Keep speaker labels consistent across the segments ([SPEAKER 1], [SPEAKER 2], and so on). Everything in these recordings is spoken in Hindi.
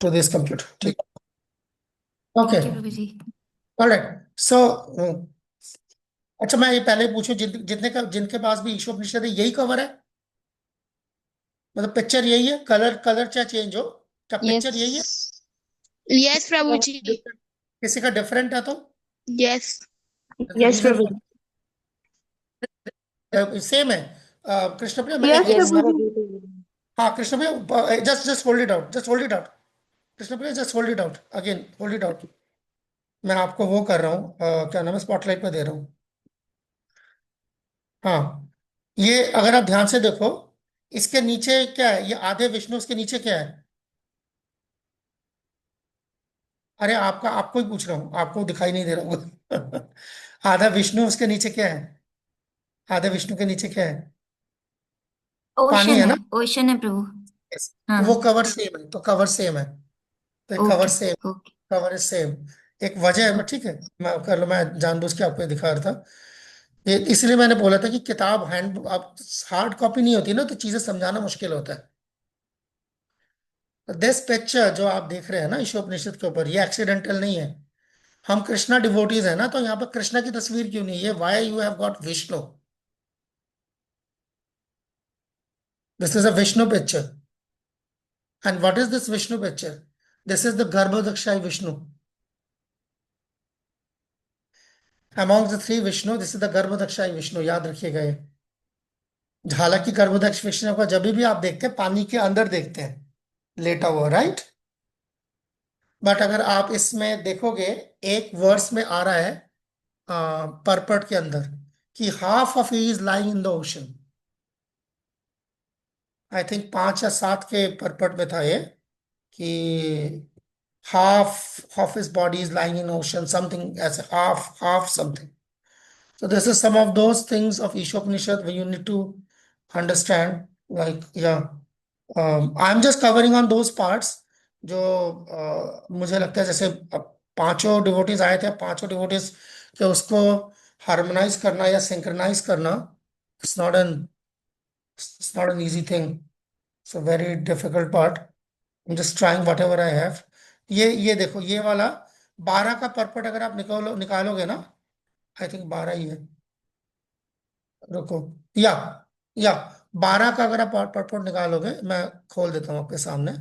[SPEAKER 1] to this computer. ठीक. Okay.
[SPEAKER 2] ठीक है प्रभु जी।
[SPEAKER 1] All right. So, अच्छा मैं ये पहले पूछूं, जितने का जिनके पास भी ईशोपनिषद है यही कवर है? मतलब पिक्चर यही है, कलर कलर चाहे चेंज हो, क्या
[SPEAKER 3] यस,
[SPEAKER 1] पिक्चर यही है?
[SPEAKER 3] यस प्रभु जी।
[SPEAKER 1] किसी का डिफरेंट है तो
[SPEAKER 3] यस।
[SPEAKER 4] यस
[SPEAKER 1] रीजन
[SPEAKER 4] प्रभु।
[SPEAKER 1] सेम है। कृष्ण प्रिया, मैं एक
[SPEAKER 4] यस
[SPEAKER 1] एक
[SPEAKER 3] यस
[SPEAKER 1] मैं,
[SPEAKER 4] प्रभु जी।
[SPEAKER 1] हाँ Krishna Priya, just just hold it out, just hold it out. Krishna Priya just hold it out, again hold it out. मैं आपको वो कर रहा हूँ, क्या नाम है, स्पॉटलाइट पे दे रहा हूँ। हाँ, ये अगर आप ध्यान से देखो, इसके नीचे क्या है, ये आधे विष्णु, उसके नीचे क्या है? अरे आपका, आपको ही पूछ रहा हूँ, आपको दिखाई नहीं दे रहा होगा। आधा विष्णु, उसके नीचे क्या है? आधे विष्णु के नीचे क्या है? पानी
[SPEAKER 2] ओशन
[SPEAKER 1] है
[SPEAKER 2] है,
[SPEAKER 1] ना?
[SPEAKER 2] ओशन है प्रभु।
[SPEAKER 1] Yes.
[SPEAKER 2] हाँ।
[SPEAKER 1] तो वो कवर सेम है, तो कवर सेम है, तो cover
[SPEAKER 2] okay.
[SPEAKER 1] Same,
[SPEAKER 2] okay.
[SPEAKER 1] Cover is same. एक वजह है, मैं ठीक है, मैं कर लो, मैं जानबूझ के आपको ये दिखा रहा था। ये इसलिए मैंने बोला था कि किताब हैंड, आप हार्ड कॉपी नहीं होती ना, तो चीजें समझाना मुश्किल होता है। दिस पिक्चर जो आप देख रहे हैं ना ईशोपनिषद के ऊपर, ये एक्सीडेंटल नहीं है। हम कृष्णा डिवोटीज है ना, तो यहाँ पर कृष्णा की तस्वीर क्यों नहीं है? Why you have got Vishnu? This is a Vishnu picture. And what is this Vishnu picture? This is the Garbhodakshayi Vishnu. Among the three Vishnu, this is the Garbhodakshayi Vishnu, याद रखिएगा ये। हालांकि गर्भोदक्ष विष्णु को जब भी आप देखते हैं, पानी के अंदर देखते हैं, लेटा हुआ, राइट? बट अगर आप इसमें देखोगे, एक वर्स में आ रहा है परपट के अंदर, कि half of he is lying in the ocean. I think 5 या 7 के परपट में था ये, कि half of his body is lying in ocean, something as a half something. So this is some of those things of Ishopanishad where you need to understand. Like, yeah, I'm just covering on those parts जो मुझे लगता है, जैसे अब पांचों डिवोटीज आए थे, पांचों डिवोटीज के उसको हार्मोनाइज करना या सिंक्रनाइज करना, it's not an it's not an easy thing, it's a very difficult part. I'm just trying whatever I have. ये देखो, ये वाला 12 का परपट अगर आप निकालोगे ना, आई थिंक 12 ही है, रुको, या या 12 का अगर आप परपट निकालोगे, मैं खोल देता हूँ आपके सामने,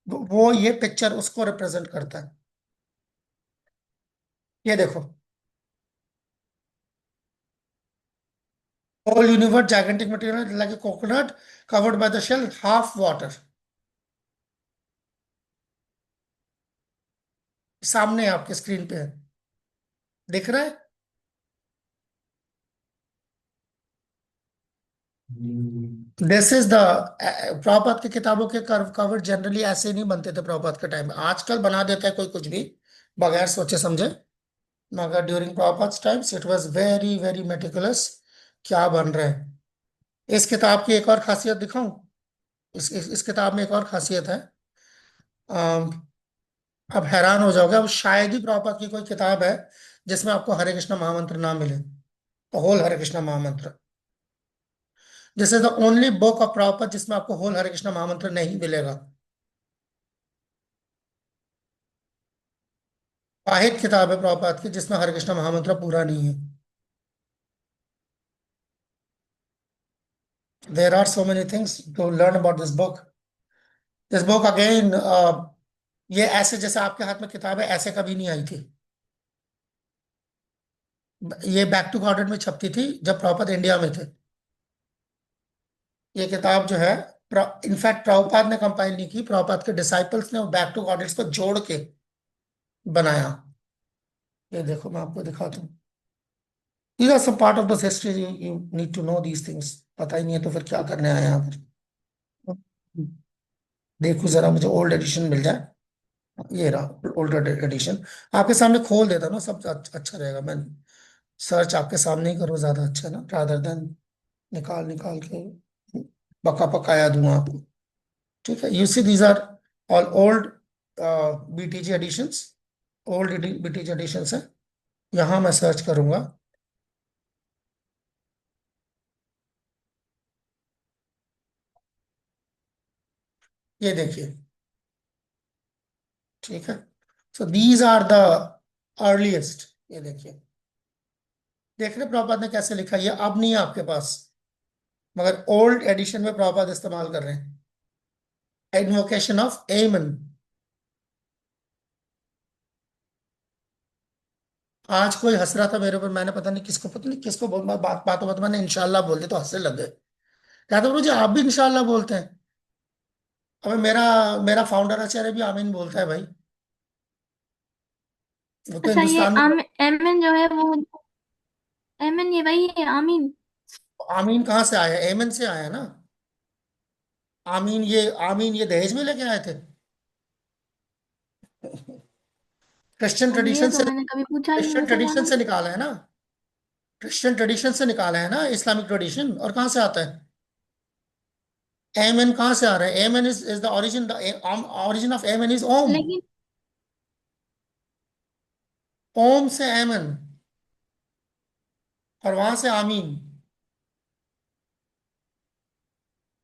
[SPEAKER 1] वो ये पिक्चर उसको रिप्रेजेंट करता है। ये देखो, whole universe gigantic material like a coconut covered by the shell, half water. सामने आपके स्क्रीन पे है, दिख रहा है? दिस इज द, प्रभुपाद की किताबों के कवर जनरली ऐसे नहीं बनते थे प्रभुपाद के टाइम में। आजकल बना देता है कोई कुछ भी बगैर सोचे समझे, मगर during Prabhupada times it was very very meticulous, क्या बन रहा है। इस किताब की एक और खासियत दिखाऊं? इस किताब में एक और खासियत है। अम, अब हैरान हो जाओगे, अब शायद ही प्रभुपाद की कोई किताब है जिसमें आपको हरे कृष्ण महामंत्र ना मिले, होल हरे कृष्ण महामंत्र। This is the only book of Prabhupada जिसमें आपको होल हरे कृष्ण महामंत्र नहीं मिलेगा। वाहिद किताब है प्रभुपाद की जिसमें हरे कृष्ण महामंत्र पूरा नहीं है। There are so many things to learn about this book again. ये ऐसे जैसे आपके हाथ में किताब है, ऐसे कभी नहीं आई थी। ये बैक टू गॉडेड में छपती थी जब प्रभुपाद इंडिया में थे। ये किताब जो है, इनफैक्ट प्रभुपाद ने कंपाइल नहीं की, प्रभुपाद के डिसाइपल्स ने बैक टू गॉडेड्स को जोड़ के बनाया। ये देखो, मैं आपको दिखाता हूँ। These are some part of this history, you need to know these things। पता ही नहीं है तो फिर क्या करने आए यहाँ पर? देखो जरा, मुझे ओल्ड एडिशन मिल जाए। ये रहा ओल्ड एडिशन, आपके सामने खोल देता ना, सब अच्छा रहेगा। मैं सर्च आपके सामने ही करूँ, ज्यादा अच्छा है ना, रादर देन निकाल निकाल के पक्का पकाया दूंगा आपको। ठीक है, you see these are all old BTG editions, old BTG editions है। यहाँ मैं सर्च करूंगा, ये देखिए, ठीक है। So these are the earliest. ये देखिए, देख रहे प्रभुपाद ने कैसे लिखा, ये अब नहीं है आपके पास, मगर ओल्ड एडिशन में प्रभुपाद इस्तेमाल कर रहे हैं। इन्वोकेशन ऑफ एमन। आज कोई हंस रहा था मेरे ऊपर, मैंने पता नहीं किसको बातों बातों मैंने इंशाल्लाह बोल दिया तो हंसने लग गए। कहते मुझे आप भी इंशाल्लाह बोलते हैं। अबे मेरा मेरा फाउंडर आचार्य भी आमीन बोलता है भाई। वो तो
[SPEAKER 2] अच्छा, ये
[SPEAKER 1] हिंदुस्तान में।
[SPEAKER 2] एमन जो है वो, एमन ये वही है आमीन।
[SPEAKER 1] आमीन कहाँ से आया? एमन से आया ना। आमीन ये दहेज में लेके आए थे। क्रिश्चियन
[SPEAKER 2] अब ये
[SPEAKER 1] ट्रेडिशन
[SPEAKER 2] तो
[SPEAKER 1] से,
[SPEAKER 2] मैंने कभी पूछा ही नहीं
[SPEAKER 1] क्रिश्चियन ट्रेडिशन
[SPEAKER 2] मुसलमानों
[SPEAKER 1] से
[SPEAKER 2] से।
[SPEAKER 1] निकाला है ना। क्रिश्चियन ट्रेडिशन से निकाला है ना इस्लामिक ट्रेडिशन। और कहाँ से आता है? एमन कहाँ से आ रहा है? एमन is the origin, origin of एमन इज ओम।
[SPEAKER 2] लेकिन
[SPEAKER 1] ओम से एमन, और वहां से आमीन।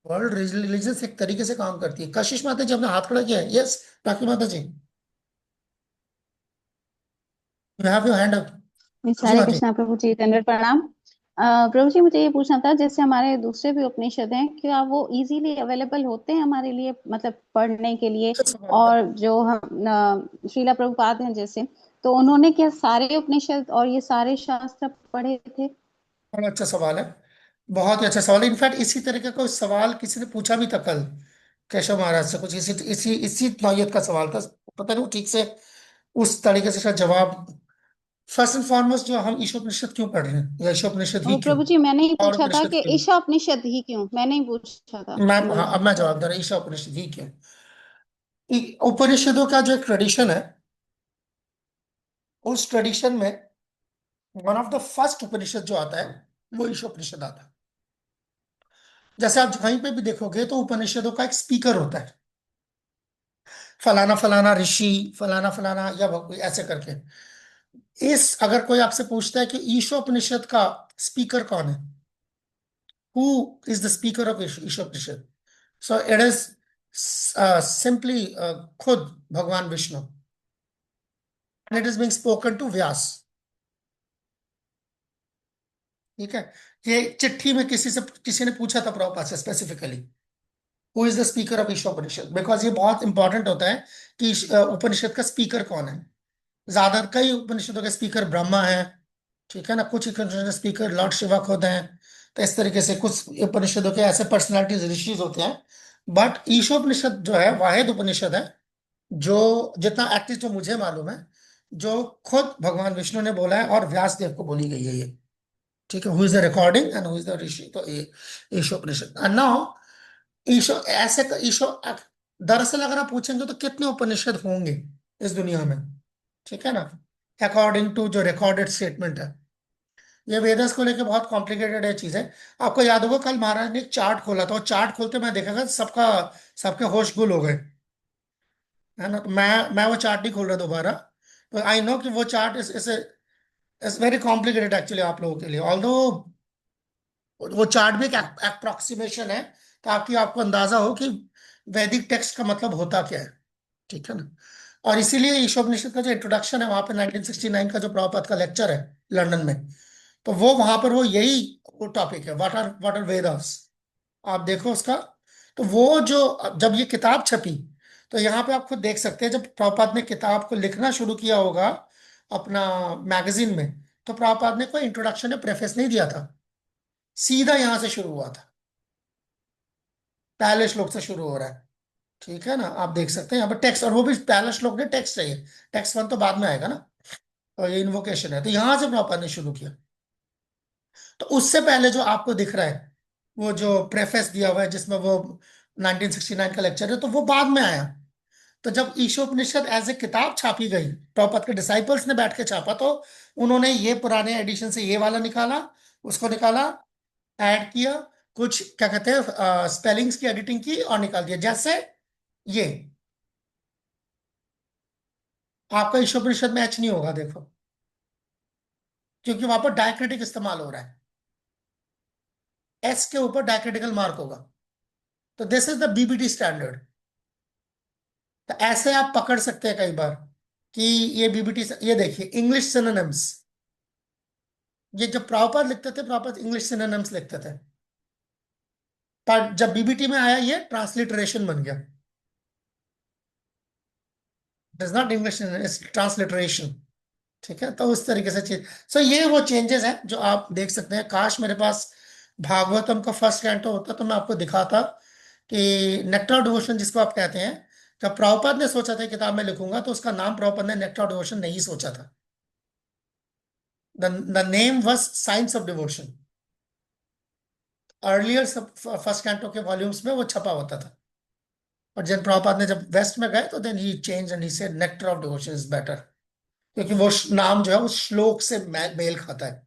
[SPEAKER 1] वर्ल्ड रिलीजन एक तरीके से काम करती है। कशिश माता जी, आपने हाथ खड़ा किया है? यस, बाकी माता जी, you have your hand up. जी
[SPEAKER 4] हरे
[SPEAKER 1] माता जी।
[SPEAKER 4] कृष्णा प्रभु जी, दंडवत प्रणाम। प्रभु जी, मुझे ये पूछना था, जैसे हमारे दूसरे भी उपनिषद हैं, क्या वो इजीली अवेलेबल होते हैं हमारे लिए, मतलब पढ़ने के लिए?
[SPEAKER 1] अच्छा सवाल है।
[SPEAKER 4] और जो हम श्रीला प्रभुपाद हैं जैसे, तो उन्होंने क्या सारे उपनिषद और ये सारे शास्त्र पढ़े थे?
[SPEAKER 1] बड़ा अच्छा सवाल है। बहुत ही अच्छा सवाल है। इनफैक्ट इसी तरह का कोई सवाल किसी ने पूछा भी था कल केशव महाराज से, कुछ इसी इसी इसी नौयत का सवाल था। पता नहीं वो ठीक से उस तरीके से शायद जवाब। फर्स्ट एंड फॉरमोस्ट, जो हम ईशोपनिषद क्यों पढ़ रहे हैं, या ईशोपनिषद ही
[SPEAKER 4] और
[SPEAKER 1] क्यों,
[SPEAKER 4] प्रभु जी, मैंने ही
[SPEAKER 1] और
[SPEAKER 4] पूछा था
[SPEAKER 1] उपनिषद
[SPEAKER 4] कि
[SPEAKER 1] क्यों?
[SPEAKER 4] ईशा उपनिषद ही क्यों, मैंने ही पूछा था
[SPEAKER 1] मैं,
[SPEAKER 4] जी।
[SPEAKER 1] हाँ, अब मैं जवाब दे रहा हूँ, ईशा उपनिषद ही क्यों। उपनिषदों का जो एक ट्रेडिशन है, उस ट्रेडिशन में वन ऑफ द फर्स्ट उपनिषद जो आता है वो ईशोपनिषद आता है। जैसे आप कहीं पे भी देखोगे तो उपनिषदों का एक स्पीकर होता है, फलाना फलाना ऋषि, फलाना फलाना, या ऐसे करके। इस अगर कोई आपसे पूछता है कि ईशोपनिषद का स्पीकर कौन है, who is the speaker of Ishopanishad, so it is simply खुद भगवान Vishnu, and it is being spoken to Vyas. ठीक है। ये चिट्ठी में किसी ने पूछा था प्रभुपाद से specifically, who is the speaker of Ishopanishad, because ये बहुत इंपॉर्टेंट होता है कि उपनिषद का स्पीकर कौन है। ज्यादा कई उपनिषदों के स्पीकर ब्रह्मा है, ठीक है ना, कुछ उपनिषदों के स्पीकर लॉर्ड शिवा खुद हैं। तो इस तरीके से कुछ उपनिषदों के ऐसे पर्सनालिटीज ऋषिज होते हैं। बट ईशोपनिषद जो है वाहिद उपनिषद है जो, जितना एटलीस्ट जो मुझे मालूम है, जो खुद भगवान विष्णु ने बोला है और व्यास देव को बोली गई है ये। ठीक है, who is the recording and who is the rishi, तो ये ईशोपनिषद। एंड नाउ ईशो ऐसे ईशो दरअसल अगर आप पूछेंगे तो कितने उपनिषद होंगे इस दुनिया में, ठीक है ना, अकॉर्डिंग टू जो रिकॉर्डेड स्टेटमेंट है। ये वेदस को लेके बहुत कॉम्प्लिकेटेड है चीजें। आपको याद होगा कल महाराज ने एक चार्ट खोला था, और चार्ट खोलते मैं देखा था सबका, सबके होश गुल हो गए, है ना। तो मैं वो चार्ट नहीं खोल रहा दोबारा। तो आई नो कि वो chart is very complicated actually आप लोगों के लिए, ऑल्दो वो चार्ट भी एक अप्रोक्सीमेशन है, ताकि आपको अंदाजा हो कि वैदिक टेक्स्ट का मतलब होता क्या है। ठीक है ना। और इसीलिए ईशोपनिषद का जो इंट्रोडक्शन है वहां पे 1969 का जो प्रभुपाद का लेक्चर है लंदन में, तो वो वहां पर वो यही वो टॉपिक है, व्हाट आर वेदास। आप देखो उसका। तो वो जो जब ये किताब छपी, तो यहाँ पे आप खुद देख सकते हैं, जब प्रभुपाद ने किताब को लिखना शुरू किया होगा अपना मैगजीन में, तो प्रभुपाद ने कोई इंट्रोडक्शन या प्रेफेस नहीं दिया था, सीधा यहाँ से शुरू हुआ था, पहले श्लोक से शुरू हो रहा है। ठीक है ना, आप देख सकते हैं यहाँ पर टेक्स्ट, और वो भी पहला श्लोक नहीं, टेक्स्ट चाहिए। टेक्स्ट वन तो बाद में आएगा ना। और ये इन्वोकेशन है, तो यहां से प्रॉपर ने शुरू किया। तो उससे पहले जो आपको दिख रहा है, वो जो प्रेफेस दिया हुआ है जिसमें वो 1969 का लेक्चर है, तो वो बाद में आया। तो जब ईशोपनिषद एज ए किताब छापी गई, प्रॉपर के डिसाइपल्स ने बैठ के छापा, तो उन्होंने ये पुराने एडिशन से ये वाला निकाला, उसको निकाला, ऐड किया, कुछ क्या कहते हैं स्पेलिंग्स की एडिटिंग की और निकाल दिया। जैसे ये आपका ईशोपनिषद में एच नहीं होगा, देखो, क्योंकि वहां पर डायक्रिटिक इस्तेमाल हो रहा है, एस के ऊपर डायक्रिटिकल मार्क होगा। तो this is the BBT standard, तो ऐसे आप पकड़ सकते हैं कई बार कि ये बीबीटी से, ये देखिए इंग्लिश सिनोनिम्स, ये जब प्रॉपर लिखते थे प्रॉपर इंग्लिश सिनोनिम्स लिखते थे, पर जब बीबीटी में आया ये ट्रांसलिटरेशन बन गया। It is not English, it's transliteration. ठीक है, तो उस तरीके से चीज, सो ये वो चेंजेस हैं जो आप देख सकते हैं। काश मेरे पास भागवतम का फर्स्ट कैंटो होता तो मैं आपको दिखाता कि नेक्टर ऑफ डिवोशन जिसको आप कहते हैं, जब प्रभुपाद ने सोचा था किताब में लिखूंगा तो उसका नाम प्रभुपाद ने नेक्टर ऑफ डिवोशन नहीं सोचा था। The name was science of devotion. Earlier first canto के वॉल्यूम्स में वो छपा होता था, और जब प्रभुपाद ने जब वेस्ट में गए तो then he change and he said nectar of devotion is better, क्योंकि वो नाम जो है उस श्लोक से मेल खाता है।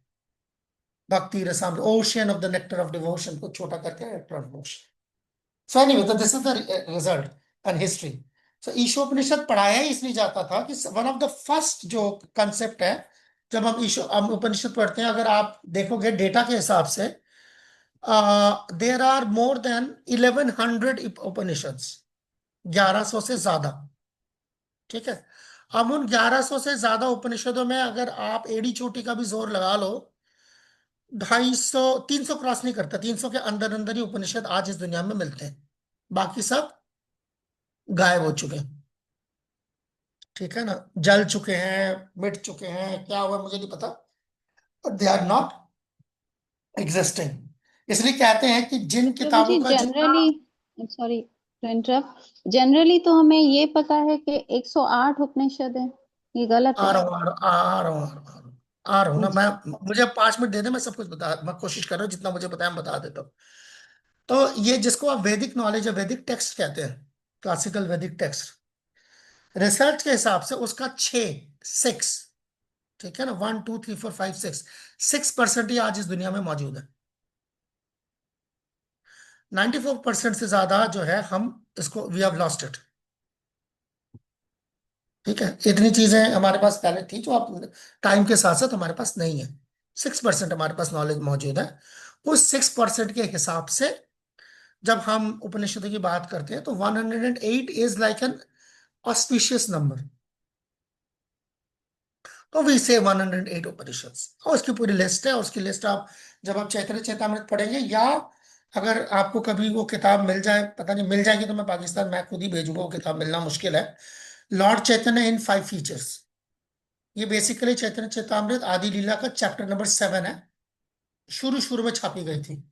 [SPEAKER 1] Bhakti Rasam ocean of the nectar of devotion को छोटा करके nectar of devotion. So anyway, तो this is the result and history. So Ishopanishad पढ़ाया ही इसलिए जाता था कि वन ऑफ द फर्स्ट जो कंसेप्ट है, जब हम उपनिषद पढ़ते हैं, अगर आप देखोगे डेटा के हिसाब से there are more than 1100 Upanishads, 1100 से ज्यादा। ठीक है, अब उन 1100 से ज्यादा उपनिषदों में अगर आप एड़ी चोटी का भी जोर लगा लो, 250 300 क्रॉस नहीं करता, 300 के अंदर अंदर ही उपनिषद आज इस दुनिया में मिलते हैं, बाकी सब गायब हो चुके हैं। ठीक है ना, जल चुके हैं, मिट चुके हैं, क्या हुआ मुझे नहीं पता, but they are not existing. इसलिए कहते हैं कि जिन
[SPEAKER 4] प्रभु
[SPEAKER 1] किताबों
[SPEAKER 4] जी
[SPEAKER 1] का जितना
[SPEAKER 4] generally, sorry to interrupt, generally तो हमें ये पता है कि 108 उपनिषद है, ये गलत
[SPEAKER 1] आ
[SPEAKER 4] है?
[SPEAKER 1] रहा हूँ आ रहा हूँ ना
[SPEAKER 4] जी।
[SPEAKER 1] मैं, मुझे 5 मिनट दे दे, मैं सब कुछ बता, मैं कोशिश कर रहा हूँ जितना मुझे पता है मैं बता देता हूँ। तो ये जिसको आप वैदिक नॉलेज या वैदिक टेक्स्ट कहते हैं, क्लासिकल वैदिक टेक्स्ट, रिसर्च के हिसाब से उसका 6 ठीक है ना, 1 2 3 4 5 6 6% ही आज इस दुनिया में मौजूद है। 94% से ज्यादा जो है हम इसको वी हैव लॉस्ट इट। ठीक है, इतनी चीजें हमारे पास पहले थी जो आप टाइम के साथ साथ हमारे पास नहीं है। 6% हमारे पास नॉलेज मौजूद है। उस 6% के हिसाब से जब हम उपनिषदों की बात करते हैं तो 108 is like an auspicious number. तो वी से 108 उपनिषद्स, और उसकी पूरी लिस्ट है। उसकी लिस्ट आप जब आप चैतन्य चेतामृत पढ़ेंगे, या अगर आपको कभी वो किताब मिल जाए, पता नहीं मिल जाएगी तो मैं पाकिस्तान मैं खुद ही भेजूंगा, वो किताब मिलना मुश्किल है, लॉर्ड चैतन्य इन 5 फीचर्स। ये बेसिकली चैतन्य चेतामृत आदि लीला का चैप्टर नंबर 7 है, शुरू शुरू में छापी गई थी।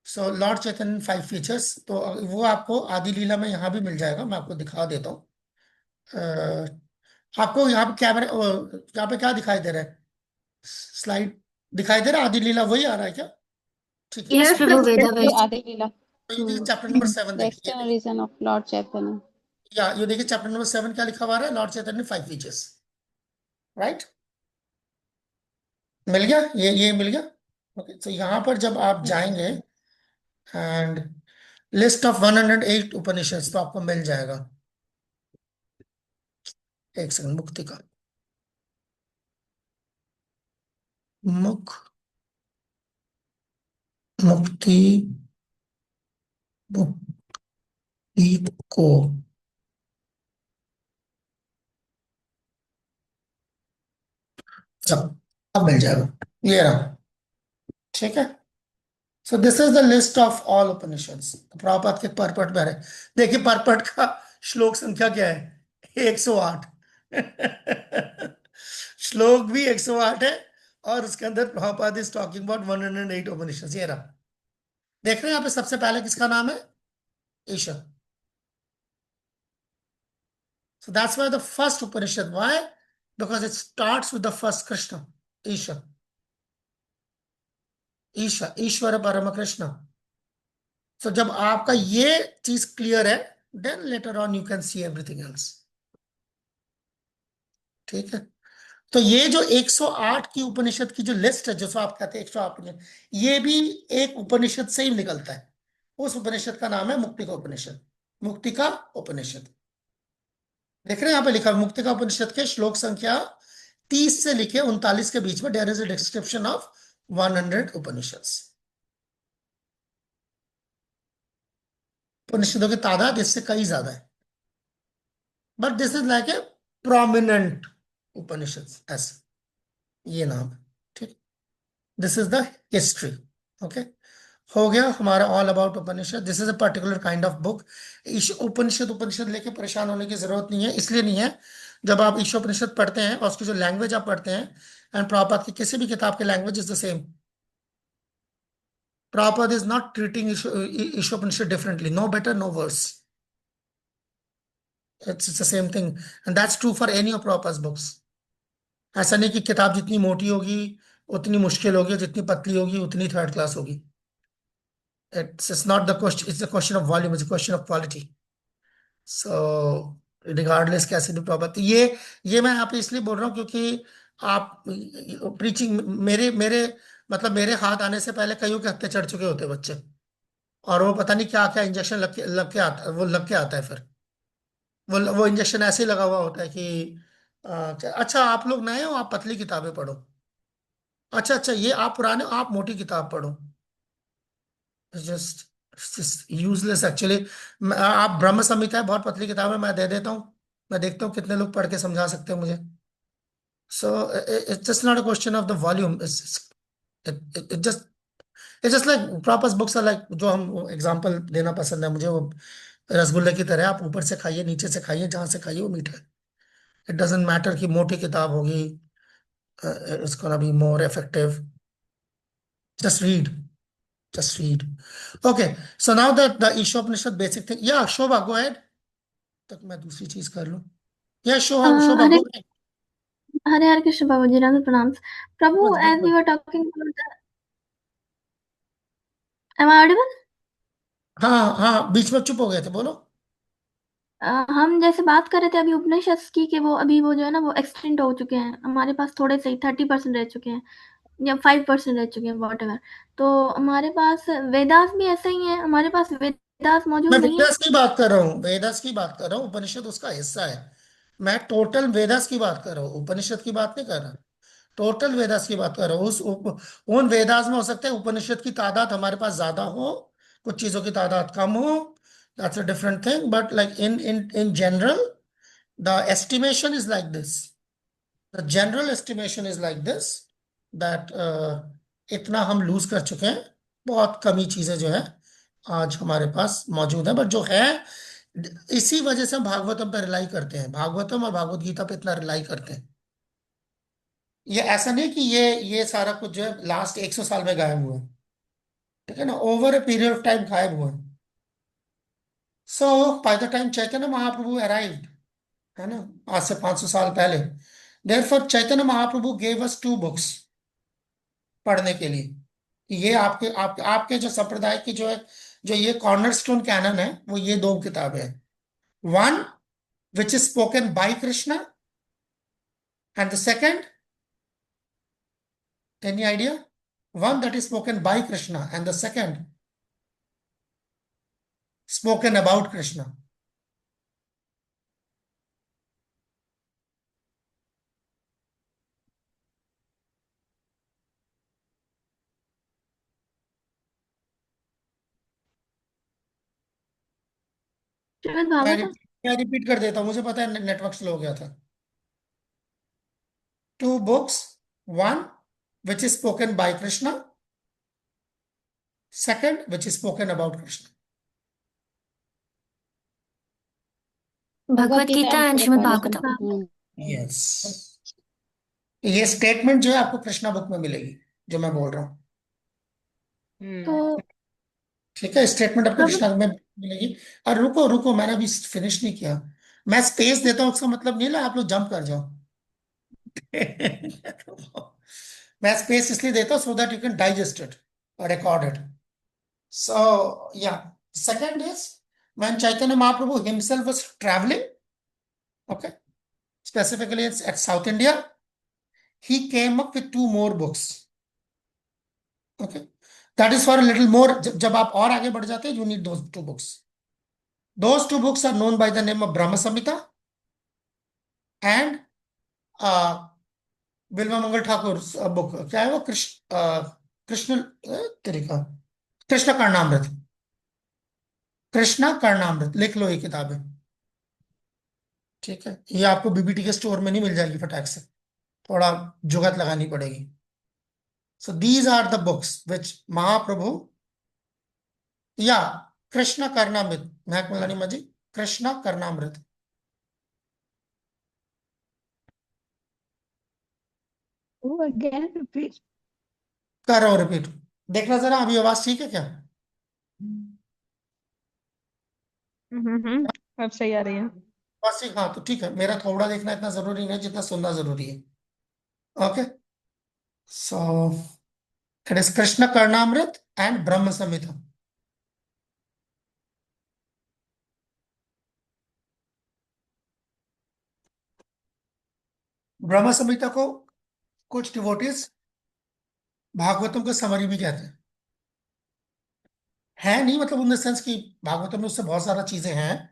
[SPEAKER 1] सो लॉर्ड चैतन्य इन 5 फीचर्स, तो वो आपको आदि लीला में यहाँ भी मिल जाएगा, मैं आपको दिखा देता हूँ। आपको यहाँ पे कैमरे, यहाँ पे क्या दिखाई दे रहा है, स्लाइड दिखाई दे रहा है, आदि लीला वही आ रहा है क्या? ठीक है,
[SPEAKER 2] यस प्रभु, वेदा
[SPEAKER 4] ये
[SPEAKER 2] वेस्ट।
[SPEAKER 4] आदि लीला,
[SPEAKER 1] चैप्टर नंबर 7
[SPEAKER 4] द
[SPEAKER 1] देखिए,
[SPEAKER 4] एक्सटर्नल रीजन ऑफ लॉर्ड चैतन्य।
[SPEAKER 1] या ये देखिए चैप्टर नंबर 7 क्या लिखा हुआ है, लॉर्ड चैतन्य 5 फीचर्स, राइट? मिल गया, ये मिल गया। ओके, तो यहाँ पर जब आप जाएंगे एंड लिस्ट ऑफ 108 उपनिषद तो आपको मिल जाएगा। एक सेकंड, मुक्ति का मुख मुक्ति मुक्ति को, सब अब मिल जाएगा, ये रहा। ठीक है, सो this is the list of all Upanishads. Prabhupada के परपट में है, देखिए परपट का श्लोक संख्या क्या है, 108। श्लोक भी 108 है, और उसके अंदर प्रभुपाद इज टॉकिंग अबाउट 108 उपनिषद। ये रहा, देख रहे हैं यहाँ पे सबसे पहले किसका नाम है, Isha. So that's why the first Upanishad. Why? Because it starts with the first Krishna, Isha. Isha, ईश्वर परम कृष्ण। सो जब आपका ये चीज क्लियर है, then later on you can see everything else. ठीक है, तो ये जो 108 की उपनिषद की जो लिस्ट है, जो आप कहते हैं 108 उपनिषद, ये भी एक उपनिषद से ही निकलता है। उस उपनिषद का नाम है मुक्ति का उपनिषद। मुक्ति का उपनिषद देख रहे हैं यहाँ पे लिखा, मुक्ति का उपनिषद के श्लोक संख्या 30 से लिखे 39 के बीच में there is a description of 100 Upanishads. उपनिषदों की तादाद इससे कई ज्यादा है। But this is like a prominent Upanishad, ऐसे ये नाम है, ठीक। This is the history. Okay, हो गया हमारा all about Upanishad. This is a particular kind of book. Upanishad Upanishad लेके परेशान होने की जरूरत नहीं है, इसलिए नहीं है, जब आप ईशोपनिषद पढ़ते हैं और उसकी जो लैंग्वेज आप पढ़ते हैं, एंड प्रॉपर की किसी भी किताब की language is the same. Prabhupada is not treating Ishopanishad differently. No better, no worse. It's the same thing. And that's true for any of Prabhupada's books. ऐसा नहीं कि किताब जितनी मोटी होगी उतनी मुश्किल होगी, जितनी पतली होगी उतनी थर्ड क्लास होगी। It's not the question, it's a question of volume, it's a question of quality. So regardless कैसे भी प्रॉब्लम, ये मैं आप इसलिए बोल रहा हूँ क्योंकि आप प्रीचिंग मेरे मतलब मेरे हाथ आने से पहले कईयों के हत्थे चढ़ चुके होते बच्चे, और वो पता नहीं क्या क्या इंजेक्शन लग के आता, वो लग के आता है, फिर वो इंजेक्शन ऐसे ही लगा हुआ होता है कि अच्छा आप लोग नए हो, आप पतली किताबें पढ़ो, अच्छा अच्छा ये आप पुराने हो, आप मोटी किताब पढ़ो। Just useless actually. आप ब्रह्म संहिता है, बहुत पतली किताब है, मैं दे देता हूँ, मैं देखता हूँ कितने लोग पढ़ के समझा सकते हैं मुझे। So it's just not a question of the volume, it just it's just like proper books are like, जो हम एग्जांपल देना पसंद है मुझे, वो रसगुल्ले की तरह, आप ऊपर से खाइए नीचे से खाइए, जहां से खाइए वो मीठा है। इट डजेंट मैटर कि मोटी किताब होगी, it's gonna be more effective. Just read, just read. Okay, so now that the Ishopanishad basic thing, yeah, Shobha, go ahead. तक मैं दूसरी चीज कर लूं। Yeah, Shobha,
[SPEAKER 2] हरे
[SPEAKER 1] go ahead.
[SPEAKER 2] हरे हरे कृष्ण बाबू जी, राम प्रणाम प्रभु।
[SPEAKER 1] बस बस
[SPEAKER 2] एज
[SPEAKER 1] बस।
[SPEAKER 2] You are talking am I audible?
[SPEAKER 1] हाँ हाँ, बीच में चुप हो गए थे, बोलो।
[SPEAKER 2] हम जैसे बात कर रहे थे अभी उपनिषद की, कि वो अभी वो जो है ना वो एक्सटेंड हो चुके हैं, हमारे पास थोड़े से 30% रह चुके हैं या 5% रह चुके हैं, वॉट एवर। तो हमारे पास वेदास भी ऐसा ही है, हमारे पास वेदास
[SPEAKER 1] मैं
[SPEAKER 2] मौजूद नहीं है।
[SPEAKER 1] वेदास की बात कर रहा हूँ, वेदास की बात कर रहा हूँ, उपनिषद उसका हिस्सा है। मैं टोटल वेदास की बात कर रहा हूँ, उपनिषद की बात नहीं कर रहा। टोटल वेदास की बात कर रहा हूँ। उन वेदास में हो सकता है उपनिषद की तादाद हमारे पास ज्यादा हो, कुछ चीजों की तादाद कम हो, that's a different thing, but like in general the estimation is like this, the general estimation is like this, that इतना हम लूज कर चुके हैं, बहुत कम ही चीजें जो है आज हमारे पास मौजूद है, बट जो है इसी वजह से हम भागवतम पर रिलाई करते हैं, भागवतम और भागवत गीता पे इतना रिलाई करते हैं। ये ऐसा नहीं कि ये सारा कुछ जो है लास्ट 100 साल में गायब हुआ है, ठीक है ना, over a period of time गायब हुआ है। So by the time Chaitanya Mahaprabhu arrived, है ना, आज से 500 साल पहले, therefore Chaitanya Mahaprabhu gave us 2 books पढ़ने के लिए। ये आपके जो संप्रदाय की जो है, जो ये कॉर्नरस्टोन कैनन है, वो ये 2 किताबें हैं। One which is spoken by Krishna, and the second, any idea? One that is spoken by Krishna and the second spoken about Krishna.
[SPEAKER 2] Shrimad
[SPEAKER 1] मैं
[SPEAKER 2] भागवतम।
[SPEAKER 1] मैं रिपीट कर देता हूं, मुझे पता है नेटवर्क स्लो हो गया था। 2 books, one which is spoken by Krishna, second which is spoken about Krishna.
[SPEAKER 5] Bhagavad Gita and Shrimad Bhagavatam.
[SPEAKER 1] Yes. ये स्टेटमेंट जो है आपको कृष्णा बुक में मिलेगी, जो मैं बोल रहा हूँ,
[SPEAKER 2] तो
[SPEAKER 1] ठीक है, स्टेटमेंट आपको
[SPEAKER 2] प्रभु,
[SPEAKER 1] कृष्णा बुक में मिलेगी। और रुको रुको, मैंने अभी फिनिश नहीं किया। मैं स्पेस देता हूँ उसका मतलब नहीं है आप लोग जंप कर जाओ। मैं स्पेस इसलिए देता हूँ so that you can digest it और record it. So, yeah. Second is when Chaitanya Mahaprabhu himself was traveling, okay, specifically at South India, he came up with 2 more books. Okay, that is for a little more. जब आप और आगे बढ़ जाते हैं, you need those 2 books. Those 2 books are known by the name of Brahma Samhita and Bilva Mangal Thakur book, क्या है वो, कृष्ण तरीका, कृष्ण कर्णामृत, कृष्णा कर्णामृत, लिख लो ये किताबें। ठीक है, ये आपको बीबीटी के स्टोर में नहीं मिल जाएगी फटाक से, थोड़ा जुगत लगानी पड़ेगी। So these are the books which Mahaprabhu या कृष्ण कर्णामृत, महक मल्लानी माँ जी, कृष्ण कर्णामृत।
[SPEAKER 6] again repeat.
[SPEAKER 1] कर रहा हूं रिपीट, देखना जरा अभी आवाज ठीक है क्या?
[SPEAKER 6] अब सही आ रही है।
[SPEAKER 1] बस ठीक, हाँ तो ठीक है, मेरा थोड़ा देखना इतना जरूरी नहीं जितना सुनना जरूरी है। Okay, so it is Krishna Karnamrita and Brahma Samhita. ब्रह्म संहिता को कुछ डिवोटीज भागवतम को समरी भी कहते हैं। है नहीं मतलब उन सेंस कि भागवतम में उससे बहुत सारा चीजें हैं,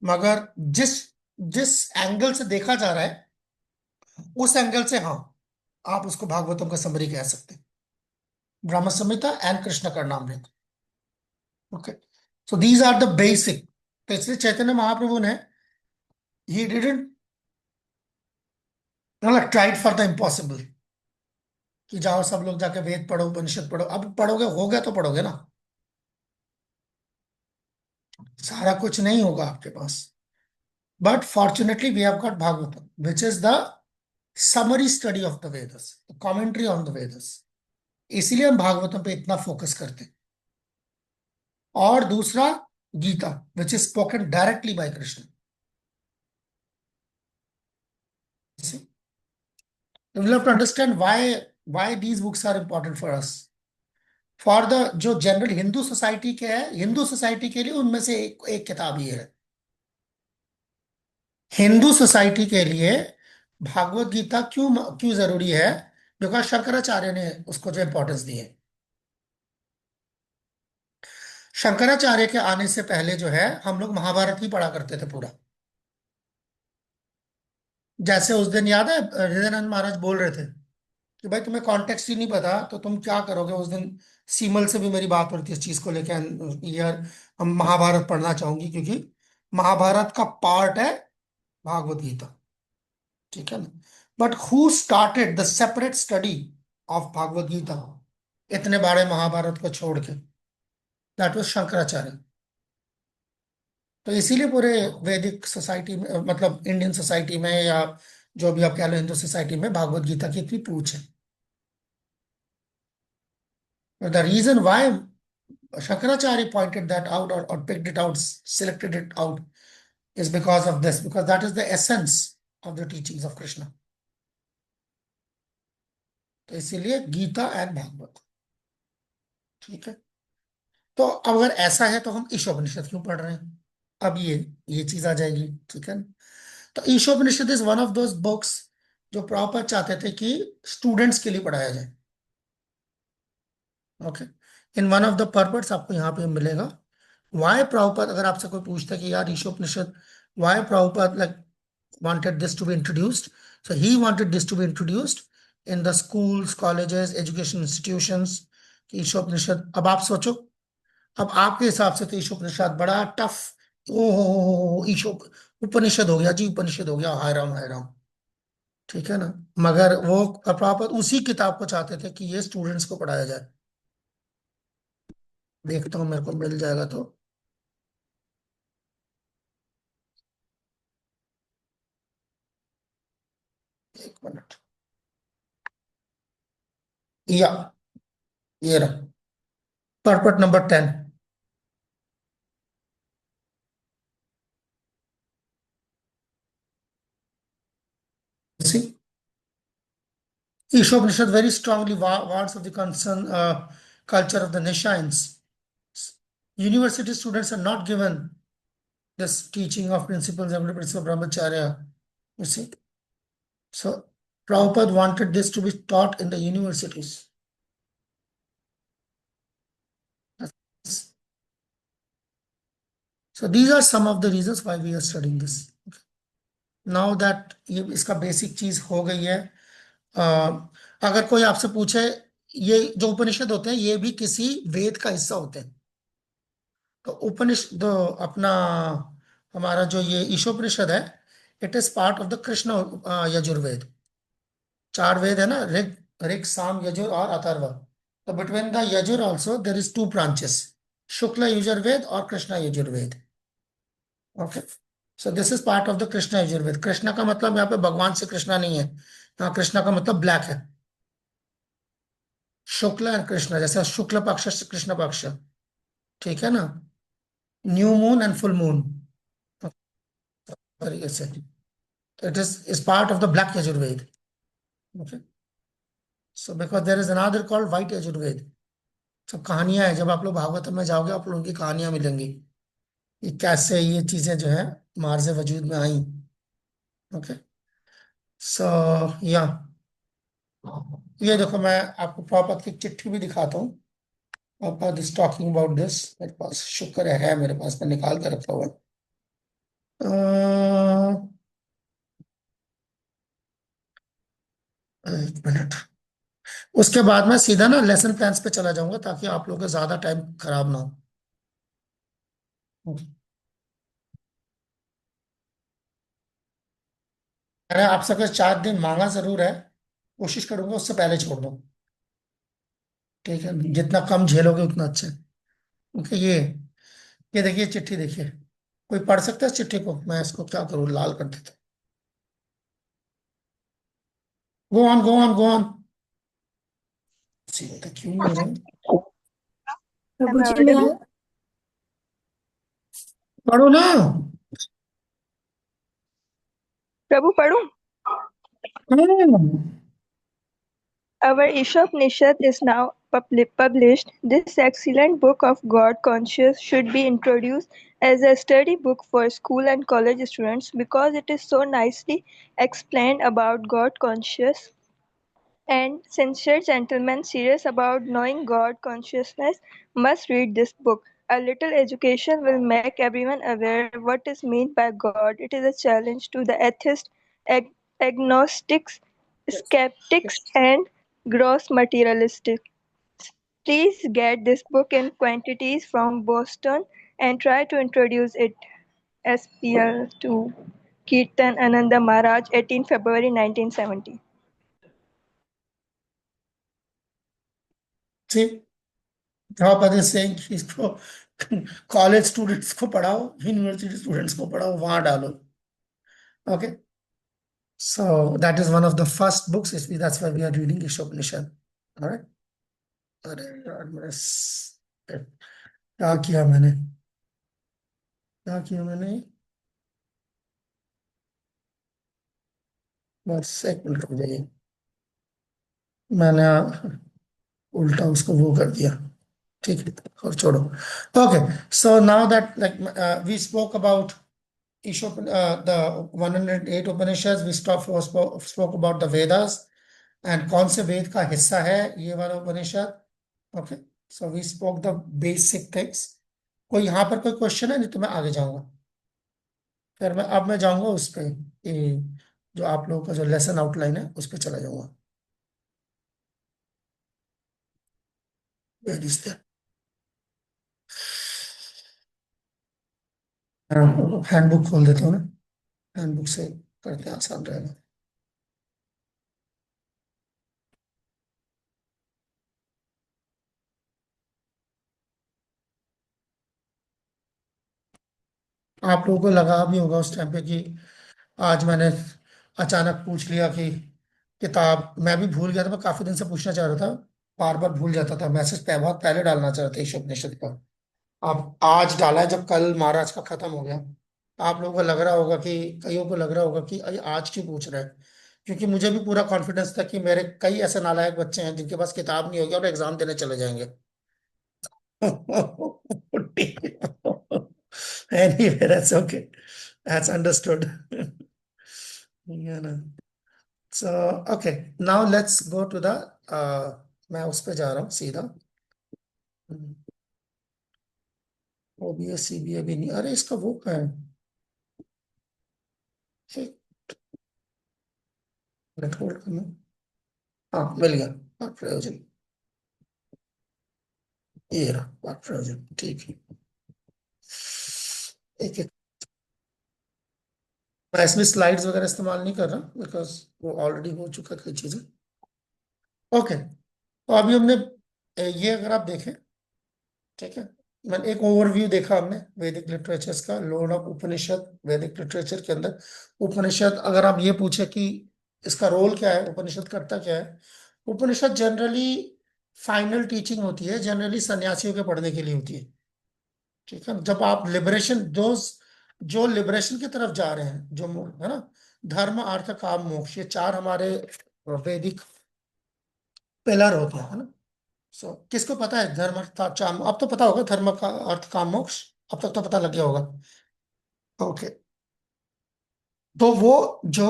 [SPEAKER 1] मगर जिस जिस एंगल से देखा जा रहा है उस एंगल से हाँ आप उसको भागवतम का समरी कह सकते हैं, Brahma Samhita and Krishna Karnamrita. Okay, so these are the basic. तो इसलिए चैतन्य महाप्रभु ने ही didn't tried for the impossible कि जाओ सब लोग जाके वेद पढ़ो उपनिषद पढ़ो। अब पढ़ोगे हो गया तो पढ़ोगे ना, सारा कुछ नहीं होगा आपके पास। But fortunately we have got Bhagavatam which is the summary study of the Vedas, commentary on the Vedas. इसीलिए हम भागवतम पे इतना फोकस करते हैं। और दूसरा Gita which is spoken directly by Krishna. You will have to understand why these books are important for us. For the जो जनरल हिंदू सोसाइटी के है, हिंदू सोसाइटी के लिए उनमें से एक किताब ये है। हिंदू सोसाइटी के लिए भागवत गीता क्यों क्यों जरूरी है? बिकॉज शंकराचार्य ने उसको जो इंपॉर्टेंस दी है। शंकराचार्य के आने से पहले जो है हम लोग महाभारत ही पढ़ा करते थे पूरा। जैसे उस दिन याद है हृदयानंद महाराज बोल रहे थे कि भाई तुम्हें कॉन्टेक्स्ट ही नहीं पता तो तुम क्या करोगे। उस दिन सीमल से भी मेरी बात हो रही थी इस चीज को लेकर, यार हम महाभारत पढ़ना चाहूंगी क्योंकि महाभारत का पार्ट है भागवत गीता, ठीक है ना। But who started the separate study of Bhagavad Gita इतने बड़े महाभारत को छोड़ के? That was Shankaracharya. तो इसीलिए पूरे वैदिक सोसाइटी में मतलब इंडियन सोसाइटी में या जो भी आप कह लो हिंदू सोसाइटी में भागवत गीता की इतनी पूछ है। The reason why Shankaracharya pointed that out or picked it out, selected it out, is because of this, because that is the essence of the teachings of Krishna. तो इसीलिए गीता एंड भागवत, ठीक है। तो अगर ऐसा है तो हम ईशोपनिषद क्यों पढ़ रहे हैं? अब ये चीज आ जाएगी, ठीक है। तो Ishopanishad is one of those books जो प्रॉपर चाहते थे कि स्टूडेंट्स के लिए पढ़ाया जाए। Okay, in one of the purpose आपको यहाँ पे मिलेगा। वाई प्रभुपाद, अगर आपसे कोई पूछता है कि यार Ishopanishad why Prabhupada like wanted this to be introduced, so he wanted this to be introduced in the schools, colleges, education institutions कि ईशोपनिषद। अब आप सोचो, अब आपके हिसाब से तो ईशोपनिषद बड़ा टफ, ओ ईशो उपनिषद हो गया जी, उपनिषद हो गया, हाय राम, ठीक है ना। मगर वो प्रॉपर उसी किताब को चाहते थे कि ये स्टूडेंट्स को पढ़ाया जाए। देखता हूँ मेरे को मिल जाएगा तो। एक मिनट, या ये रहा पर्पट number 10। See, Ishopanishad very strongly warns of the concern culture of the Nishayans. University students are not given this teaching of principles and principles of brahmacharya. You see, so Prabhupada wanted this to be taught in the universities. So these are some of the reasons why we are studying this. Now that ये इसका बेसिक चीज हो गई है, अगर कोई आपसे पूछे ये जो उपनिषद होते हैं ये भी किसी वेद का हिस्सा होते हैं, तो उपनिषद अपना हमारा जो ये ईशोपनिषद है it is part of the Krishna Yajurveda. 4 वेद है ना, ऋग ऋग साम यजुर और अथर्व। तो between the Yajur also there is 2 branches, Shukla Yajurveda और Krishna Yajurveda. Okay, so this is part of the Krishna Yajurveda. Krishna का मतलब यहाँ पे भगवान से कृष्णा नहीं है, यहाँ कृष्णा का मतलब ब्लैक है। शुक्ल एंड कृष्ण, जैसे शुक्ल पक्ष से कृष्ण पक्ष, ठीक है ना, new moon and full moon तरीके से। It is part of the black Yajurveda. Okay, so because there is another called white Yajurveda. सब कहानियां हैं, जब आप लोग भागवत में जाओगे आप लोगों की कहानियां मिलेंगी कि कैसे ये चीजें जो है मार्ज वजूद में आई। ओके, सो या ये देखो, मैं आपको प्रॉपर की चिट्ठी भी दिखाता हूँ। पापा दिस टॉकिंग अबाउट दिस, मेरे पास शुक्र है मेरे पास, मैं निकाल कर रखा हुआ है। एक मिनट, उसके बाद मैं सीधा ना लेसन प्लान्स पे चला जाऊंगा ताकि आप लोगों का ज्यादा टाइम खराब ना हो। मैंने आपसे अगर 4 दिन मांगा जरूर है, कोशिश करूंगा उससे पहले छोड़ दूं। ठीक है, जितना कम झेलोगे उतना अच्छा है। ओके, ये देखिए चिट्ठी देखिए, कोई पढ़ सकता है इस चिट्ठी को? मैं इसको क्या करूँ, लाल कर देता हूँ। Go on go on go on. सी होता क्यों नहीं हो रहा है?
[SPEAKER 6] प्रभु
[SPEAKER 5] Am I
[SPEAKER 6] जी मैं
[SPEAKER 5] audible?
[SPEAKER 1] पढ़ो ना।
[SPEAKER 6] प्रभु पढ़ूं?
[SPEAKER 1] हाँ।
[SPEAKER 6] Our Ishopanishad is now published. This excellent book of God conscious should be introduced as a study book for school and college students because it is so nicely explained about God conscious. And sincere gentlemen serious about knowing God consciousness must read this book. A little education will make everyone aware what is meant by God. It is a challenge to the atheists, agnostics, skeptics, and gross materialists. Please get this book in quantities from Boston and try to introduce it. SPL to Kirtan Ananda Maharaj, 18 February 1970.
[SPEAKER 1] See, Draupadi Singh इसको कॉलेज स्टूडेंट्स को पढ़ाओ, यूनिवर्सिटी स्टूडेंट्स को पढ़ाओ, वहां डालो। Okay, so that is one of the first books, that's why we are reading Ishopanishad. All right, अरे यार क्या किया मैंने, बस एक मिनट रुक जाइए, मैंने उल्टा उसको वो कर दिया। ठीक है, और छोड़ो। Okay, so now that like we spoke about the 108 Upanishads, we spoke about the Vedas and कौन से वेद का हिस्सा है ये वाला Upanishad. Okay, so we spoke the basic things. कोई यहाँ पर कोई क्वेश्चन है? नहीं तो मैं आगे जाऊंगा। फिर मैं जाऊंगा उस पे, जो आप लोगों का जो लेसन आउटलाइन है उस पे चला जाऊंगा। Where is that? हैंडबुक खोल देता हूँ ना, हैंडबुक से करते हैं, आसान रहेगा। आप लोगों को लगा भी होगा उस टाइम पे कि आज मैंने अचानक पूछ लिया कि किताब, मैं भी भूल गया था, मैं काफी दिन से पूछना चाह रहा था, बार बार भूल जाता था। मैसेज बहुत पहले डालना चाह रहा था ईशोपनिषद का, अब आज डाला है जब कल महाराज का खत्म हो गया। आप लोगों को लग रहा होगा कि, कईयों को लग रहा होगा कि अरे आज क्यों पूछ रहे हैं, क्योंकि मुझे भी पूरा कॉन्फिडेंस था कि मेरे कई ऐसे नालायक बच्चे हैं जिनके पास किताब नहीं होगी और एग्जाम देने चले जाएंगे। Anyway, that's okay. That's understood. Yeah, no. So, okay. Now let's go to the मैं उस पे जा रहा हूँ सीधा। ओबीएस सीबीए भी नहीं, अरे इसका वो क्या है? एक मिनट होल्ड करना। हाँ, मिल गया, पाठ प्रयोजन। ये रहा पाठ प्रयोजन, ठीक है। एक एक मैं इसमें स्लाइड्स वगैरह इस्तेमाल नहीं कर रहा बिकॉज वो ऑलरेडी हो चुका कई चीजें। ओके, तो अभी हमने ये अगर आप देखें, ठीक है, मैंने एक ओवरव्यू देखा हमने वैदिक लिटरेचर्स का, लोड ऑफ उपनिषद वैदिक लिटरेचर के अंदर। उपनिषद, अगर आप ये पूछे कि इसका रोल क्या है, उपनिषद करता क्या है, उपनिषद जनरली फाइनल टीचिंग होती है, जनरली सन्यासियों के पढ़ने के लिए होती है। ठीक है, जब आप लिबरेशन, जो लिबरेशन की तरफ जा रहे हैं, जो है ना, धर्म अर्थ काम मोक्ष, ये चार हमारे वैदिक पिलर होते हैं, है ना। सो किसको पता है धर्म अर्थ काम, अब तो पता होगा धर्म का अर्थ काम मोक्ष, अब तक तो पता लग गया होगा। ओके, तो वो जो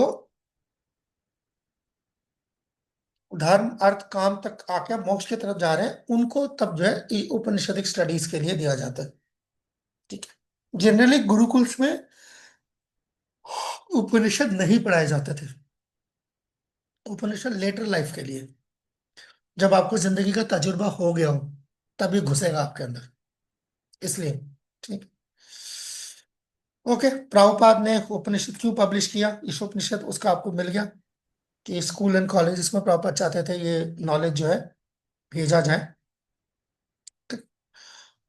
[SPEAKER 1] धर्म अर्थ काम तक आके मोक्ष की तरफ जा रहे हैं, उनको तब जो है ये उपनिषदिक स्टडीज के लिए दिया जाता है। ठीक है, जनरली गुरुकुल्स में उपनिषद नहीं पढ़ाए जाते थे, उपनिषद लेटर लाइफ के लिए, जब आपको जिंदगी का तजुर्बा हो गया हो तभी घुसेगा आपके अंदर, इसलिए। ठीक, ओके, प्रभुपाद ने उपनिषद क्यों पब्लिश किया, इस उपनिषद उसका आपको मिल गया कि स्कूल एंड कॉलेज में प्रभुपाद चाहते थे ये नॉलेज जो है भेजा जाए। ठीक।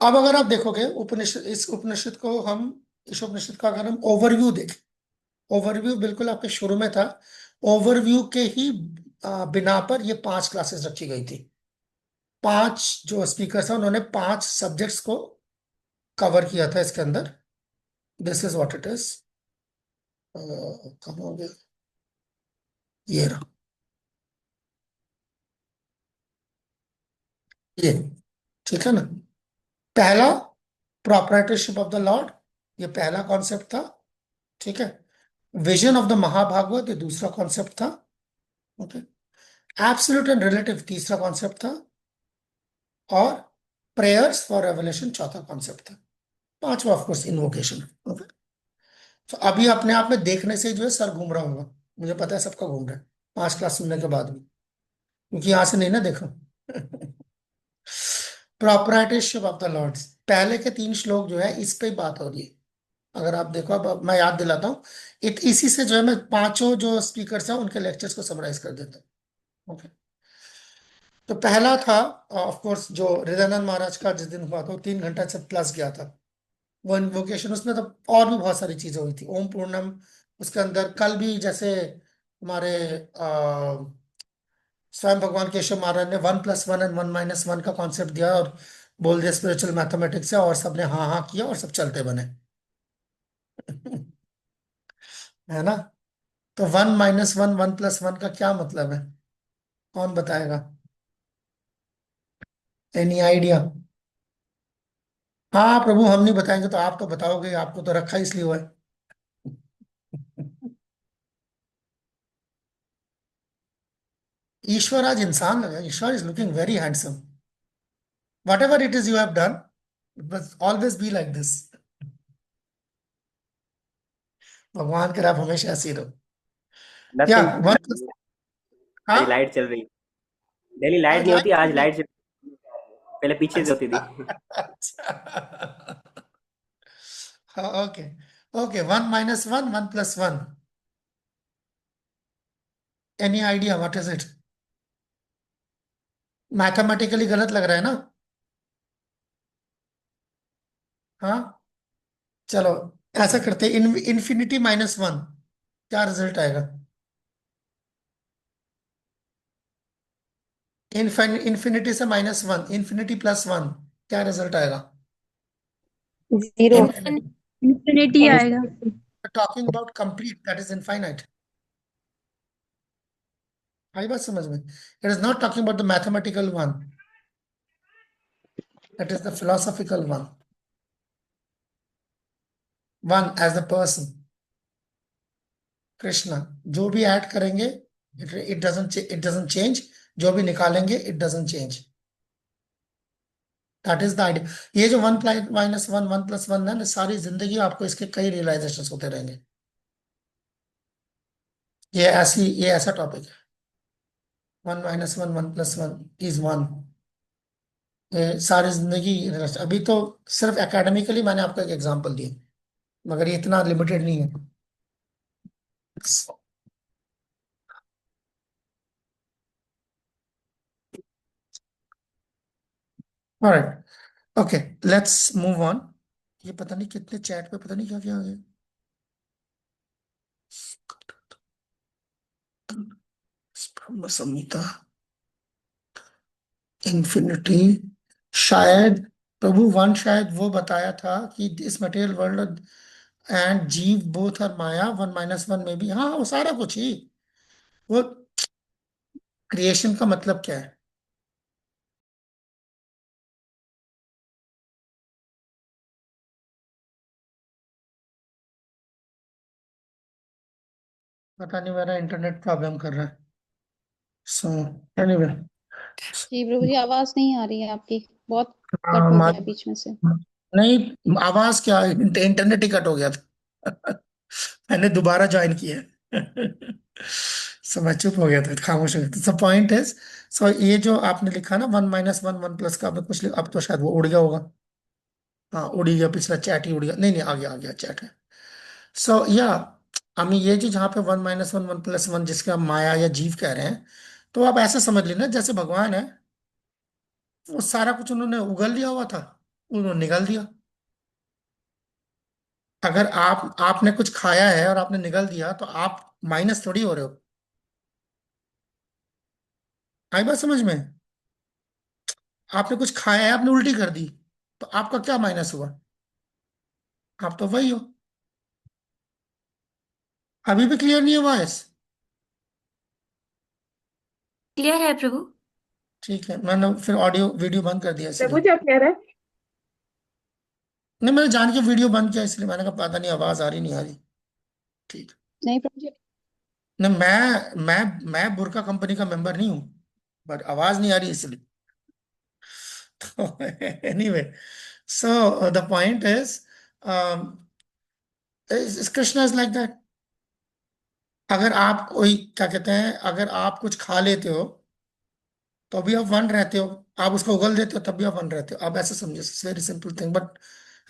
[SPEAKER 1] अब अगर आप देखोगे उपनिषद, इस उपनिषद को हम, इस उपनिषद का अगर हम ओवरव्यू देखें, ओवरव्यू बिल्कुल आपके शुरू में था, ओवरव्यू के ही बिना पर ये 5 क्लासेस रखी गई थी। 5 जो स्पीकर्स हैं उन्होंने 5 सब्जेक्ट्स को कवर किया था इसके अंदर। This is what it is, कहाँ हो गया, ये रहा, ये, ठीक है ना। पहला, प्रोप्राइटरशिप ऑफ द लॉर्ड, ये पहला कॉन्सेप्ट था। ठीक है, विजन ऑफ द महाभागवत, ये दूसरा कॉन्सेप्ट था। ओके, एब्सोल्यूट एंड रिलेटिव तीसरा कॉन्सेप्ट था, और प्रेयर्स फॉर रेवलेशन चौथा कॉन्सेप्ट था। पांचवा ऑफकोर्स इन्वोकेशन। ओके, तो अभी अपने आप में देखने से ही जो है सर घूम रहा होगा, मुझे पता है सबका घूम रहा है 5 क्लास सुनने के बाद भी, क्योंकि यहां से नहीं ना देखो। प्रोप्राइटरशिप ऑफ द लॉर्ड्स, पहले के 3 श्लोक जो है इस पे ही बात हो रही है। अगर आप देखो, अब मैं याद दिलाता हूँ, इसी से जो है मैं 5 जो स्पीकर्स हैं उनके लेक्चर्स को समराइज कर देता हूँ। ओके, तो पहला था ऑफ कोर्स जो हृदयानंद महाराज का जिस दिन हुआ था, 3 घंटा से प्लस गया था वो इन्वोकेशन। उसमें तो और भी बहुत सारी चीजें हुई थी, ओम पूर्णम उसके अंदर, कल भी जैसे हमारे स्वयं भगवान केशव महाराज ने 1+1 एंड 1-1 का कॉन्सेप्ट दिया और बोल दिया स्पिरिचुअल मैथमेटिक्स है, और सबने हाँ हाँ किया और सब चलते बने। है ना। तो 1-1 1+1 का क्या मतलब है, कौन बताएगा, एनी आइडिया। हाँ प्रभु, हम नहीं बताएंगे तो आप तो बताओगे, आपको तो रखा इसलिए हुआ है। ईश्वर आज इंसान लगा, ईश्वर is looking very handsome, whatever it is you have done, बस ऑलवेज बी लाइक दिस। भगवान करे आप हमेशा ऐसे ही रहो। या
[SPEAKER 7] नथिंग।
[SPEAKER 1] वन, हाँ,
[SPEAKER 7] आज लाइट चल रही, डेली लाइट
[SPEAKER 1] आज
[SPEAKER 7] नहीं होती,
[SPEAKER 1] लाइट
[SPEAKER 7] आज
[SPEAKER 1] चल रही
[SPEAKER 7] लाइट पहले पीछे से होती थी।
[SPEAKER 1] है। अच्छा, हाँ, okay, okay, 1-1 1+1, any idea what is it, mathematically गलत लग रहा है ना। हाँ, चलो ऐसा करते हैं, इन्फिनिटी -1, क्या रिजल्ट आएगा, इन्फिनिटी से -1, इन्फिनिटी +1, क्या रिजल्ट आएगा।
[SPEAKER 3] 0
[SPEAKER 1] इन्फिनिटी,
[SPEAKER 3] इंफिनिटी आएगा।
[SPEAKER 1] Talking about complete, that is infinite. आई बात समझ में, it is not talking about the mathematical one, it is the philosophical one, one as the person, Krishna. जो भी ऐड करेंगे इट डजंट चेंज, जो भी निकालेंगे it doesn't change, that is the idea. ये जो 1+1 1+1 है ना, सारी जिंदगी आपको इसके कई रियलाइजेशन होते रहेंगे। ये ऐसा टॉपिक है, 1-1 1+1 इज 1, ये सारी जिंदगी। अभी तो सिर्फ एकेडमिकली मैंने आपको एक एग्जांपल दिया, मगर ये इतना लिमिटेड नहीं है। All right. Okay, let's move on. ये पता नहीं कितने चैट पे पता नहीं क्या क्या आ गया। ब्रह्म संहिता, इन्फिनिटी, शायद प्रभु वन शायद वो बताया था कि this material world and jiva both are maya, one minus one में भी, हाँ वो सारा कुछ ही, वो क्रिएशन का मतलब क्या है? पता नहीं, मेरा इंटरनेट प्रॉब्लम कर रहा है। सो एनीवे,
[SPEAKER 4] जी प्रभु जी, आवाज नहीं आ रही है आपकी, बहुत कट हो गया बीच में से।
[SPEAKER 1] नहीं आवाज क्या, इंटरनेट ही कट हो गया था। मैंने दोबारा ज्वाइन किया। सो मैं चुप हो गया था, खामोश हो गया था। सो पॉइंट इज, सो ये जो आपने लिखा ना one minus one, one plus का, आपने कुछ अब तो शायद वो उड़ गया होगा। हाँ उड़ गया, पिछला चैट ही उड़ गया, नहीं नहीं आ गया चैट है। सो या हमें ये जो जहाँ पे one minus one, one plus one, जिसके आप माया या जीव कह रहे हैं, तो आप ऐसा समझ लेना जैसे भगवान है, वो सारा कुछ उन्होंने उगल दिया हुआ था, उन्होंने निगल दिया। अगर आपने कुछ खाया है और आपने निगल दिया, तो आप माइनस थोड़ी हो रहे हो। आई बात समझ में? आपने कुछ खाया है, आपने उल्टी कर दी, तो आपका क्या माइनस हुआ? आप तो वही हो। अभी भी क्लियर नहीं है वॉइस?
[SPEAKER 5] क्लियर है प्रभु।
[SPEAKER 1] ठीक है, मैंने फिर ऑडियो वीडियो बंद कर दिया इसलिए।
[SPEAKER 6] प्रभु जी आप कह रहे हैं?
[SPEAKER 1] नहीं, मैंने जान के वीडियो बंद किया इसलिए, मैंने कहा पता नहीं आवाज आ रही नहीं आ रही। ठीक।
[SPEAKER 4] नहीं प्रभु जी,
[SPEAKER 1] नहीं, मैं बुरका कंपनी का मेंबर नहीं हूँ, बट आवाज नहीं आ रही इसलिए। Anyway, so the point is, Krishna is like that. अगर आप कोई क्या कहते हैं, अगर आप कुछ खा लेते हो तो भी आप वन रहते हो, आप उसको उगल देते हो तब भी आप वन रहते हो। आप ऐसे समझे, it's very simple thing, but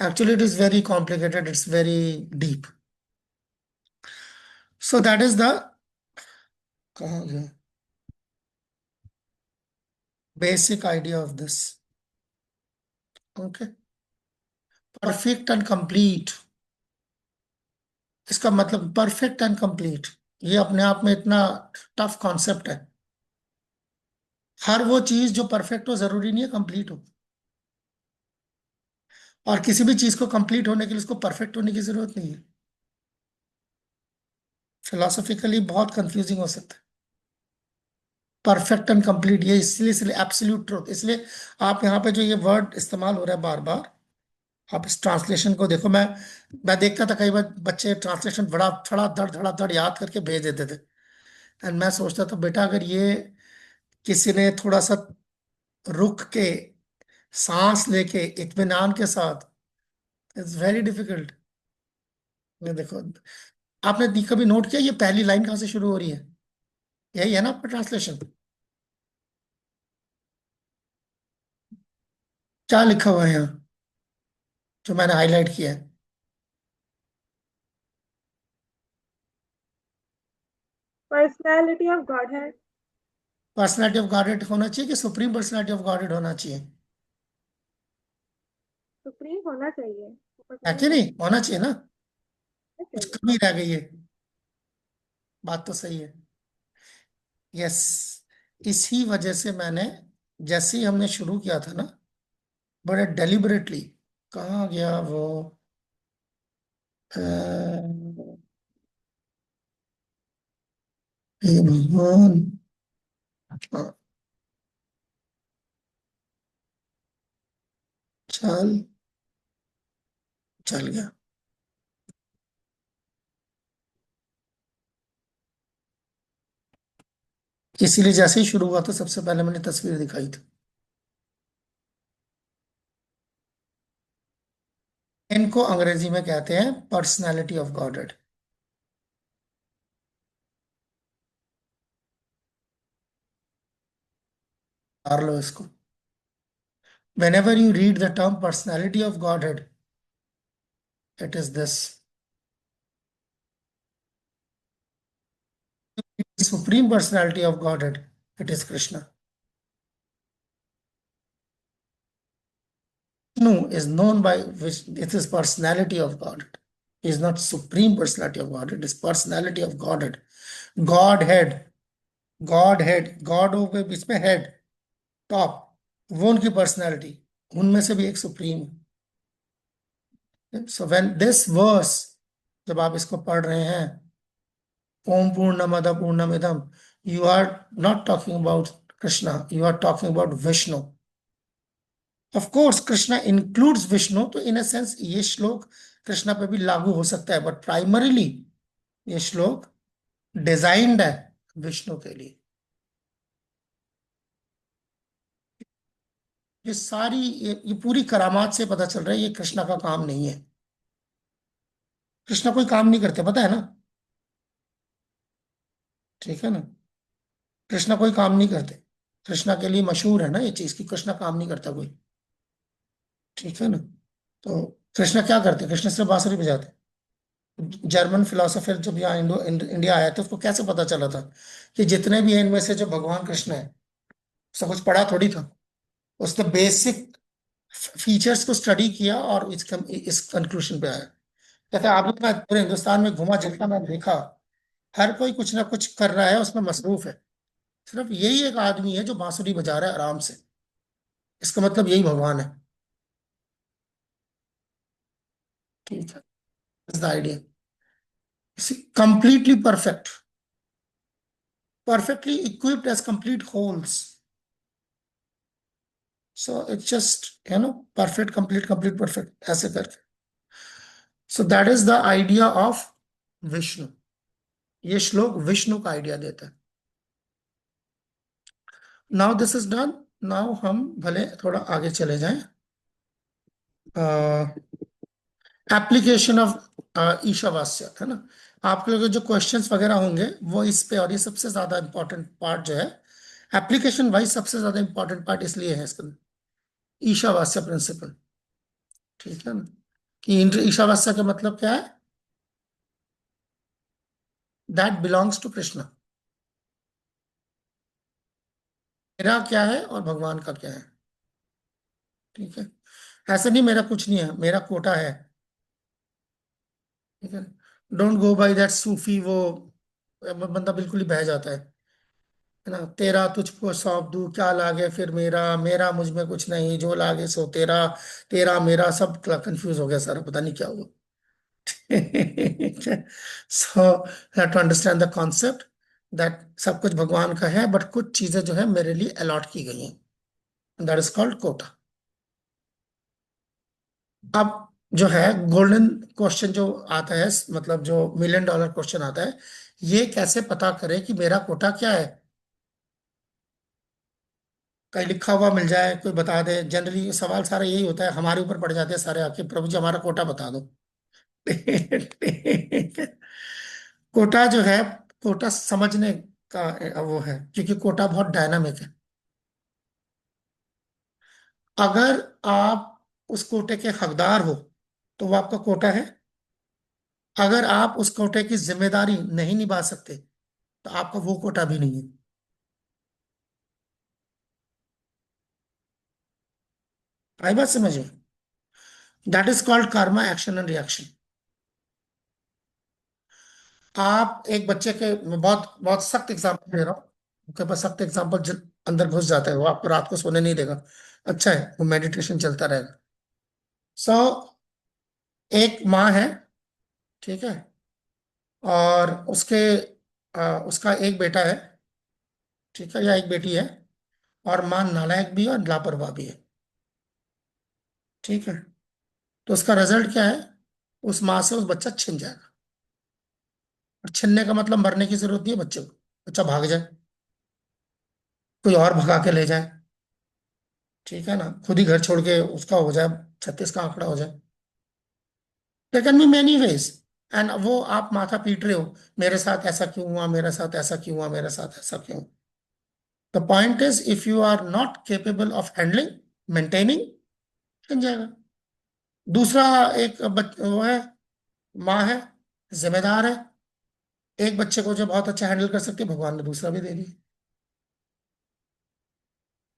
[SPEAKER 1] actually it is very complicated, it's very deep. So that is the, कहाँ गया, basic idea of this. Okay, perfect and complete, इसका मतलब परफेक्ट एंड कंप्लीट, ये अपने आप में इतना टफ कॉन्सेप्ट है। हर वो चीज जो परफेक्ट हो जरूरी नहीं है कंप्लीट हो, और किसी भी चीज को कंप्लीट होने के लिए उसको परफेक्ट होने की जरूरत नहीं है। फिलोसॉफिकली बहुत कंफ्यूजिंग हो सकता है परफेक्ट एंड कंप्लीट, ये इसलिए एब्सोल्यूट ट्रूथ। इसलिए आप यहाँ पे जो ये वर्ड इस्तेमाल हो रहा है बार बार, आप इस ट्रांसलेशन को देखो। मैं देखता था कई बार बच्चे ट्रांसलेशन बड़ा थड़ा धड़ याद करके भेज देते थे, एंड मैं सोचता था बेटा अगर ये किसी ने थोड़ा सा रुक के, सांस लेके, इत्मीनान के साथ, इट्स वेरी डिफिकल्ट। ये देखो, आपने कभी नोट किया ये पहली लाइन कहाँ से शुरू हो रही है? यही है ना आपका ट्रांसलेशन? क्या लिखा हुआ है यहाँ जो मैंने हाईलाइट किया है?
[SPEAKER 6] पर्सनैलिटी ऑफ गॉड है।
[SPEAKER 1] पर्सनैलिटी ऑफ गॉडेड होना चाहिए कि सुप्रीम पर्सनैलिटी ऑफ गॉडेड होना चाहिए?
[SPEAKER 6] सुप्रीम होना चाहिए।
[SPEAKER 1] है कि नहीं, होना चाहिए ना? कुछ
[SPEAKER 6] चाहिए।
[SPEAKER 1] कमी रह गई है? बात तो सही है। यस, इसी वजह से मैंने, जैसे ही हमने शुरू किया था ना, बड़े डेलिबरेटली, कहाँ गया वो, हे भगवान, हाँ, चल चल गया। इसीलिए जैसे ही शुरू हुआ तो सबसे पहले मैंने तस्वीर दिखाई थी। इनको अंग्रेजी में कहते हैं पर्सनालिटी ऑफ गॉडेड। मार लो इसको। whenever you read the term personality of Godhead, it is this. supreme personality of Godhead, it is Krishna. Vishnu is known by which it is personality of Godhead. He is not supreme personality of Godhead, it is personality of Godhead. Godhead, Godhead, God हो गए बीच में head, top, वो उनकी personality, उनमें से भी एक supreme है. So when this verse, जब आप इसको पढ़ रहे हैं, ओम पूर्णमद पूर्णमिदम, you are not talking about Krishna, you are talking about Vishnu. Of course, Krishna includes Vishnu, तो in a sense ये श्लोक कृष्णा पे भी लागू हो सकता है, but primarily ये श्लोक डिजाइंड है विष्णु के लिए. ये सारी ये पूरी करामात से पता चल रहा है ये कृष्णा का काम नहीं है. कृष्णा कोई काम नहीं करते, पता है ना, ठीक है ना. कृष्णा कोई काम नहीं करते. कृष्णा के लिए मशहूर है ना ये चीज कि कृष्णा काम नहीं करता कोई, ठीक है ना. तो कृष्णा क्या करते, कृष्णा सिर्फ बांसुरी बजाते. जर्मन फिलोसोफर जब यहाँ इंडिया आया तो उसको कैसे पता चला था कि जितने भी हैं इनमें से जो भगवान कृष्ण है, उसने कुछ पढ़ा थोड़ी था. उसने बेसिक फीचर्स को स्टडी किया और इस कंक्लूजन पे आया. कहते आप मैं पूरे हिंदुस्तान में घुमा, जितना मैं देखा, हर कोई कुछ ना कुछ कर रहा है, उसमें मसरूफ है. सिर्फ यही एक आदमी है जो बांसुरी बजा रहा है आराम से. इसका मतलब यही भगवान है, ठीक है. The idea completely perfect, perfectly equipped as complete wholes. So it's just, perfect, complete, perfect, ऐसे करके. So that is the idea of Vishnu. ये श्लोक विष्णु का आइडिया देता है. Now this is done. Now हम भले थोड़ा आगे चले जाएं. एप्लीकेशन ऑफ ईशावास्य, है ना. आपके लोग जो क्वेश्चंस वगैरह होंगे वो इस पे, और ये सबसे ज्यादा इंपॉर्टेंट पार्ट जो है एप्लीकेशन वाइज, सबसे ज्यादा इंपॉर्टेंट पार्ट इसलिए है इसका ईशावास्य प्रिंसिपल, ठीक है ना. कि ईशावास्य का मतलब क्या है, दैट बिलोंग्स टू कृष्णा. मेरा क्या है और भगवान का क्या है, ठीक है. ऐसा नहीं मेरा कुछ नहीं है, मेरा कोटा है, ठीक है. डोंट गो बाय दैट सूफी, वो बंदा बिल्कुल ही बह जाता है ना. तेरा तुझको सौंप दूं, क्या लागे फिर मेरा, मेरा मुझ में कुछ नहीं, जो लागे सो तेरा, तेरा मेरा सब कंफ्यूज हो गया सारा, पता नहीं क्या हुआ. So have to understand the concept that सब कुछ भगवान का है, बट कुछ चीजें जो है मेरे लिए अलॉट की गई हैं, दैट इज कॉल्ड कोटा. अब जो है गोल्डन क्वेश्चन जो आता है, मतलब जो $1,000,000 क्वेश्चन आता है, ये कैसे पता करें कि मेरा कोटा क्या है. कहीं लिखा हुआ मिल जाए, कोई बता दे. जनरली सवाल सारा यही होता है, हमारे ऊपर पड़ जाते हैं सारे आके, प्रभु जी हमारा कोटा बता दो. कोटा जो है, कोटा समझने का वो है, क्योंकि कोटा बहुत डायनामिक है. अगर आप उस कोटे के हकदार हो तो वो आपका कोटा है. अगर आप उस कोटे की जिम्मेदारी नहीं निभा सकते तो आपका वो कोटा भी नहीं है. आई बात समझिए. That is called Karma, action and reaction. आप एक बच्चे के, मैं बहुत बहुत सख्त एग्जांपल दे रहा हूँ, आपके पास सख्त एग्जांपल अंदर घुस जाता है, वो आपको रात को सोने नहीं देगा. अच्छा है, वो मेडिटेशन चलता रहेगा. सो एक माँ है, ठीक है, और उसका एक बेटा है, ठीक है, या एक बेटी है, और माँ नालायक भी है और लापरवाह भी है, ठीक है. तो उसका रिजल्ट क्या है, उस माँ से उस बच्चा छिन जाएगा. और छिनने का मतलब मरने की जरूरत नहीं है बच्चे को, बच्चा भाग जाए, कोई और भगा के ले जाए, ठीक है ना, खुद ही घर छोड़ के उसका हो जाए, 36 का आंकड़ा हो जाए. There can be many ways. And वो आप माथा पीट रहे हो, मेरे साथ ऐसा क्यों हुआ, मेरे साथ ऐसा क्यों हुआ, मेरे साथ ऐसा क्यों. The point is if you are not capable of handling, maintaining, छिन जाएगा. दूसरा एक वो है, माँ है, जिम्मेदार है, एक बच्चे को जो बहुत अच्छा हैंडल कर सकते भगवान ने दूसरा भी दे दिया।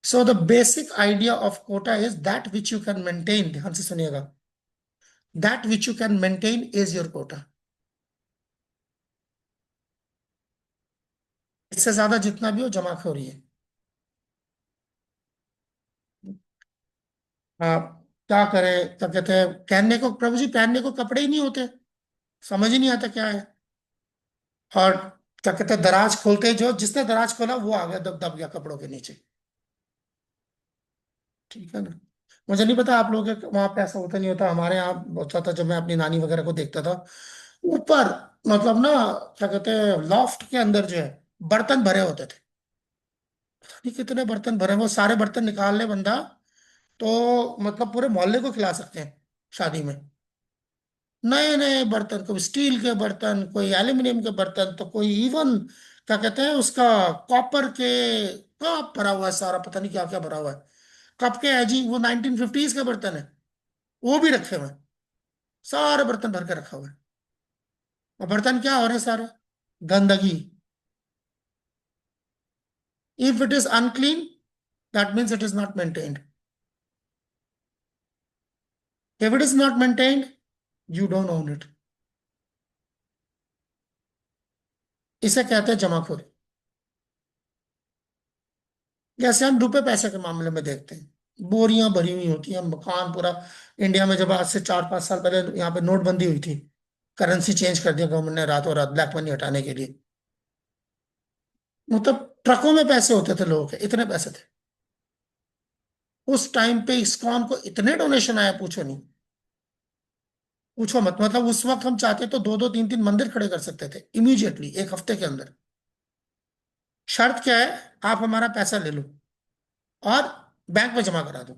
[SPEAKER 1] So the basic idea of quota is that which you can maintain, ध्यान से सुनिएगा, that which you can maintain is your quota. इससे ज्यादा जितना भी हो जमाखोरी है। आप क्या करें, क्या कहते हैं, पहनने को, प्रभु जी पहनने को कपड़े ही नहीं होते, समझ ही नहीं आता क्या है। और क्या कहते हैं, दराज खोलते ही जो जिसने दराज खोला वो आ गया, दब दब गया कपड़ों के नीचे। ठीक है ना। मुझे नहीं पता आप लोगों के वहां पे ऐसा होता नहीं होता, हमारे यहाँ होता था जब मैं अपनी नानी वगैरह को देखता था। ऊपर मतलब ना, क्या कहते हैं, लॉफ्ट के अंदर जो है बर्तन भरे होते थे। नहीं कितने बर्तन भरे, वो सारे बर्तन निकाल ले बंदा तो मतलब पूरे मोहल्ले को खिला सकते हैं शादी में। नए नए बर्तन, कोई स्टील के बर्तन, कोई एल्यूमिनियम के बर्तन, तो कोई इवन क्या कहते हैं उसका, कॉपर के कप भरा हुआ है सारा, पता नहीं क्या क्या भरा हुआ है। कप के है जी, वो 1950s के बर्तन है, वो भी रखे हुए हैं, सारे बर्तन भर के रखा हुआ है। और बर्तन क्या हो रहे हैं सारे, गंदगी। If it is unclean, that means it is not maintained. If it is not maintained, you don't own it. इसे कहते हैं जमाखोरी। जैसे हम रुपए पैसे के मामले में देखते हैं, बोरियां भरी हुई होती हैं, मकान पूरा। इंडिया में जब आज से 4-5 साल पहले यहाँ पे नोटबंदी हुई थी, करेंसी चेंज कर दिया गवर्नमेंट ने रातों रात ब्लैक मनी हटाने के लिए। मतलब ट्रकों में पैसे होते थे लोगों के, इतने पैसे थे उस टाइम पे। इस्कॉन को इतने डोनेशन आया, पूछो नहीं, पूछो मत। मतलब उस वक्त हम चाहते तो 2-2, 3-3 मंदिर खड़े कर सकते थे इमीडिएटली, एक हफ्ते के अंदर। शर्त क्या है, आप हमारा पैसा ले लो और बैंक में जमा करा दो।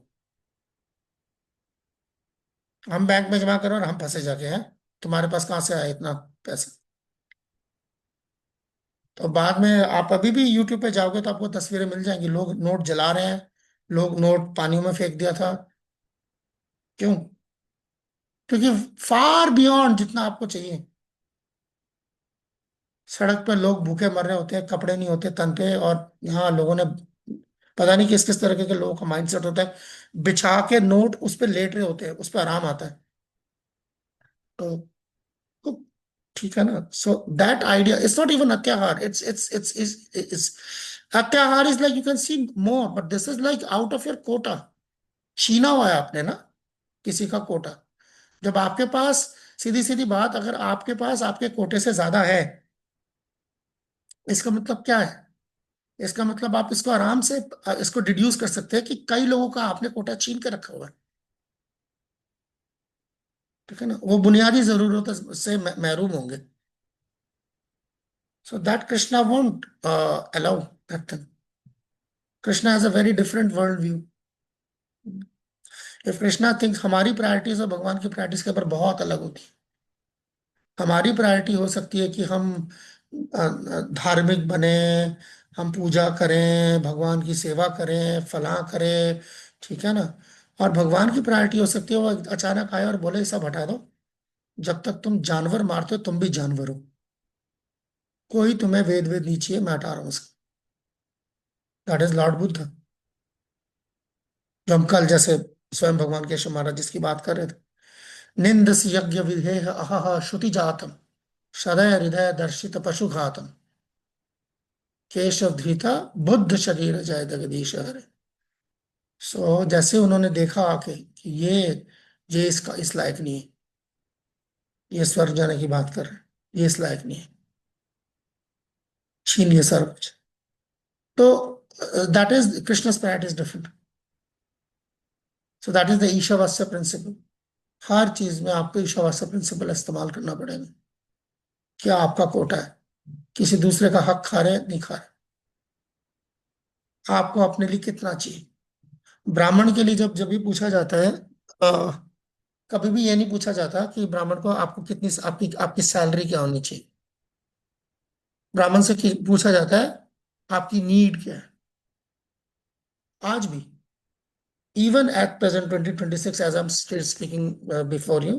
[SPEAKER 1] हम बैंक में जमा करो और हम फंसे जाके हैं, तुम्हारे पास कहां से आया इतना पैसा। तो बाद में आप अभी भी यूट्यूब पे जाओगे तो आपको तस्वीरें मिल जाएंगी, लोग नोट जला रहे हैं, लोग नोट पानियों में फेंक दिया था। क्यों? क्योंकि फार बियॉन्ड जितना आपको चाहिए। सड़क पे लोग भूखे मर रहे होते हैं, कपड़े नहीं होते तन पे, और यहाँ लोगों ने पता नहीं किस किस तरीके के लोगों का माइंडसेट होता है, बिछा के नोट उस पे लेट रहे होते हैं, उस पे आराम आता है। तो तो ठीक है ना। So that idea it's not even अत्याहार, इट्स अत्याहार is like you can see more, but this is like out of your quota. छीना हुआ है आपने ना किसी का कोटा। जब आपके पास, सीधी सीधी बात, अगर आपके पास आपके कोटे से ज्यादा है, इसका मतलब क्या है? इसका मतलब आप इसको आराम से इसको डिड्यूस कर सकते हैं कि कई लोगों का आपने कोटा छीन के रखा हुआ है। ठीक है ना, वो बुनियादी जरूरतों से महरूम होंगे। So that Krishna won't allow that thing. Krishna has a very different world view. If Krishna thinks, हमारी प्रायोरिटीज और भगवान की प्रायोरिटीज के ऊपर बहुत अलग होती है। हमारी प्रायोरिटी हो सकती है कि हम धार्मिक बने, हम पूजा करें, भगवान की सेवा करें, फलां करें, ठीक है ना। और भगवान की प्रायोरिटी हो सकती है वो अचानक आए और बोले ये सब हटा दो, जब तक तुम जानवर मारते हो तुम भी जानवर हो, कोई तुम्हें वेद वेद नहीं चाहिए, मैं हटा रहा हूं उसको। That is Lord Buddha. जो हम कल जैसे स्वयं भगवान केशव महाराज जिसकी बात कर रहे थे, निंदस यज्ञ विधेह अहह श्रुति जातम सदय हृदय दर्शित पशु घातम केशव धृता बुद्ध शरीर जय जगदीश हरे। सो जैसे उन्होंने देखा आके कि ये इसका इस लायक नहीं है, ये स्वर्ग जाने की बात कर रहे हैं, ये इस लायक नहीं है, छीन लिया सारा कुछ। तो that is Krishna's priority is different. So that is the Ishavasya principle. हर चीज में आपको ईशावास्य प्रिंसिपल इस्तेमाल करना पड़ेगा। क्या आपका कोटा है, किसी दूसरे का हक खा रहे नहीं खा रहे, आपको अपने लिए कितना चाहिए। ब्राह्मण के लिए जब जब भी पूछा जाता है, कभी भी ये नहीं पूछा जाता कि ब्राह्मण को आपको कितनी, आपकी आपकी सैलरी क्या होनी चाहिए। ब्राह्मण से पूछा जाता है आपकी नीड क्या है। आज भी, even at present 2026, as I am still speaking before you,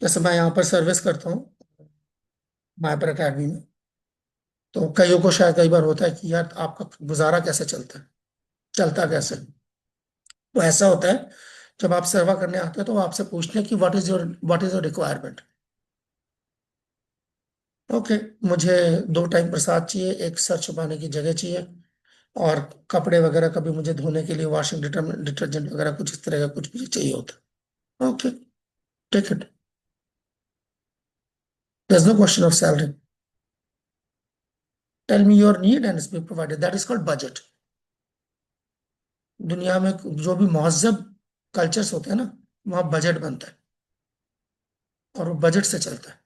[SPEAKER 1] जैसे मैं यहाँ पर सर्विस करता हूँ मायापर अकेडमी में, तो कईयों को शायद कई बार होता है कि यार आपका गुजारा कैसे चलता है, चलता कैसे। तो ऐसा होता है, जब आप सेवा करने आते हैं तो वो आपसे पूछते हैं कि what is your requirement. Okay, मुझे 2 टाइम प्रसाद चाहिए, एक सर छुपाने की जगह चाहिए, और कपड़े वगैरह कभी मुझे धोने के लिए वॉशिंग डिटर्जेंट वगैरह कुछ इस तरह का कुछ मुझे चाहिए होता है। Okay, take it, there is no question of salary. Tell me your need and it's be provided, that is called budget. दुनिया में जो भी महजब कल्चर्स होते हैं ना, वहाँ बजट बनता है और वो बजट से चलता है।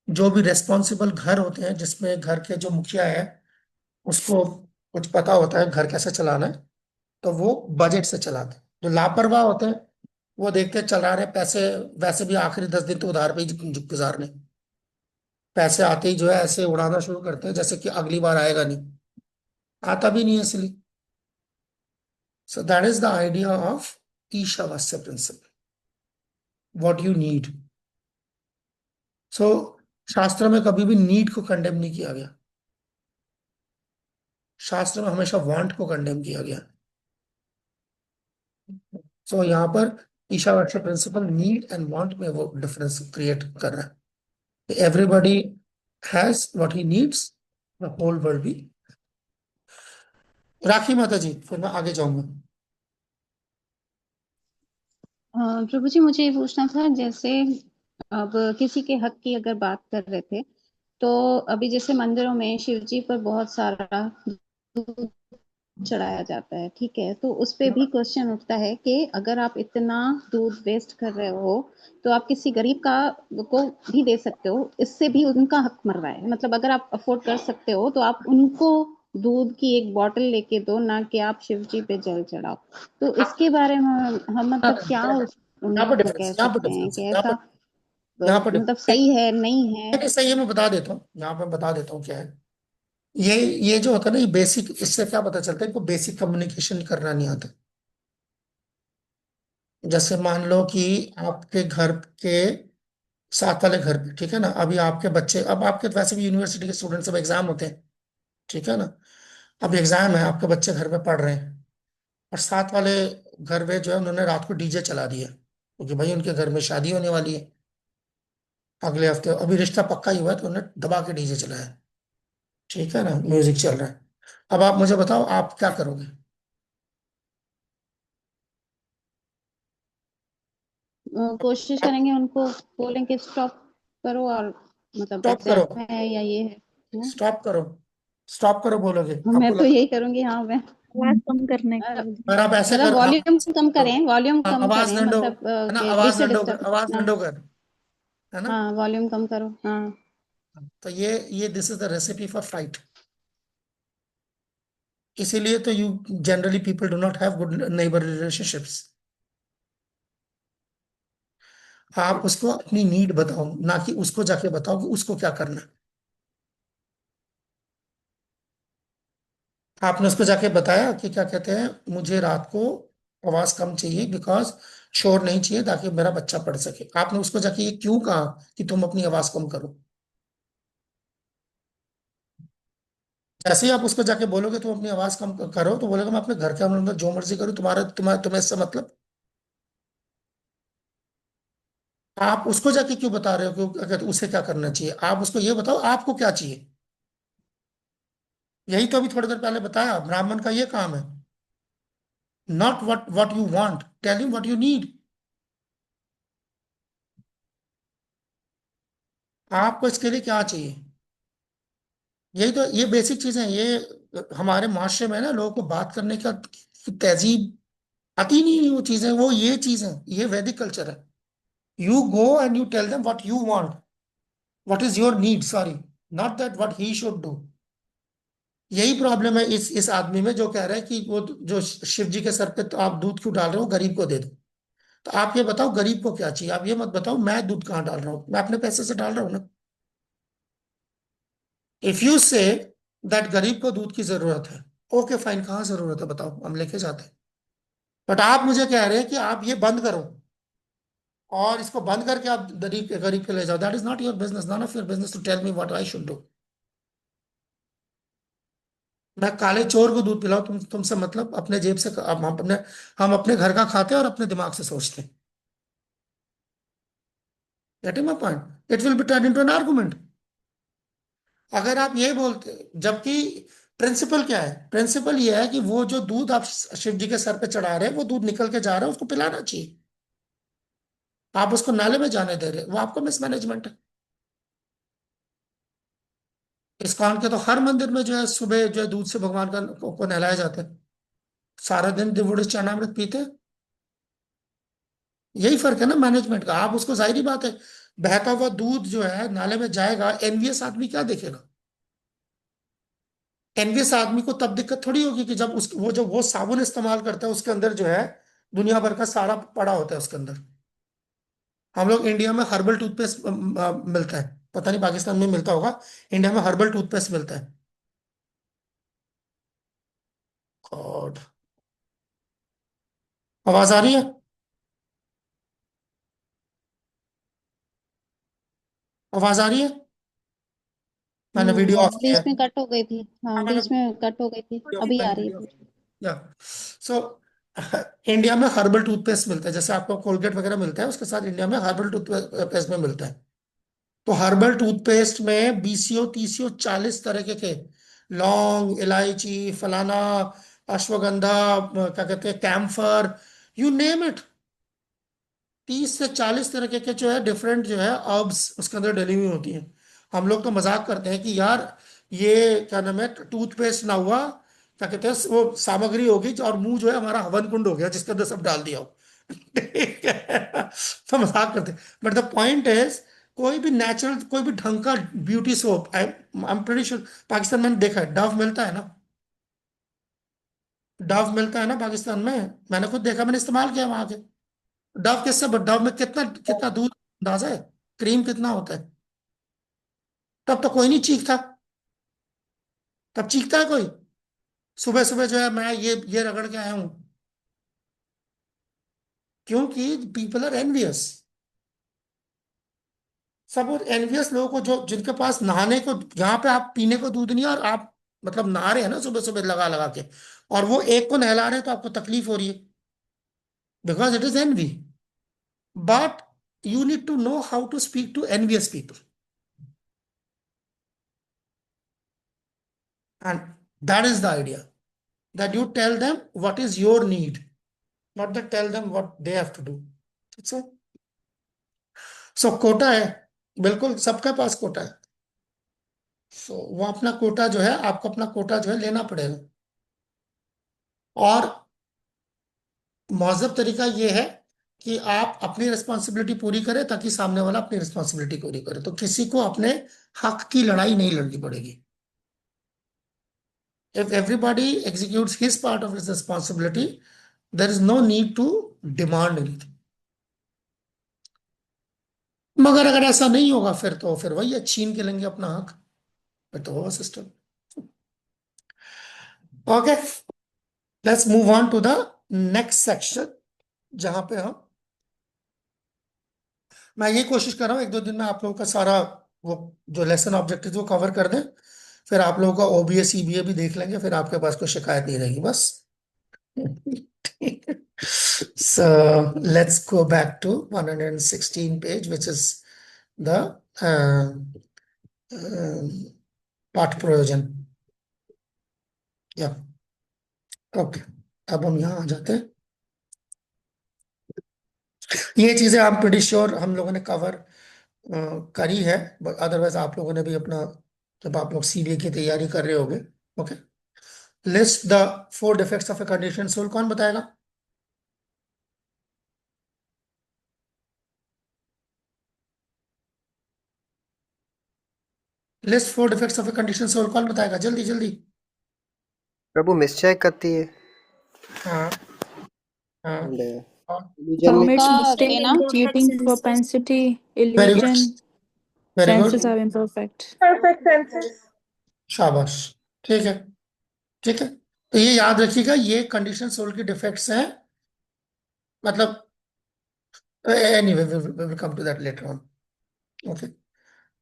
[SPEAKER 1] जो भी रेस्पॉन्सिबल घर होते हैं, जिसमें घर के जो मुखिया है उसको कुछ पता होता है घर कैसे चलाना है, तो वो बजट से चलाते हैं। जो लापरवाह होते हैं वो देखते हैं चला रहे पैसे, वैसे भी आखिरी 10 दिन तो उधार पे ही गुजारने, पैसे आते ही जो है ऐसे उड़ाना शुरू करते हैं जैसे कि अगली बार आएगा नहीं, आता भी नहीं है इसलिए। So that is the idea of Ishavasya principle, what you need. So शास्त्र में कभी भी नीड को कंडेम नहीं किया गया, शास्त्र में हमेशा वांट को कंडेम किया गया। सो यहाँ पर Ishavasya principle need and want में वो डिफरेंस क्रिएट कर रहा है। Everybody has what he needs, the whole world भी। राखी माता जी, फिर मैं आगे जाऊंगा।
[SPEAKER 4] प्रभु जी मुझे ये पूछना था, जैसे अब किसी के हक की अगर बात कर रहे थे, तो अभी जैसे मंदिरों में शिव जी पर बहुत सारा दूध चढ़ाया जाता है, ठीक है, तो उस पे भी क्वेश्चन उठता है कि अगर आप इतना दूध वेस्ट कर रहे हो तो आप किसी गरीब का को भी दे सकते हो, इससे भी उनका हक मर रहा है। मतलब अगर आप अफोर्ड कर सकते हो तो आप उनको दूध की एक बॉटल लेके दो, ना कि आप शिव जी पे जल चढ़ाओ। तो इसके बारे में हम मतलब क्या
[SPEAKER 1] यहाँ पर
[SPEAKER 4] उनको कह
[SPEAKER 1] डिफरेंस, यहाँ पर
[SPEAKER 4] सकते हैं
[SPEAKER 1] डिफरेंस है,
[SPEAKER 4] कि
[SPEAKER 1] यहाँ
[SPEAKER 4] ऐसा
[SPEAKER 1] पर यहाँ पर
[SPEAKER 4] मतलब
[SPEAKER 1] डिफरेंस
[SPEAKER 4] सही है नहीं है?
[SPEAKER 1] है। सही है, मैं बता देता हूँ, यहाँ पे बता देता हूँ क्या है। ये जो होता है ना, ये बेसिक, इससे क्या पता चलता है, इनको बेसिक कम्युनिकेशन करना नहीं आता। जैसे मान लो कि आपके घर के साथ वाले घर पे, ठीक है ना, अभी आपके बच्चे, अब आपके वैसे भी यूनिवर्सिटी के स्टूडेंट सब एग्जाम होते हैं, ठीक है ना। अब एग्जाम है, आपके बच्चे घर पे पढ़ रहे हैं, और साथ वाले घर में जो है उन्होंने रात को डीजे चला दिया, क्योंकि भाई उनके घर में शादी होने वाली है अगले हफ्ते, अभी रिश्ता पक्का ही हुआ है, तो उन्होंने दबा के डीजे चलाया, ठीक है ना, म्यूजिक चल रहा है। अब आप मुझे बताओ आप क्या करोगे?
[SPEAKER 4] कोशिश करेंगे, उनको बोलेंगे स्टॉप करो, और मतलब
[SPEAKER 1] स्टॉप करो,
[SPEAKER 4] एग्जाम है या ये है।
[SPEAKER 1] स्टॉप करो, स्टॉप करो बोलोगे
[SPEAKER 4] मैं
[SPEAKER 1] आपको
[SPEAKER 4] तो
[SPEAKER 1] लगा?
[SPEAKER 4] यही करूंगी, हाँ मैं
[SPEAKER 3] आवाज कम करने का।
[SPEAKER 1] अगर आप ऐसे
[SPEAKER 4] मतलब
[SPEAKER 1] कर,
[SPEAKER 4] वॉल्यूम कम करें, वॉल्यूम
[SPEAKER 1] हाँ,
[SPEAKER 4] कम
[SPEAKER 1] आवाज
[SPEAKER 4] करें,
[SPEAKER 1] लंडो,
[SPEAKER 4] मतलब
[SPEAKER 1] है ना,
[SPEAKER 4] कि
[SPEAKER 1] आवाज
[SPEAKER 4] इससे
[SPEAKER 1] लंडो कर,
[SPEAKER 4] डिस्टर्ब।
[SPEAKER 1] आवाज
[SPEAKER 4] हाँ
[SPEAKER 1] लंडो कर, है ना।
[SPEAKER 4] हाँ, वॉल्यूम कम करो, हाँ।
[SPEAKER 1] तो ये this is the recipe for fight. इसीलिए तो you generally people do not have good neighbour relationships. आप उसको अपनी नीड बताओ, ना कि उसको जाके बताओ कि उसको क्या करना है। आपने उसको जाके बताया कि क्या कहते हैं, मुझे रात को आवाज कम चाहिए, बिकॉज शोर नहीं चाहिए ताकि मेरा बच्चा पढ़ सके। आपने उसको जाके ये क्यों कहा कि तुम अपनी आवाज कम करो? जैसे ही आप उसको जाके बोलोगे तुम अपनी आवाज कम करो, तो बोलेगा मैं अपने घर के अंदर जो मर्जी करूँ, तुम्हें इससे मतलब। आप उसको जाके क्यों बता रहे हो कि अगर उसे क्या करना चाहिए? आप उसको ये बताओ आपको क्या चाहिए। यही तो अभी थोड़ी देर पहले बताया, ब्राह्मण का ये काम है, not what you want, tell him what you need. आपको इसके लिए क्या चाहिए, यही तो, ये बेसिक चीजें हैं। ये हमारे माशरे में ना लोगों को बात करने का तहजीब आती नहीं है, वो चीजें, वो ये चीजें, ये वैदिक कल्चर है। You go and you tell them what you want, what is your need, sorry, not that what he should do. यही प्रॉब्लम है इस आदमी में, जो कह रहा है कि वो जो शिव जी के सर पे तो आप दूध क्यों डाल रहे हो, गरीब को दे दो। तो आप ये बताओ गरीब को क्या चाहिए, आप ये मत बताओ मैं दूध कहाँ डाल रहा हूँ, मैं अपने पैसे से डाल रहा हूँ ना। इफ यू से दैट गरीब को दूध की जरूरत है, ओके फाइन, कहाँ जरूरत है बताओ, हम लेके जाते हैं। बट आप मुझे कह रहे हैं कि आप ये बंद करो, और इसको बंद करके आप गरीब गरीब के ले जाओ, that is not your business, none of your business to tell me what I should do. मैं काले चोर को दूध पिलाऊं, तुमसे मतलब अपने जेब से, हम अपने घर का खाते हैं और अपने दिमाग से सोचते हैं। Getting my point? It will be turn into an argument अगर आप ये बोलते। जबकि प्रिंसिपल क्या है? प्रिंसिपल ये है कि वो जो दूध आप शिव जी के सर पे चढ़ा रहे हैं, वो दूध निकल के जा रहा है, उसको पिलाना चाहिए। आप उसको नाले में जाने दे रहे हैं, वो आपका मिसमैनेजमेंट है। इस्कॉन के तो हर मंदिर में जो है सुबह जो है दूध से भगवान को नहलाया जाता है। सारा दिन डिवोटी चरणामृत पीते हैं। यही फर्क है ना मैनेजमेंट का। आप उसको, जाहिर बात है, बहता हुआ दूध जो है नाले में जाएगा, एनवियस आदमी क्या देखेगा? एनवियस आदमी को तब दिक्कत थोड़ी होगी कि जब वो साबुन इस्तेमाल करता है, उसके अंदर जो है दुनिया भर का सारा पड़ा होता है उसके अंदर। हम लोग इंडिया में हर्बल टूथपेस्ट मिलता है, पता नहीं पाकिस्तान में मिलता होगा। इंडिया में हर्बल टूथपेस्ट मिलता है। गॉड, आवाज आ रही है? आवाज आ रही है? मैंने वीडियो ऑफ किया
[SPEAKER 4] बीच
[SPEAKER 1] है।
[SPEAKER 4] में कट हो गई थी।
[SPEAKER 1] हाँ,
[SPEAKER 4] हाँ,
[SPEAKER 1] मैंने
[SPEAKER 4] बीच में कट हो गई थी, अभी
[SPEAKER 1] मैंने
[SPEAKER 4] आ रही है
[SPEAKER 1] वीडियो,
[SPEAKER 4] पूरी।
[SPEAKER 1] या सो इंडिया में हर्बल टूथपेस्ट मिलता है, जैसे आपको कोलगेट वगैरह मिलता है, उसके साथ इंडिया में हर्बल टूथपेस्ट में मिलता है। तो हर्बल टूथपेस्ट में बीसीओ तीसीओ 40 तरह के लौंग, इलायची, फलाना, अश्वगंधा, क्या कहते हैं, कैम्फर, यू नेम इट, 30 से 40 तरह के जो है डिफरेंट जो है अर्ब्स उसके अंदर डली हुई होती हैं। हम लोग तो मजाक करते हैं कि यार ये क्या नाम है, टूथपेस्ट ना हुआ, क्या कहते हैं, वो सामग्री होगी और मुंह जो है हमारा हवन कुंड हो गया जिसके अंदर सब डाल दिया हो। ठीक है, तो मजाक करते हैं, बट द पॉइंट इज, कोई भी नेचुरल, कोई भी ढंग का beauty soap, I am pretty sure, Pakistan में देखा है डव मिलता है ना, डव मिलता है ना पाकिस्तान में। मैंने खुद देखा, मैंने इस्तेमाल किया वहां के। डव किससे, डव में कितना कितना दूध, अंदाजा है क्रीम कितना होता है? तब तो कोई नहीं चीखता। तब चीखता है कोई? सुबह सुबह जो है मैं ये रगड़ के आया हूं, क्योंकि पीपल आर एनवियस। सब एनवियस लोगों को, जो जिनके पास नहाने को, यहाँ पे आप पीने को दूध नहीं है और आप मतलब नहा रहे हैं ना सुबह सुबह लगा लगा के, और वो एक को नहला रहे हैं तो आपको तकलीफ हो रही है, because it is envy. But you need to know how to speak to envious people, and that is the idea, that you tell them what is your need, not that tell them what they have to do. That's all. So quota है, बिल्कुल सबके पास कोटा है। सो वो अपना कोटा जो है, आपको अपना कोटा जो है लेना पड़ेगा। और मौजूद तरीका ये है कि आप अपनी रिस्पॉन्सिबिलिटी पूरी करें ताकि सामने वाला अपनी रिस्पॉन्सिबिलिटी पूरी करे, तो किसी को अपने हक की लड़ाई नहीं लड़नी पड़ेगी। If everybody executes his part of his responsibility, there is no need to demand anything. मगर अगर ऐसा नहीं होगा फिर तो फिर वही है, छीन के लेंगे अपना हक, फिर तो होगा system. Okay, let's move on to the next section, जहां पे हम, मैं ये कोशिश कर रहा हूँ 1-2 दिन में आप लोगों का सारा वो जो लेसन ऑब्जेक्टिव वो कवर कर दें, फिर आप लोगों का ओबीए सीबीए भी देख लेंगे, फिर आपके पास कोई शिकायत नहीं रहेगी बस। So let's go back to 116 page, which is the पाठ प्रयोजन। या ओके, अब हम यहाँ आ जाते हैं। ये चीजें आप प्रीटी श्योर हम लोगों ने कवर करी है, बट अदरवाइज आप लोगों ने भी अपना, जब आप लोग सीबीए की तैयारी कर रहे होगे। Okay, list the 4 defects of a condition soul, कौन बताएगा? List 4 defects of a condition soul, कौन बताएगा? जल्दी जल्दी।
[SPEAKER 8] प्रभु मिसचाय करती है
[SPEAKER 1] हाँ हाँ,
[SPEAKER 8] and
[SPEAKER 1] और
[SPEAKER 8] illusion में
[SPEAKER 3] Commits
[SPEAKER 4] का
[SPEAKER 3] mistake,
[SPEAKER 4] कहना
[SPEAKER 3] cheating, propensity,
[SPEAKER 1] very good,
[SPEAKER 3] illusion,
[SPEAKER 1] very good,
[SPEAKER 3] senses are imperfect.
[SPEAKER 6] Perfect senses.
[SPEAKER 1] शाबाश, ठीक है, ठीक है। तो ये याद रखिएगा, ये कंडीशन सोल की डिफेक्ट्स हैं, मतलब anyway we will come to that later on. Okay,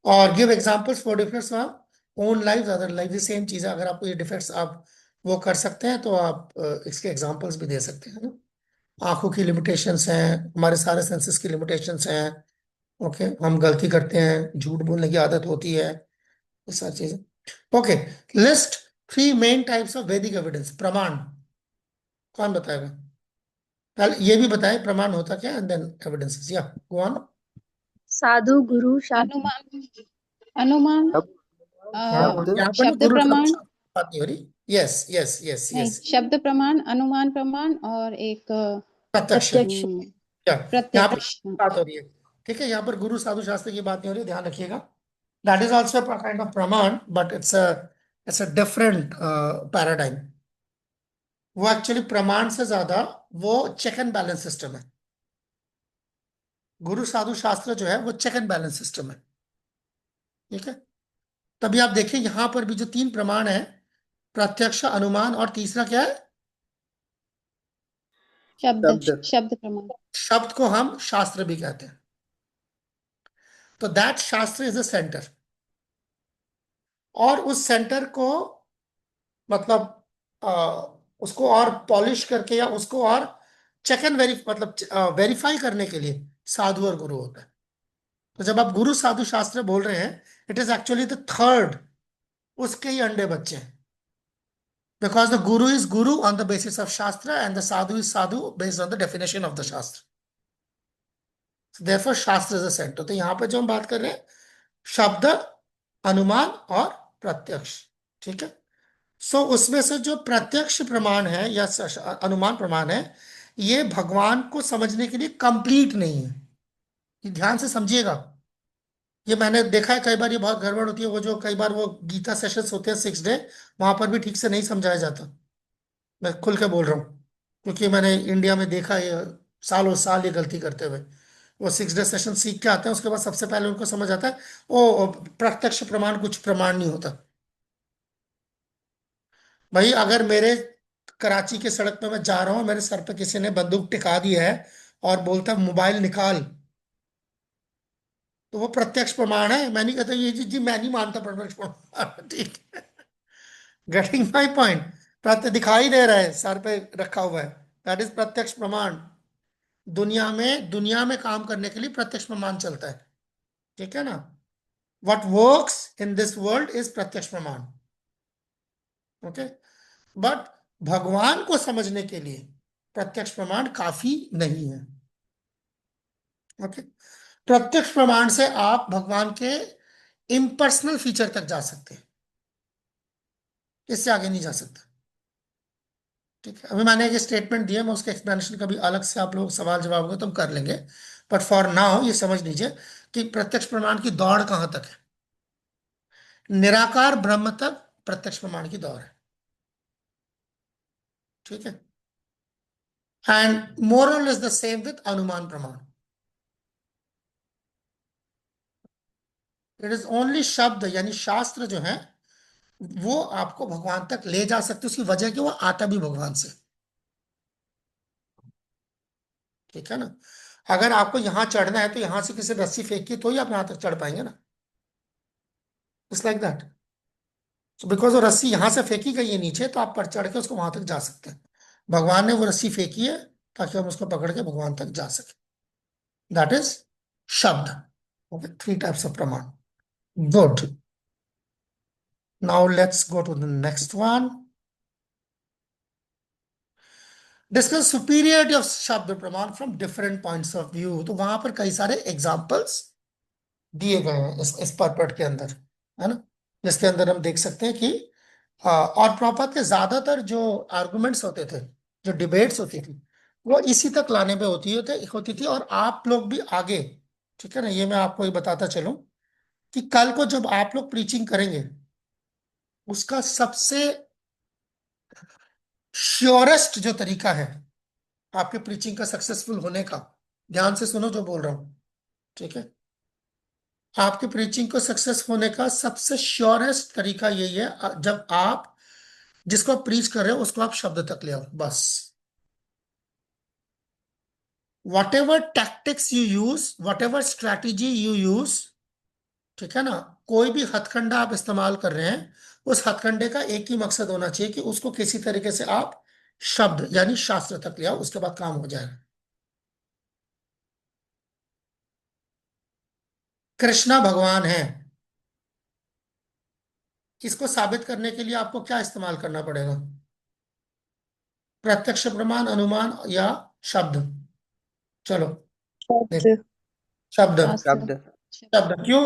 [SPEAKER 1] और give examples for defects of own life other life भी सेम चीज है। अगर आपको ये डिफेक्ट्स आप वो कर सकते हैं तो आप इसके एग्जांपल्स भी दे सकते हैं ना। आंखों की लिमिटेशंस हैं, हमारे सारे सेंसेस की लिमिटेशंस हैं। ओके, हम गलती करते हैं, झूठ बोलने की आदत होती है, ये सारी चीजें। Okay, list 3 main types of वैदिक एविडेंस। प्रमाण कौन बताएगा? पहले ये भी बताए प्रमाण होता क्या, एंड देन एविडेंसेस। या गो ऑन।
[SPEAKER 9] साधु गुरु शब्द
[SPEAKER 4] अनुमान अनुमान
[SPEAKER 8] शब्द शब्द
[SPEAKER 1] यहाँ पर ना
[SPEAKER 4] शब्द
[SPEAKER 1] गुरु शब्द
[SPEAKER 4] प्रमाण,
[SPEAKER 1] की बात नहीं हो रही। यस यस यस
[SPEAKER 4] नहीं
[SPEAKER 1] यस,
[SPEAKER 4] शब्द प्रमाण, अनुमान प्रमाण और एक
[SPEAKER 1] प्रत्यक्ष।
[SPEAKER 3] प्रत्यक्ष।
[SPEAKER 1] क्या यहाँ पर
[SPEAKER 4] प्रत्यक्ष।
[SPEAKER 1] बात हो रही है? ठीक है, यहाँ पर गुरु साधु शास्त्र की बात नहीं हो रही, ध्यान रखिएगा। That is also kind of प्रमाण, but it's a different paradigm. वो एक्चुअली प्रमाण से ज्यादा वो चेक एंड बैलेंस सिस्टम है। गुरु साधु शास्त्र जो है वो चेक एंड बैलेंस सिस्टम है। ठीक है, तभी आप देखिए यहां पर भी जो 3 प्रमाण है, प्रत्यक्ष, अनुमान और तीसरा क्या है?
[SPEAKER 4] शब्द
[SPEAKER 8] शब्द
[SPEAKER 4] शब्द प्रमाण।
[SPEAKER 1] शब्द को हम शास्त्र भी कहते हैं। तो दैट शास्त्र इज अ सेंटर, और उस सेंटर को मतलब उसको और पॉलिश करके या उसको और चेक एंड मतलब वेरीफाई करने के लिए साधु और गुरु होता है। तो जब आप गुरु साधु शास्त्र बोल रहे हैं, it is actually the third, उसके ही अंडे बच्चे हैं। Because the Guru is Guru on the basis of शास्त्र and the Sadhu is Sadhu based on the definition of the शास्त्र। देयरफॉर शास्त्र इज अ सेंटर। तो यहां पर जो हम बात कर रहे हैं, शब्द, अनुमान और प्रत्यक्ष। ठीक है, सो उसमें से जो प्रत्यक्ष प्रमाण है या अनुमान प्रमाण है, ये भगवान को समझने के लिए कंप्लीट नहीं है। ये ध्यान से समझिएगा। ये मैंने देखा है कई बार, ये बहुत गड़बड़ होती है। वो जो कई बार वो गीता सेशंस होते हैं 6 डे, वहां पर भी ठीक से नहीं समझाया जाता। मैं खुल के बोल रहा हूँ, क्योंकि मैंने इंडिया में देखा ये सालों साल ये गलती करते हुए। वो 6 डे सेशन सीख के आते हैं, उसके बाद सबसे पहले उनको समझ आता है ओ प्रत्यक्ष प्रमाण कुछ प्रमाण नहीं होता। भाई अगर मेरे कराची के सड़क पे मैं जा रहा हूँ, मेरे सर पे किसी ने बंदूक टिका दी है और बोलता है मोबाइल निकाल, तो वो प्रत्यक्ष प्रमाण है। मैं नहीं कहता ये जी मैं नहीं मानता प्रत्यक्ष प्रमाण। ठीक है, गेटिंग माई पॉइंट। प्रत्यक्ष दिखाई दे रहा है, सर पे रखा हुआ है, दैट इज प्रत्यक्ष प्रमाण। दुनिया में काम करने के लिए प्रत्यक्ष प्रमाण चलता है। ठीक है ना, what works in this world is प्रत्यक्ष प्रमाण। ओके, बट भगवान को समझने के लिए प्रत्यक्ष प्रमाण काफी नहीं है। ओके, प्रत्यक्ष प्रमाण से आप भगवान के इम्पर्सनल फीचर तक जा सकते हैं, इससे आगे नहीं जा सकते। ठीक है, अभी मैंने एक स्टेटमेंट दिया, मैं उसके एक्सप्लेनेशन कभी अलग से आप लोग सवाल जवाब होगा तो हम कर लेंगे। बट फॉर नाउ ये समझ लीजिए कि प्रत्यक्ष प्रमाण की दौड़ कहां तक है। निराकार ब्रह्म तक प्रत्यक्ष प्रमाण की दौड़ है। ठीक है, and moral is the same with अनुमान प्रमाण। इट इज ओनली शब्द यानी शास्त्र जो है वो आपको भगवान तक ले जा सकते, उसकी वजह कि वो आता भी भगवान से। ठीक है ना, अगर आपको यहां चढ़ना है तो यहां से किसी रस्सी फेंक के तो ही आप यहां तक चढ़ पाएंगे ना। It's like that. So because वो रस्सी यहां से फेंकी गई है नीचे, तो आप पर चढ़ के उसको वहां तक जा सकते हैं। भगवान ने वो रस्सी फेंकी है ताकि हम उसको पकड़ के भगवान तक जा सके। That is shabda. Okay, 3 types of pramana. Good, now let's go to the next one. Discuss superiority of shabda pramana from different points of view. तो वहां पर कई सारे एग्जाम्पल्स दिए गए हैं इस परपट के अंदर, है ना, जिसके अंदर हम देख सकते हैं कि और प्रॉपर के ज्यादातर जो आर्गुमेंट्स होते थे, जो डिबेट्स होती थी, वो इसी तक लाने पे होती थी। और आप लोग भी आगे, ठीक है ना, ये मैं आपको ये बताता चलूं कि कल को जब आप लोग प्रीचिंग करेंगे, उसका सबसे श्योरेस्ट जो तरीका है आपके प्रीचिंग का सक्सेसफुल होने का, ध्यान से सुनो जो बोल रहा हूं। ठीक है, आपके प्रीचिंग को सक्सेस होने का सबसे श्योरेस्ट तरीका यही है, जब आप जिसको आप प्रीच कर रहे हो उसको आप शब्द तक ले आओ बस। What ever tactics you use, what ever strategy you use, ठीक है ना, कोई भी हथकंडा आप इस्तेमाल कर रहे हैं, उस हथकंडे का एक ही मकसद होना चाहिए कि उसको किसी तरीके से आप शब्द यानी शास्त्र तक ले आओ, उसके बाद काम हो जाएगा। कृष्णा भगवान है, इसको साबित करने के लिए आपको क्या इस्तेमाल करना पड़ेगा? प्रत्यक्ष प्रमाण, अनुमान या शब्द? चलो देख,
[SPEAKER 6] शब्द।
[SPEAKER 1] शब्द।
[SPEAKER 4] शास्त्र।
[SPEAKER 8] शब्द।
[SPEAKER 1] शब्द क्यों?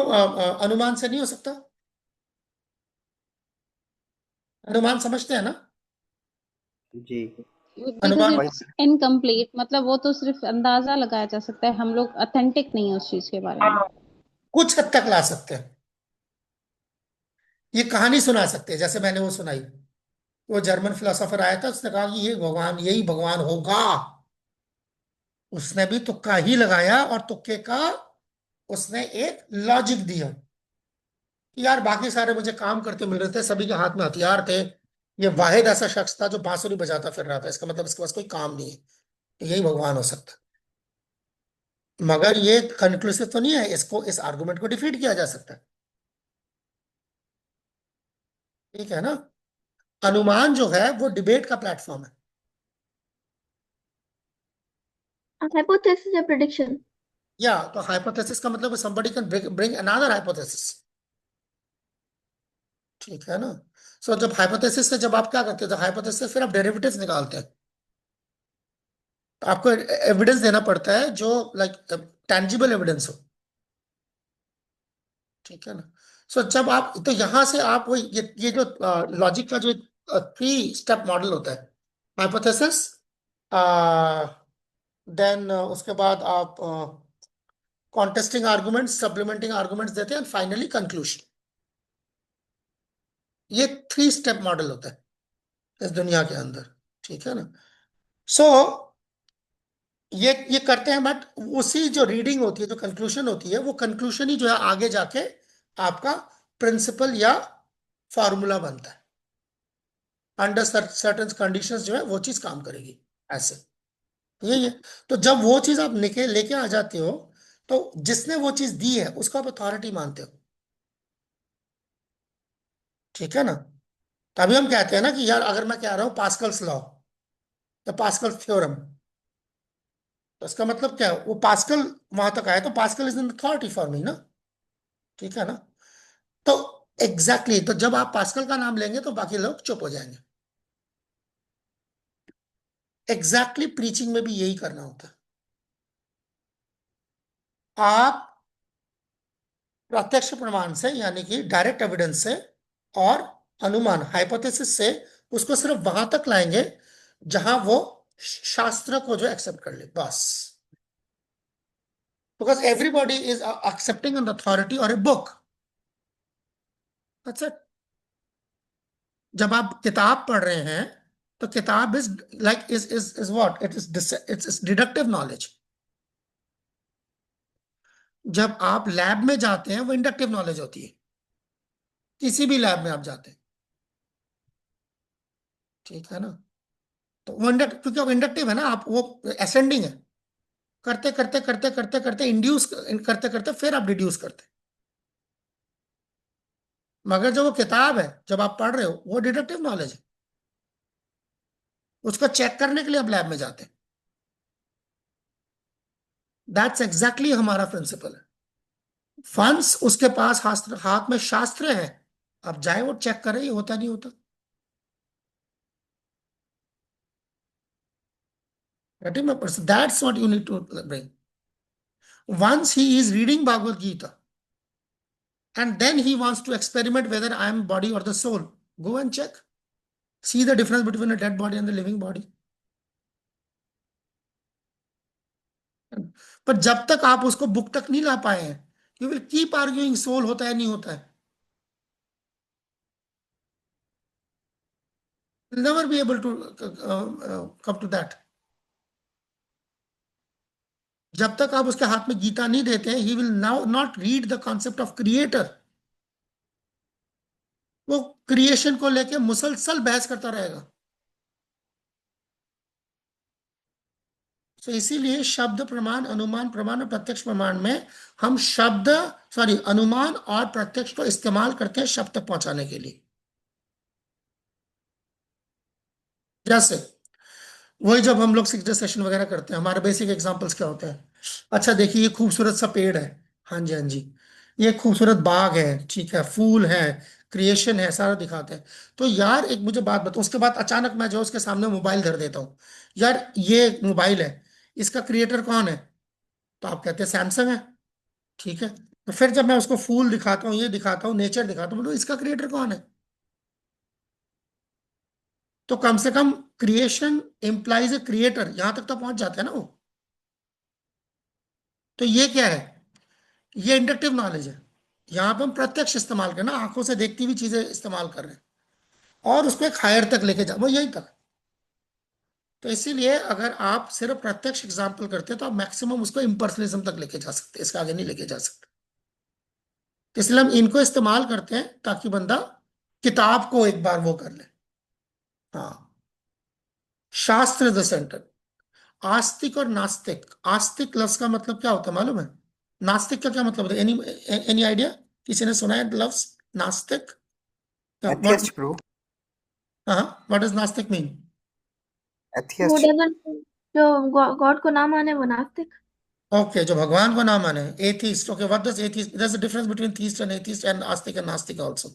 [SPEAKER 1] अनुमान से नहीं हो सकता? अनुमान समझते हैं ना?
[SPEAKER 7] जी।
[SPEAKER 4] बिकॉज
[SPEAKER 1] अनुमान
[SPEAKER 4] इट्स इनकम्प्लीट, मतलब वो तो सिर्फ अंदाजा लगाया जा सकता है, हम लोग अथेंटिक नहीं है उस चीज के बारे में।
[SPEAKER 1] कुछ हद तक ला सकते हैं, ये कहानी सुना सकते हैं, जैसे मैंने वो सुनाई। वो जर्मन फिलोसोफर आया था, उसने कहा कि ये भगवान, यही भगवान होगा। उसने भी तुक्का ही लगाया, और तुक्के का उसने एक लॉजिक दिया कि यार बाकी सारे मुझे काम करते मिल रहे थे, सभी के हाथ में हथियार थे, ये वाहिद ऐसा शख्स था जो बांसुरी बजाता फिर रहा था, इसका मतलब इसके पास कोई काम नहीं है, तो यही भगवान हो सकता है। मगर ये कंक्लूसिव तो नहीं है, इसको, इस आर्गुमेंट को डिफीट किया जा सकता है। ठीक है ना? अनुमान जो है वो डिबेट का प्लेटफॉर्म है।
[SPEAKER 2] हाइपोथेसिस या प्रेडिक्शन?
[SPEAKER 1] या तो हाइपोथेसिस का मतलब somebody can bring another hypothesis। ठीक है ना? सो जब हाइपोथेसिस से जब आप क्या करते हो, जब हाइपोथेसिस से फिर आप डेरिवेटिव्स निकालते हैं, तो आपको एविडेंस देना पड़ता है जो लाइक टेंजिबल एविडेंस हो। ठीक है ना? सो जब आप, तो यहां से आप वो ये जो लॉजिक का जो 3 स्टेप मॉडल होता है, हाइपोथेसिस, देन उसके बाद आप कॉन्टेस्टिंग आर्गुमेंट्स, सप्लीमेंटिंग आर्गुमेंट्स देते हैं, एंड फाइनली कंक्लूजन। ये 3 स्टेप मॉडल होता है इस दुनिया के अंदर। ठीक है ना? सो ये करते हैं, बट उसी जो रीडिंग होती है, जो कंक्लूजन होती है, वो कंक्लूजन ही जो है आगे जाके आपका प्रिंसिपल या फॉर्मूला बनता है। अंडर सर्टेन कंडीशंस जो है वो चीज काम करेगी, ऐसे। यही है। तो जब वो चीज आप लेके आ जाते हो, तो जिसने वो चीज दी है उसको आप अथॉरिटी मानते हो। ठीक है ना? तभी हम कहते हैं ना कि यार अगर मैं कह रहा हूं पास्कल्स लॉ या पास्कल थ्योरम, तो इसका मतलब क्या है? वो पास्कल वहां तक आया, तो pascal is an authority for me ना। ठीक है ना? तो एग्जैक्टली exactly, तो जब आप पास्कल का नाम लेंगे तो बाकी लोग चुप हो जाएंगे। एग्जैक्टली exactly, प्रीचिंग में भी यही करना होता है। आप प्रत्यक्ष प्रमाण से, यानी कि डायरेक्ट एविडेंस से, और अनुमान हाइपोथेसिस से उसको सिर्फ वहां तक लाएंगे जहां वो शास्त्र को जो एक्सेप्ट कर ले, बस। Because everybody is accepting an authority और ए बुक। That's it. जब आप किताब पढ़ रहे हैं, तो किताब is like is what it is, it's deductive knowledge. जब आप लैब में जाते हैं वो इंडक्टिव नॉलेज होती है, किसी भी लैब में आप जाते हैं। ठीक है ना? तो वो इंडक्ट, क्योंकि अब इंडक्टिव है ना, आप वो असेंडिंग है, करते करते करते करते करते इंड्यूस करते करते फिर आप डिड्यूस करते हैं। मगर जो वो किताब है जब आप पढ़ रहे हो, वो डिडक्टिव नॉलेज है, उसको चेक करने के लिए आप लैब में जाते हैं। दैट्स एग्जैक्टली हमारा प्रिंसिपल है। वंस उसके पास हाथ में शास्त्र है, अब जाए वो चेक करे ये होता नहीं होता। That's what you need to bring. Once he is reading Bhagavad Gita, and then he wants to experiment whether I am body or the soul, go and check. See the difference between a dead body and the living body. पर जब तक आप उसको बुक तक नहीं ला पाए हैं, you will keep arguing soul होता है नहीं होता है, you'll never be able to come to that. जब तक आप उसके हाथ में गीता नहीं देते हैं, he will now not read the concept of creator. वो क्रिएशन को लेके मुसलसल बहस करता रहेगा। तो इसीलिए शब्द प्रमाण, अनुमान प्रमाण और प्रत्यक्ष प्रमाण में हम अनुमान और प्रत्यक्ष को इस्तेमाल करते हैं शब्द तक पहुंचाने के लिए। जैसे वही जब हम लोग सेशन वगैरह करते हैं, हमारे बेसिक एग्जांपल्स क्या होते हैं? अच्छा देखिए, ये खूबसूरत सा पेड़ है, हाँ जी हाँ जी, ये खूबसूरत बाग है, ठीक है, फूल है, क्रिएशन है, सारा दिखाते हैं। तो यार एक मुझे बात बताओ, उसके बाद अचानक मैं जो उसके सामने मोबाइल धर देता हूँ, यार ये मोबाइल है, इसका क्रिएटर कौन है? तो आप कहते हैं सैमसंग है, ठीक है। तो फिर जब मैं उसको फूल दिखाता हूँ, ये दिखाता हूँ, नेचर दिखाता हूँ, बोलो इसका क्रिएटर कौन है? तो कम से कम क्रिएशन इम्प्लाइज ए क्रिएटर, यहां तक तो पहुंच जाते हैं ना वो। तो ये क्या है? ये इंडक्टिव नॉलेज है। यहां पर हम प्रत्यक्ष इस्तेमाल करें ना, आंखों से देखती हुई चीजें इस्तेमाल कर रहे हैं, और उसको एक हायर तक लेके जा, वो यही तक। तो इसीलिए अगर आप सिर्फ प्रत्यक्ष एग्जाम्पल करते हैं तो आप मैक्सिमम उसको इम्पर्सनलिज्म तक लेके जा सकते हैं, इसके आगे नहीं लेके जा सकते। तो इसलिए हम इनको इस्तेमाल करते हैं ताकि बंदा किताब को एक बार वो कर ले। हाँ, शास्त्र इज द सेंटर। आस्तिक और नास्तिक, आस्तिक लफ्ज का मतलब क्या होता है मालूम है? नास्तिक का क्या मतलब होता है? Any idea? किसी ने सुना है लफ्ज नास्तिक?
[SPEAKER 8] Atheist, bro.
[SPEAKER 1] हाँ, व्हाट डज नास्तिक मीन?
[SPEAKER 2] Who
[SPEAKER 8] Atheist.
[SPEAKER 2] doesn't, जो गॉड को ना माने वो नास्तिक।
[SPEAKER 1] ओके, जो भगवान को ना माने, atheist. Okay, what does atheist, there is a difference between theist and atheist and astik and nastik also.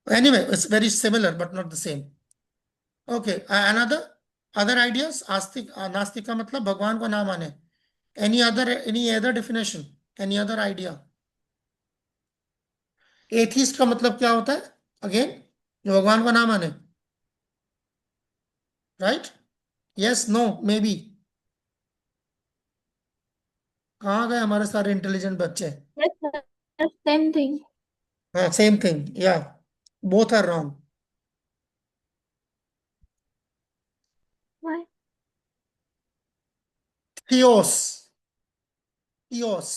[SPEAKER 1] Anyway, it's very similar but not the same. Okay, other ideas? आस्तिक नास्तिक का मतलब भगवान को ना माने। Any other definition? Any other idea? Atheist का मतलब क्या होता है अगेन? जो भगवान को ना माने, right? Yes, no, maybe? कहाँ गए हमारे सारे इंटेलिजेंट बच्चे?
[SPEAKER 2] Yes, same thing.
[SPEAKER 1] हाँ, सेम थिंग, या both are wrong.
[SPEAKER 2] Why?
[SPEAKER 1] Theos, theos,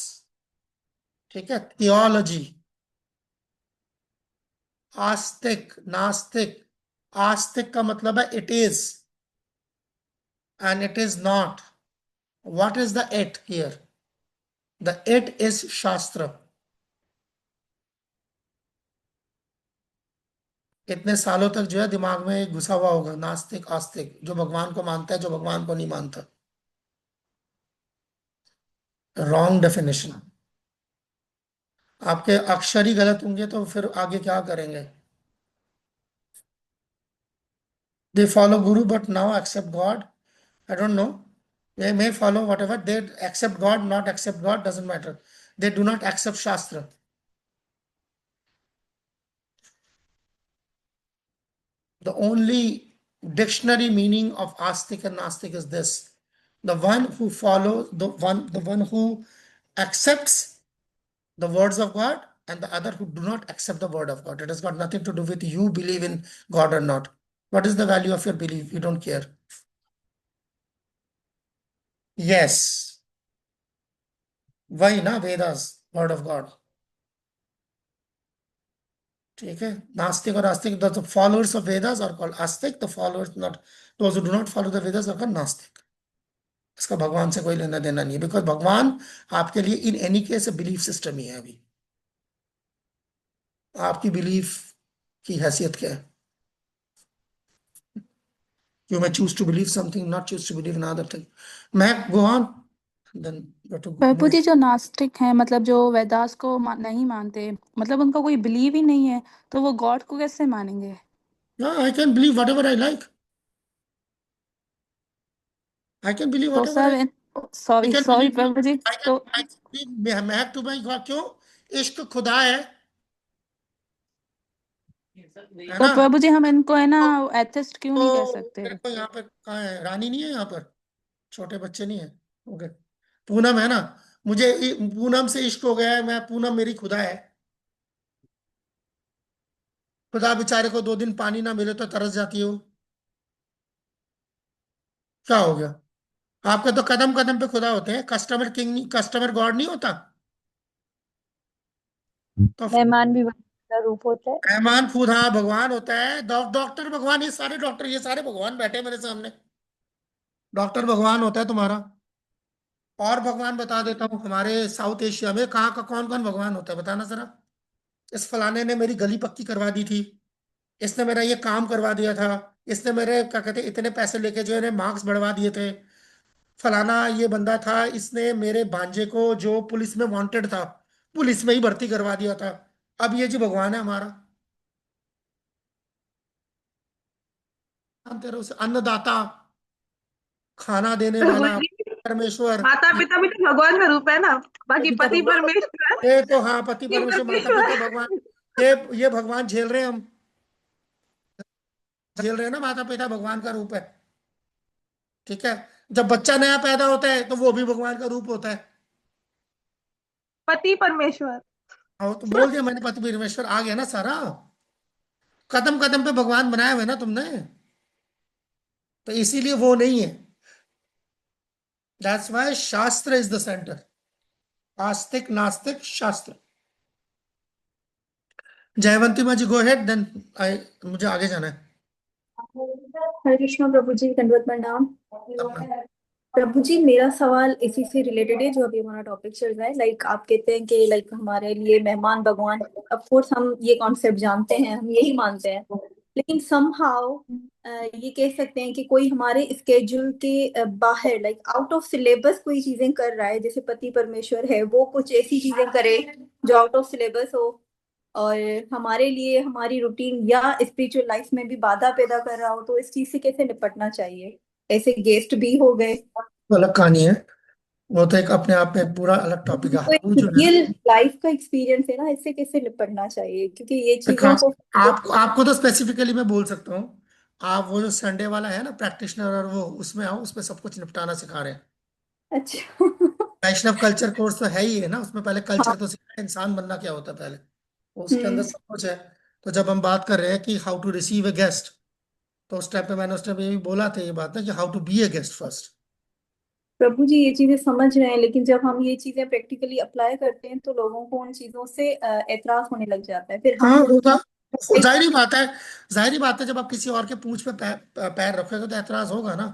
[SPEAKER 1] ठीक है, थियोलॉजी। आस्तिक, नास्तिक, आस्तिक का मतलब है it is and it is not. What is the it here? The it is shastra. इतने सालों तक जो है दिमाग में घुसा हुआ होगा, नास्तिक आस्तिक, जो भगवान को मानता है, जो भगवान को नहीं मानता। Wrong definition. आपके अक्षर ही गलत होंगे तो फिर आगे क्या करेंगे? They follow guru but now accept God. I don't know. They may follow whatever. They accept God, not accept God, doesn't matter. They do not accept Shastra. The only dictionary meaning of Astik and Nastik is this: the one who follows, the one who accepts the words of God, and the other who do not accept the word of God. It has got nothing to do with you believe in God or not. What is the value of your belief? You don't care. Yes. Why na Vedas, word of God. ठीक है, नास्तिक और आस्तिक, the followers of Vedas are called आस्तिक, the followers not, those who do not follow the Vedas are called नास्तिक। इसका भगवान से कोई लेना देना नहीं है, बिकॉज भगवान आपके लिए in any case belief system ही है। अभी आपकी बिलीफ की हैसियत क्या है? You may choose to believe something, not choose to believe another thing. मैं go on, then you have to
[SPEAKER 3] Prabhu
[SPEAKER 1] move.
[SPEAKER 3] जी, जो नास्तिक हैं मतलब जो वेदास को नहीं मानते, मतलब उनका कोई बिलीव ही नहीं है, तो वो गॉड को कैसे मानेंगे?
[SPEAKER 1] Yeah, I can believe whatever I like. I can believe
[SPEAKER 3] तो
[SPEAKER 1] whatever I
[SPEAKER 3] sir,
[SPEAKER 1] I
[SPEAKER 3] sorry
[SPEAKER 1] can
[SPEAKER 3] sorry
[SPEAKER 1] believe
[SPEAKER 3] Prabhu ji,
[SPEAKER 1] I can
[SPEAKER 3] तो
[SPEAKER 1] I can believe महक टू भाई क्यों? इश्क खुदा है
[SPEAKER 3] तो
[SPEAKER 1] ना?
[SPEAKER 3] प्रभु जी हम इनको है ना एथिस्ट क्यों नहीं कह
[SPEAKER 1] तो
[SPEAKER 3] सकते?
[SPEAKER 1] देखो यहाँ पे कहाँ है, रानी नहीं है यहाँ पर, छोटे बच्चे नहीं है। ओके, पूनम है ना, मुझे पूनम से इश्क हो गया है, मैं पूनम मेरी खुदा है। खुदा बेचारे को 2 दिन पानी ना मिले तो तरस जाती हो, क्या हो गया? आपके तो कदम कदम पे खुदा होते हैं, कस्टमर किंग, कस्टमर गॉड नहीं होता। तो
[SPEAKER 9] मेहमान भी भगवान का रूप होता है।
[SPEAKER 1] रहमान खुद, हाँ, भगवान होता है। डॉक्टर भगवान, ये सारे डॉक्टर, ये सारे भगवान बैठे हैं मेरे सामने। डॉक्टर भगवान होता है तुम्हारा। और भगवान बता देता हूँ, हमारे साउथ एशिया में कहाँ का कौन कौन भगवान होता है बताना जरा। इस फलाने ने मेरी गली पक्की करवा दी थी, इसने मेरा ये काम करवा दिया था, इसने मेरे क्या कहते हैं इतने पैसे लेके जो है मार्क्स बढ़वा दिए थे, फलाना ये बंदा था, इसने मेरे भांजे को जो पुलिस में वांटेड था पुलिस में ही भर्ती करवा दिया था। अब ये जी भगवान है हमारा। हम तेरे उसे अन्नदाता, खाना देने
[SPEAKER 10] प्रभु
[SPEAKER 1] वाला,
[SPEAKER 10] जी,
[SPEAKER 1] परमेश्वर।
[SPEAKER 10] माता पिता भी तो भगवान का रूप है ना।
[SPEAKER 1] ये
[SPEAKER 10] बाकी
[SPEAKER 1] भी तो
[SPEAKER 10] पति
[SPEAKER 1] भगवान,
[SPEAKER 10] परमेश्वर।
[SPEAKER 1] ये तो हाँ पति
[SPEAKER 10] ये
[SPEAKER 1] परमेश्वर माता
[SPEAKER 10] परमेश्वर।
[SPEAKER 1] पिता भगवान, ये भगवान झेल रहे हैं हम, झेल रहे हैं ना, माता पिता भगवान का रूप है। ठीक है। जब बच्चा नया पैदा होता है तो वो भी भगवान का रूप होता है।
[SPEAKER 10] पति परमेश्वर।
[SPEAKER 1] हाँ तो बोल दिया मैंने, पति परमेश्वर आ गया ना सारा। कदम कदम पे भगवान बनाए हुए ना तुमने, तो इसीलिए वो नहीं है। दैट्स वाई शास्त्र इज द सेंटर। आस्तिक नास्तिक शास्त्र। जयवंती माँ जी गो हेड, देन आई, मुझे आगे जाना है
[SPEAKER 9] हरे कृष्ण प्रभु जी, दंडवत प्रणाम।
[SPEAKER 1] अपना।
[SPEAKER 9] प्रभु जी, मेरा सवाल इसी से रिलेटेड है जो अभी हमारा टॉपिक चल रहा है। लाइक आप कहते हैं कि लाइक हमारे लिए मेहमान भगवान, ऑफ कोर्स हम ये कॉन्सेप्ट जानते हैं, हम यही मानते हैं। लेकिन समहाउ ये कह सकते हैं कि कोई हमारे स्केड्यूल के बाहर, लाइक आउट ऑफ सिलेबस कोई चीजें कर रहा है, जैसे पति परमेश्वर है वो कुछ ऐसी चीजें करे जो आउट ऑफ सिलेबस हो, और हमारे लिए हमारी रूटीन या स्पिरिचुअल लाइफ में भी बाधा पैदा कर रहा हो, तो इस चीज से कैसे निपटना चाहिए? ऐसे गेस्ट भी हो गए,
[SPEAKER 1] वो अलग कहानी है, वो तो एक अपने आप में पूरा अलग टॉपिक है।
[SPEAKER 9] तो
[SPEAKER 1] वो
[SPEAKER 9] एक
[SPEAKER 1] जो है ना,
[SPEAKER 9] रियल लाइफ का एक्सपीरियंस है ना, इससे कैसे निपटना चाहिए? क्योंकि ये
[SPEAKER 1] तो
[SPEAKER 9] चीजों
[SPEAKER 1] खास
[SPEAKER 9] को
[SPEAKER 1] आपको आपको तो स्पेसिफिकली मैं बोल सकता हूँ। आप वो जो संडे वाला है ना प्रैक्टिशनर, और वो उसमें आओ, उसमें सब कुछ निपटाना सिखा रहे हैं।
[SPEAKER 9] अच्छा।
[SPEAKER 1] वैष्णव कल्चर कोर्स तो है ही है ना, उसमें पहले
[SPEAKER 9] हाँ।
[SPEAKER 1] कल्चर तो सिखाया है, इंसान बनना क्या होता है पहले, उसके अंदर
[SPEAKER 9] हम्म।
[SPEAKER 1] सब कुछ है। तो जब हम बात कर रहे हैं कि how to receive a guest, तो उस टाइम पे मैंने उस टाइम ये भी बोला था ये बात ना, कि how to be a guest first.
[SPEAKER 9] प्रभु जी, ये चीजें समझ रहे हैं, लेकिन जब हम ये चीजें प्रैक्टिकली अप्लाई करते हैं तो लोगों को उन चीजों से एतराज होने लग जाता है, फिर
[SPEAKER 1] हाँ
[SPEAKER 9] हम
[SPEAKER 1] होगा, वो जाहिर ही बात है। जाहिर ही बात है, जब आप किसी और के पूंछ पे पैर रखोगे तो एतराज होगा ना।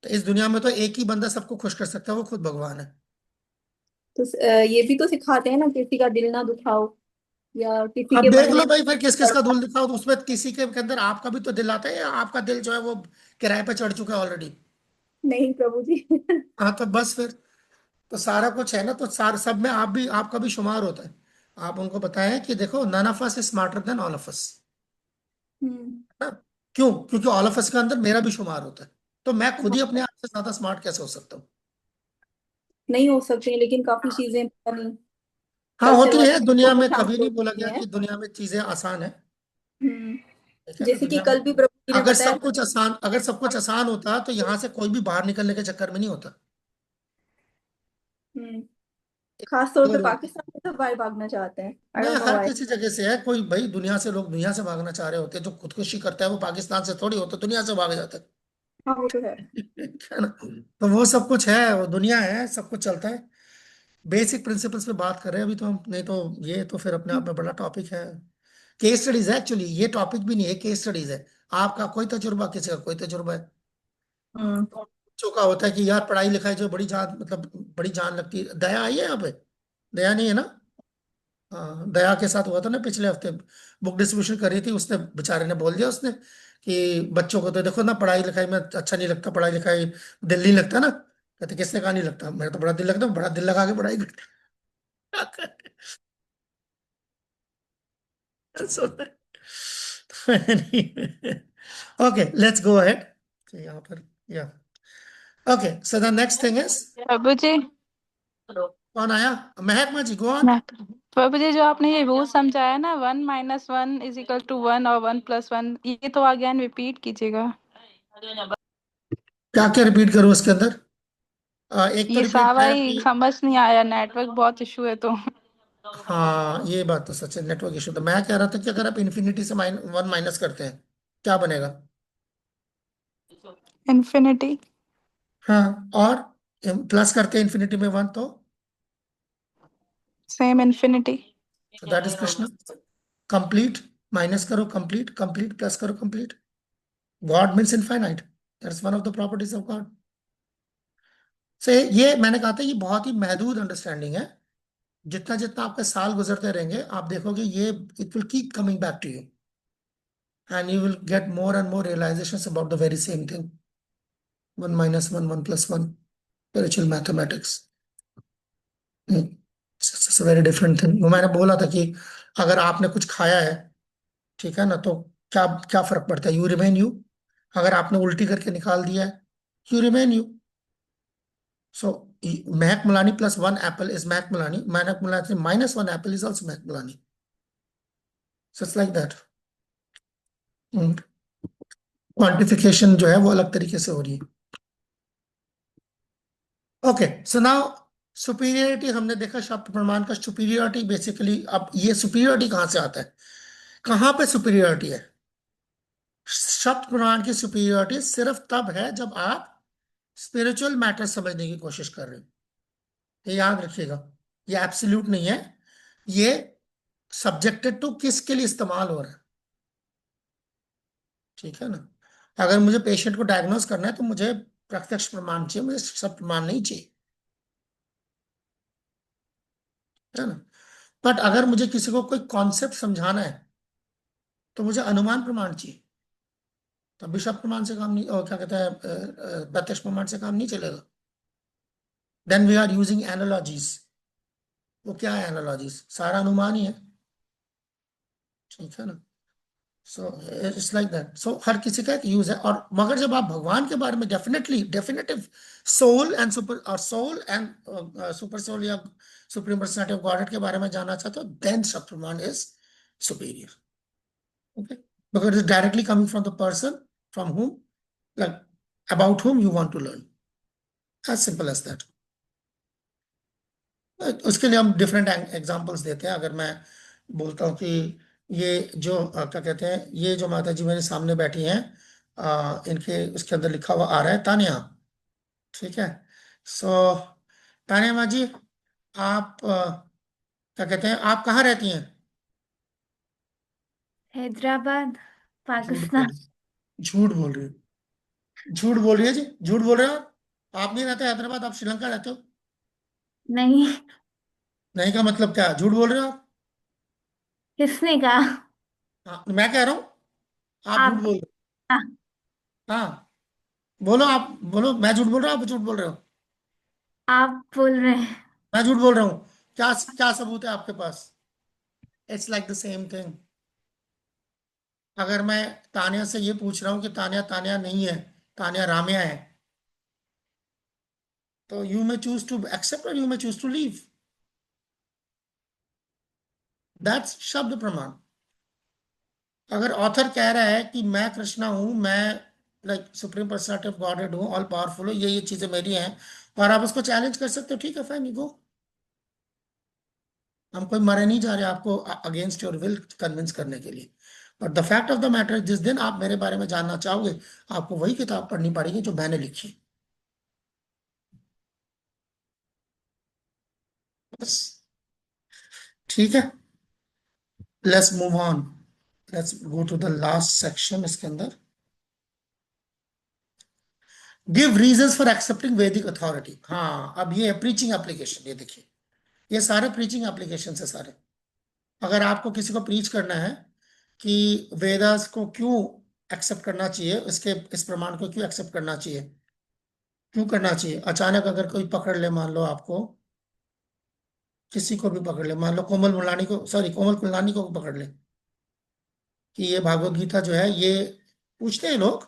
[SPEAKER 1] तो इस दुनिया में तो एक ही बंदा सबको खुश कर सकता है, वो खुद भगवान है।
[SPEAKER 9] तो ये भी तो सिखाते हैं ना, किसी का दिल ना दुखाओ या किसी
[SPEAKER 1] अब
[SPEAKER 9] के
[SPEAKER 1] देख
[SPEAKER 9] मन में
[SPEAKER 1] लो भाई, फिर किस किस का दिल दिखाओ, तो उसमें किसी के अंदर आपका भी तो दिल आता है, या आपका दिल जो है वो किराए पे चढ़ चुका है ऑलरेडी।
[SPEAKER 9] नहीं प्रभु जी।
[SPEAKER 1] हाँ तो बस फिर, तो सारा कुछ है ना, तो सब में आप भी, आपका भी शुमार होता है। आप उनको बताएं कि देखो, none of us is smarter than all of us,
[SPEAKER 9] hmm.
[SPEAKER 1] ना। क्यों? क्योंकि ऑल ऑफ अस के अंदर मेरा भी शुमार होता है। तो मैं खुद ही अपने आप से ज्यादा स्मार्ट कैसे हो सकता हूँ?
[SPEAKER 9] नहीं हो सकती, लेकिन काफी चीजें पता नहीं
[SPEAKER 1] हाँ
[SPEAKER 9] कल्चर
[SPEAKER 1] होती है,
[SPEAKER 9] वाइज
[SPEAKER 1] दुनिया में
[SPEAKER 9] शामिल
[SPEAKER 1] कभी नहीं बोला
[SPEAKER 9] होती
[SPEAKER 1] गया
[SPEAKER 9] हैं।
[SPEAKER 1] कि दुनिया में चीजें आसान है। ठीक है ना,
[SPEAKER 9] जैसे कि
[SPEAKER 1] दुनिया में
[SPEAKER 9] कल भी प्रभु जी ने
[SPEAKER 1] अगर
[SPEAKER 9] बताया
[SPEAKER 1] सब कुछ आसान, अगर सब कुछ आसान होता तो यहाँ से कोई भी बाहर निकलने के चक्कर में नहीं होता।
[SPEAKER 9] हम्म खास तौर पे
[SPEAKER 1] अगर
[SPEAKER 9] पाकिस्तान से सब बाहर भागना चाहते हैं, आई
[SPEAKER 1] नहीं,
[SPEAKER 9] डोंट नो
[SPEAKER 1] हर
[SPEAKER 9] व्हाई।
[SPEAKER 1] किसी जगह से है, कोई भाई दुनिया से, लोग दुनिया से भागना चाह रहे होते हैं, जो खुदकुशी करता है वो पाकिस्तान से थोड़ी होता, दुनिया से भाग जाता है।
[SPEAKER 9] हाँ वो तो है।
[SPEAKER 1] है ना। तो वो सब कुछ है, वो दुनिया है, सब कुछ चलता है। बेसिक प्रिंसिपल्स पे बात कर रहे हैं अभी तो हम, नहीं तो ये तो फिर अपने आप में बड़ा टॉपिक है। केस स्टडीज है एक्चुअली, ये टॉपिक भी नहीं है, केस स्टडीज है। आपका कोई तजुर्बा, किसी का कोई तजुर्बा है।
[SPEAKER 9] हम्म
[SPEAKER 1] बच्चों का होता है कि यार पढ़ाई लिखाई जो बड़ी जान, मतलब बड़ी जान लगती है। दया आई है यहाँ पे? दया नहीं है ना? हाँ, दया के साथ हुआ था ना पिछले हफ्ते, बुक डिस्ट्रीब्यूशन कर रही थी, उसने बेचारे ने बोल दिया उसने कि बच्चों को तो देखो ना, पढ़ाई लिखाई में अच्छा नहीं लगता, पढ़ाई लिखाई दिल नहीं लगता ना। कहते किसने कहा नहीं लगता, मेरा तो बड़ा दिल लगता है, बड़ा दिल लगा के पढ़ाई करते। Okay let's go ahead. यहाँ पर, या okay, so the next thing is,
[SPEAKER 3] प्रभु जी,
[SPEAKER 1] कौन आया? महक माँ जी, गो ऑन।
[SPEAKER 3] मैं प्रभु जी, जो आपने ये रूल समझाया ना, 1 - 1 = 1 और 1 + 1, ये तो अगेन रिपीट कीजिएगा।
[SPEAKER 1] क्या क्या रिपीट करूँ उसके अंदर? एक तो
[SPEAKER 3] ये
[SPEAKER 1] रिपीट
[SPEAKER 3] सावा
[SPEAKER 1] है
[SPEAKER 3] ही
[SPEAKER 1] कि,
[SPEAKER 3] समझ नहीं आया, नेटवर्क बहुत इशू है तो।
[SPEAKER 1] हाँ ये बात तो सच है, नेटवर्क इशू। तो मैं कह रहा था कि अगर आप इन्फिनिटी से वन माइनस करते हैं क्या बनेगा?
[SPEAKER 3] इन्फिनिटी।
[SPEAKER 1] हाँ, और प्लस करते हैं इन्फिनिटी में वन, तो
[SPEAKER 3] same infinity.
[SPEAKER 1] That is Krishna. Complete, minus करो कंप्लीट, कंप्लीट प्लस करो complete. God means infinite, that's one of the properties of God. से ये मैंने कहा था ये बहुत ही महदूद अंडरस्टैंडिंग है। जितना जितना आपके साल गुजरते रहेंगे आप देखोगे ये it will keep coming back to you and you will get more and more realisation about the very same thing. 1 - 1 1 + 1 spiritual mathematics very different thing. मैंने बोला था कि अगर आपने कुछ खाया है, ठीक है ना, तो क्या क्या फर्क पड़ता है, यू रिमेन यू। अगर आपने उल्टी करके निकाल दिया है, you remain you. So Mahak Mulani +1 apple is Mahak Mulani, Mahak Mulani -1 apple is also Mahak Mulani. So it's like that. Quantification जो है वो अलग तरीके से हो रही है। ओके, सो नाउ सुपीरियरिटी हमने देखा, शब्द प्रमाण का सुपीरियरिटी बेसिकली। अब ये सुपीरियरिटी कहाँ से आता है, कहाँ पे सुपीरियरिटी है? शब्द प्रमाण की सुपीरियरिटी सिर्फ तब है जब आप स्पिरिचुअल मैटर समझने की कोशिश कर रहे हो। ये याद रखिएगा, ये एब्सोल्यूट नहीं है, ये सब्जेक्टेड टू किसके लिए इस्तेमाल हो रहा है, ठीक है ना। अगर मुझे पेशेंट को डायग्नोस करना है तो मुझे प्रत्यक्ष प्रमाण चाहिए, मुझे शब्द प्रमाण नहीं चाहिए, है ना। बट अगर मुझे किसी को कोई कॉन्सेप्ट समझाना है तो मुझे अनुमान प्रमाण चाहिए, तभी शब्द प्रमाण से काम नहीं, और क्या कहते हैं, प्रत्यक्ष प्रमाण से काम नहीं चलेगा। Then we are using analogies. वो क्या है एनालॉजीज? सारा अनुमान ही है, ठीक है ना। So it's like that. So हर किसी का एक यूज है। और मगर जब आप भगवान के बारे में definitive soul and super soul या सुप्रीम पर्सनालिटी ऑफ गॉडहेड के बारे में जानना चाहते हो, देन शब्द प्रमाण is superior. Okay, because it's directly coming from the person from whom, like, about whom you want to learn, as simple as that। उसके लिए हम डिफरेंट एग्जांपल्स देते हैं। अगर मैं बोलता हूँ कि ये जो क्या कहते हैं, ये जो माता जी मेरे सामने बैठी हैं, इनके उसके अंदर लिखा हुआ आ रहा है तानिया, ठीक है। सो तानिया माँ जी, आप क्या कहते हैं, आप कहाँ रहती हैं?
[SPEAKER 5] हैदराबाद,
[SPEAKER 1] झूठ
[SPEAKER 5] पाकिस्तान।
[SPEAKER 1] बोल झूठ बोल रही हो, झूठ बोल रही है जी, झूठ बोल रहे हो आप नहीं रहते हैदराबाद, आप श्रीलंका रहते हो।
[SPEAKER 5] नहीं,
[SPEAKER 1] नहीं का मतलब क्या, झूठ बोल रहे हो आप?
[SPEAKER 5] किसने कहा?
[SPEAKER 1] हाँ, मैं कह रहा हूँ आप झूठ
[SPEAKER 5] आप।
[SPEAKER 1] बोल रहे
[SPEAKER 5] हाँ,
[SPEAKER 1] हो। हाँ, बोलो, आप बोलो, मैं झूठ बोल रहा हूँ, आप झूठ बोल रहे हो?
[SPEAKER 5] आप बोल रहे हैं।
[SPEAKER 1] मैं झूठ बोल रहा हूँ? क्या क्या सबूत है आपके पास? It's like the same thing. अगर मैं तानिया से ये पूछ रहा हूँ कि तानिया तानिया नहीं है, तानिया रामिया है, तो you may choose to accept और you may choose to leave. That's शब्द प्रमाण। अगर ऑथर कह रहा है कि मैं कृष्णा हूं, मैं like supreme personality of godhead हूं, ऑल पावरफुल हूं, ये चीजें मेरी हैं, और आप उसको चैलेंज कर सकते हो, ठीक है, फाइन, यू गो। हम कोई मरे नहीं जा रहे आपको अगेंस्ट योर विल कन्विंस करने के लिए। But the fact of the matter, जिस दिन आप मेरे बारे में जानना चाहोगे, आपको वही किताब पढ़नी पड़ेगी जो मैंने लिखी। बस, ठीक है। Let's move on, let's go to the last section इसके अंदर। Give reasons for accepting Vedic authority. हाँ, अब ये है प्रीचिंग एप्लीकेशन। ये देखिए, ये सारे प्रीचिंग एप्लीकेशन है सारे। अगर आपको किसी को प्रीच करना है कि वेदास को क्यों एक्सेप्ट करना चाहिए, इसके इस प्रमाण को क्यों एक्सेप्ट करना चाहिए, क्यों करना चाहिए, अचानक अगर कोई पकड़ ले, मान लो आपको किसी को भी पकड़ ले, मान लो कोमल मुलानी को, सॉरी कोमल कुलनानी को पकड़ ले कि ये भागवत गीता जो है, ये पूछते हैं लोग,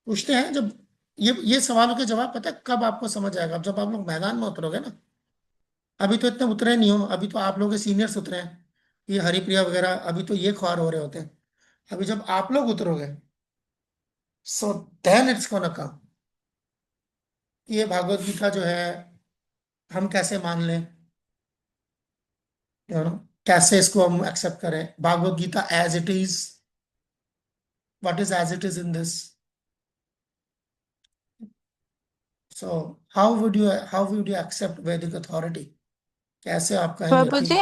[SPEAKER 1] पूछते हैं जब ये सवालों के जवाब पता है कब आपको समझ आएगा? जब आप लोग मैदान में उतरोगे ना। अभी तो इतने उतरे नहीं हो, अभी तो आप लोग के सीनियर्स उतरे हैं, ये हरिप्रिया वगैरह, अभी तो ये ख्वार हो रहे होते हैं। अभी जब आप लोग उतरोगे, so then it's gonna come, ये भागवत गीता जो है हम कैसे मान लें, यू नो, कैसे इसको हम एक्सेप्ट करें, Bhagavad Gita as it is, what is as it is in this. So how would you accept Vedic authority? कैसे आप कहेंगे
[SPEAKER 3] प्रभु
[SPEAKER 1] कि
[SPEAKER 3] जी,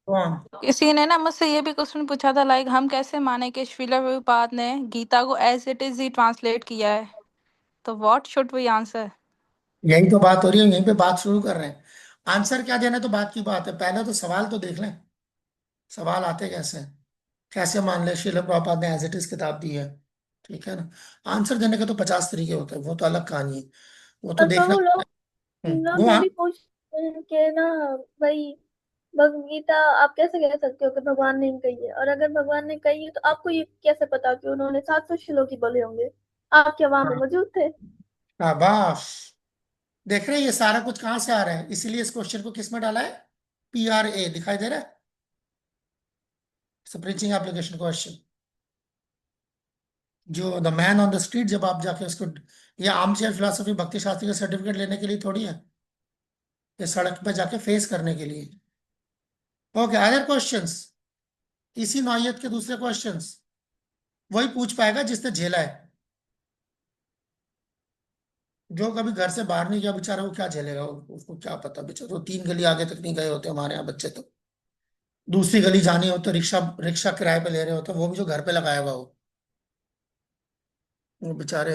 [SPEAKER 1] कौन?
[SPEAKER 3] किसी ने ना मुझसे ये भी क्वेश्चन पूछा था, लाइक हम कैसे माने कि श्रीला प्रभुपाद ने गीता को एज इट इज ही ट्रांसलेट किया है, तो व्हाट शुड वी आंसर?
[SPEAKER 1] यही तो बात हो रही है, यहीं पे बात शुरू कर रहे हैं। आंसर क्या देना तो बात की बात है, पहले तो सवाल तो देख लें, सवाल आते कैसे हैं। कैसे मान ले श्रील प्रभुपाद ने एज इट इज किताब दी है, ठीक है ना। आंसर देने के तो 50 तरीके होते हैं, वो तो अलग कहानी है, वो तो
[SPEAKER 2] और तो
[SPEAKER 1] देखना।
[SPEAKER 2] वो लोग
[SPEAKER 1] वो
[SPEAKER 2] ये
[SPEAKER 1] हाँ।
[SPEAKER 2] भी पूछते हैं कि ना भाई, भगवत गीता आप कैसे कह सकते हो कि भगवान ने कही है, और अगर भगवान ने कही है तो आपको ये कैसे पता कि उन्होंने 700 श्लोक ही बोले होंगे? आप क्या वहां पे
[SPEAKER 1] हाँ,
[SPEAKER 2] मौजूद थे?
[SPEAKER 1] शाबाश। देख रहे हैं ये सारा कुछ कहाँ से आ रहा है, इसीलिए इस क्वेश्चन को किस में डाला है, PRA दिखाई दे रहा है, प्रीचिंग एप्लीकेशन क्वेश्चन। जो the man on the street, जब आप जाके उसको, ये आर्म चेयर फिलोसफी भक्ति शास्त्री का सर्टिफिकेट लेने के लिए थोड़ी है, ये सड़क पे जाके फेस करने के लिए। ओके, अदर क्वेश्चंस, इसी नौइयत के दूसरे क्वेश्चंस वही पूछ पाएगा जिसने झेला है। जो कभी घर से बाहर नहीं गया बेचारा, वो क्या झेलेगा, उसको क्या पता बेचारा, वो 3 गली आगे तक नहीं गए होते हमारे यहाँ बच्चे तो। दूसरी गली जानी हो तो रिक्शा रिक्शा किराए पे ले रहे होते, वो भी जो घर पे लगाया हुआ हो, वो बेचारे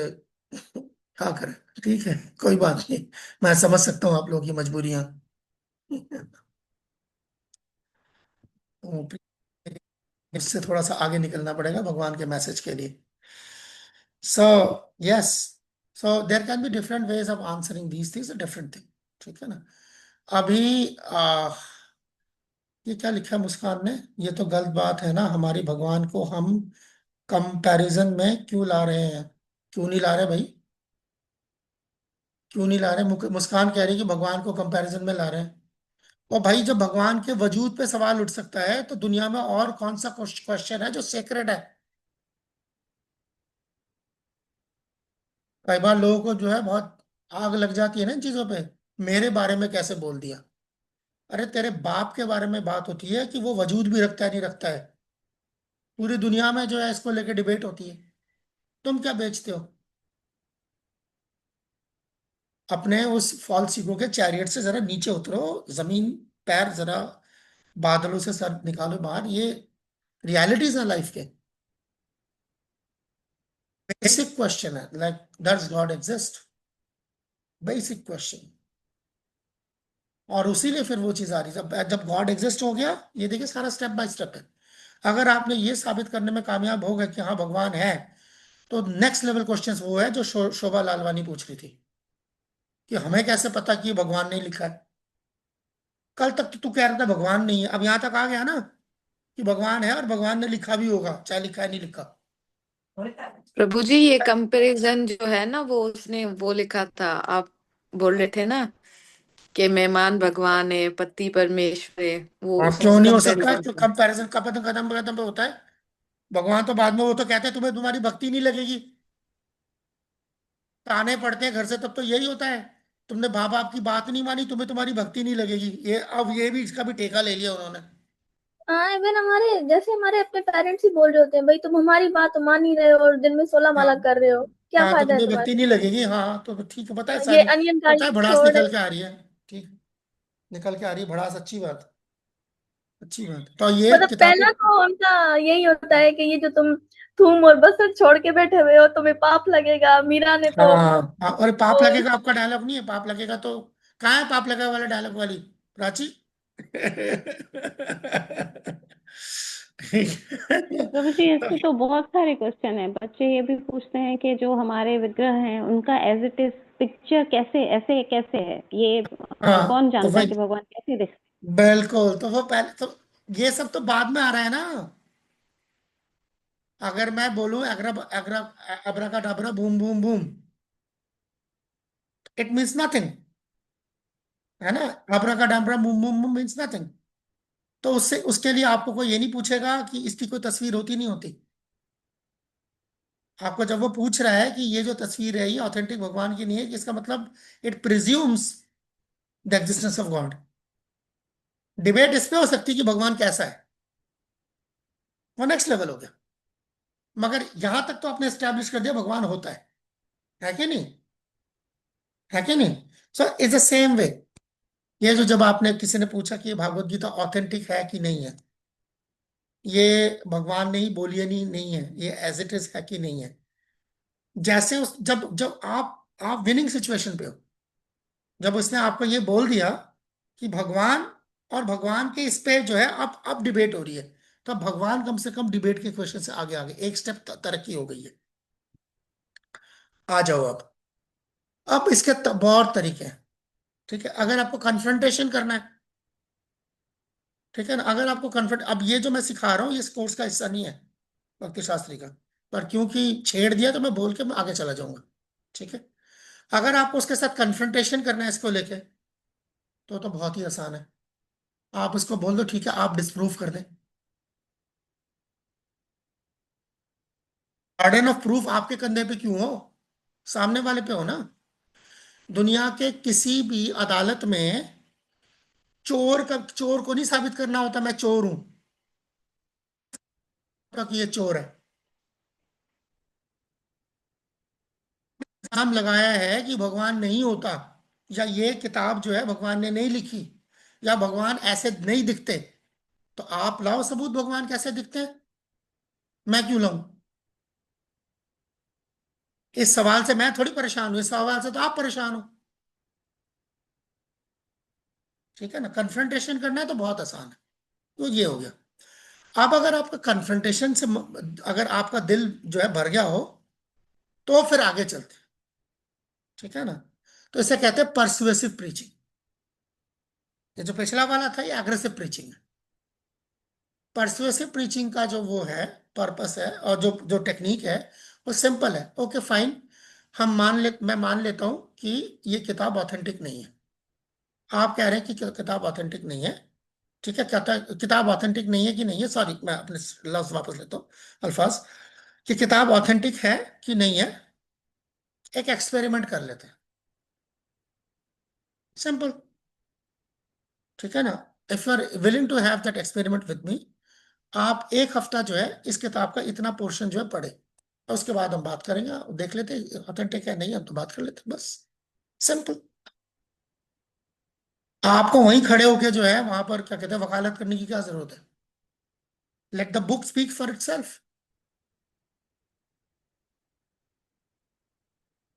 [SPEAKER 1] क्या करें। ठीक है, कोई बात नहीं, मैं समझ सकता हूँ आप लोगों की मजबूरियां। इससे थोड़ा सा आगे निकलना पड़ेगा भगवान के मैसेज के लिए। So yes, so there can be different ways of answering these things, different thing, ठीक है ना। अभी ये क्या लिखा है मुस्कान ने, ये तो गलत बात है ना, हमारी भगवान को हम कंपैरिजन में क्यों ला रहे हैं, क्यों नहीं ला रहे भाई, क्यों नहीं ला रहे। मुस्कान कह रही है कि भगवान को कंपैरिजन में ला रहे हैं। और भाई जब भगवान के वजूद पे सवाल उठ सकता है तो दुनिया में और कौन सा क्वेश्चन है जो सेक्रेट है। कई बार लोगों को जो है बहुत आग लग जाती है ना इन चीजों पे, मेरे बारे में कैसे बोल दिया। अरे तेरे बाप के बारे में बात होती है कि वो वजूद भी रखता है नहीं रखता है, पूरी दुनिया में जो है इसको लेके डिबेट होती है। तुम क्या बेचते हो। अपने उस फॉल्स ईगो के चैरियट से जरा नीचे उतरो, जमीन पैर जरा, बादलों से सर निकालो बाहर, ये रियलिटीज है लाइफ के। बेसिक क्वेश्चन है, like does God exist, basic question. और उसीलिए फिर वो चीज आ रही है, जब जब गॉड एग्जिस्ट हो गया, ये देखिए सारा स्टेप बाय स्टेप है। अगर आपने ये साबित करने में कामयाब हो गए कि हाँ भगवान है, तो नेक्स्ट लेवल क्वेश्चंस वो है जो शोभा लालवानी पूछ रही थी, कि हमें कैसे पता कि ये भगवान ने लिखा है। कल तक तो तू कह रहा था भगवान नहीं है, अब यहां तक आ गया ना कि भगवान है और भगवान ने लिखा भी होगा, चाहे लिखा है नहीं लिखा।
[SPEAKER 11] प्रभु जी, ये कंपैरिजन जो है ना, वो उसने वो लिखा था, आप बोल रहे थे ना कि मेहमान भगवान है, पति परमेश्वर है, वो
[SPEAKER 1] हाँ,
[SPEAKER 11] उस
[SPEAKER 1] क्यों नहीं हो सकता,
[SPEAKER 11] कंपैरिजन
[SPEAKER 1] तो
[SPEAKER 11] का।
[SPEAKER 1] कंपैरिजन कदम कदम कदम पे होता है। भगवान तो बाद में वो तो कहते हैं तुम्हें तुम्हारी भक्ति नहीं लगेगी, ताने पड़ते हैं घर से, तब तो यही होता है, तुमने माँ बाप की बात नहीं मानी, तुम्हें तुम्हारी भक्ति नहीं लगेगी। ये अब ये भी इसका भी ठेका ले लिया उन्होंने।
[SPEAKER 2] हाँ, इवन हमारे जैसे हमारे अपने पेरेंट्स ही बोल रहे होते हैं, भाई तुम हमारी बात तो मान ही रहे हो और दिन में 16
[SPEAKER 1] हाँ।
[SPEAKER 2] माला कर रहे हो, क्या
[SPEAKER 1] हाँ, तो
[SPEAKER 2] फायदा है
[SPEAKER 1] तुम्हें
[SPEAKER 2] तुम्हारा?
[SPEAKER 1] भक्ति नहीं लगेगी, हाँ तो ठीक है, पता है
[SPEAKER 2] ये
[SPEAKER 1] सारी,
[SPEAKER 2] अनियन का
[SPEAKER 1] पता है भड़ास
[SPEAKER 2] छोड़।
[SPEAKER 1] निकल के आ रही है। ठीक, निकल के आ रही है भड़ास, अच्छी बात, अच्छी बात। तो ये
[SPEAKER 2] मतलब
[SPEAKER 1] किताबें,
[SPEAKER 2] पहला तो उनका यही होता है कि ये जो तुम थूम और बसर छोड़ के बैठे हुए हो तुम्हें पाप लगेगा। मीरा ने तो,
[SPEAKER 1] हाँ, और पाप
[SPEAKER 2] तो
[SPEAKER 1] लगेगा आपका डायलॉग नहीं है, पाप लगेगा तो कहाँ है पाप लगेगा वाला डायलॉग वाली प्राची। ठीक है।
[SPEAKER 4] प्रभु जी, इसके तो बहुत सारे क्वेश्चन है। बच्चे ये भी पूछते हैं कि जो हमारे विग्रह हैं उनका एज इट इज पिक्चर कैसे ऐसे कैसे है, ये
[SPEAKER 1] हाँ
[SPEAKER 4] कौन
[SPEAKER 1] तो
[SPEAKER 4] जानता है
[SPEAKER 1] भाई,
[SPEAKER 4] कि भगवान कैसे दिखते
[SPEAKER 1] बिल्कुल, तो वो पहले तो, ये सब तो बाद में आ रहा है ना। अगर मैं बोलूं अगरा अगरा अबरा का Dabra boom boom boom, it means nothing, है ना। अबरा का Dabra boom boom boom means nothing. तो उससे उसके लिए आपको कोई ये नहीं पूछेगा कि इसकी कोई तस्वीर होती नहीं होती। आपको जब वो पूछ रहा है कि ये जो तस्वीर है ये ऑथेंटिक भगवान की नहीं है, कि इसका मतलब it presumes the existence of God. Debate इस पे हो सकती है कि भगवान कैसा है, वो नेक्स्ट लेवल हो गया। मगर यहां तक तो आपने स्टैब्लिश कर दिया भगवान होता है कि नहीं, है कि नहीं। So it's the same way, ये जो जब आपने किसी ने पूछा कि ये भागवत गीता ऑथेंटिक है कि नहीं है, ये भगवान ने ही बोली है, नहीं नहीं है, ये एज इट इज है कि नहीं है। जैसे उस जब जब आप विनिंग सिचुएशन पे हो, जब उसने आपको ये बोल दिया कि भगवान और भगवान के इस पे जो है अब डिबेट हो रही है, तो अब भगवान कम से कम डिबेट के क्वेश्चन से आगे आगे एक स्टेप तरक्की हो गई है। आ जाओ अब इसके बहुत तरीके हैं। ठीक है, अगर आपको कन्फ्रंटेशन करना है, ठीक है ना, अगर आपको कन्फ्रंट, अब ये जो मैं सिखा रहा हूँ ये इस कोर्स का हिस्सा नहीं है भक्ति शास्त्री का, पर क्योंकि छेड़ दिया तो मैं बोल के मैं आगे चला जाऊंगा। ठीक है, अगर आपको उसके साथ कन्फ्रंटेशन करना है इसको लेके, तो बहुत ही आसान है। आप उसको बोल दो ठीक है आप डिस्प्रूव कर दें। गार्डन ऑफ प्रूफ आपके कंधे पे क्यों हो, सामने वाले पे हो ना। दुनिया के किसी भी अदालत में चोर को नहीं साबित करना होता मैं चोर हूं, तो ये चोर है। इल्जाम लगाया है कि भगवान नहीं होता, या ये किताब जो है भगवान ने नहीं लिखी, या भगवान ऐसे नहीं दिखते, तो आप लाओ सबूत भगवान कैसे दिखते हैं। मैं क्यों लाऊं? इस सवाल से मैं थोड़ी परेशान हूं, इस सवाल से तो आप परेशान हो। ठीक है ना, कन्फ्रंटेशन करना है तो बहुत आसान है। तो ये हो गया। अब अगर आपका कन्फ्रंटेशन से अगर आपका दिल जो है भर गया हो, तो फिर आगे चलते हैं। ठीक है ना, तो इसे कहते हैं परसुएसिव प्रीचिंग। ये जो पिछला वाला था ये एग्रेसिव प्रीचिंग है। परसुएसिव प्रीचिंग का जो वो है पर्पस है और जो जो टेक्निक है वो सिंपल है। ओके फाइन, मैं मान लेता हूं कि ये किताब ऑथेंटिक नहीं है। आप कह रहे हैं कि किताब ऑथेंटिक नहीं है। ठीक है, कहता किताब ऑथेंटिक नहीं है कि नहीं है, सॉरी मैं अपने लफ्ज वापस लेता हूँ, अल्फाज, कि किताब ऑथेंटिक है कि नहीं है, एक एक्सपेरिमेंट कर लेते हैं, सिंपल। ठीक है ना, if you are willing to have that experiment with me, आप एक हफ्ता जो है इस किताब का इतना पोर्शन जो है पढ़े, और उसके बाद हम बात करेंगे, देख लेते ऑथेंटिक है नहीं, हम तो बात कर लेते बस, सिंपल। आपको वहीं खड़े होके जो है वहां पर क्या कहते हैं वकालत करने की क्या जरूरत है। Let the book speak for itself.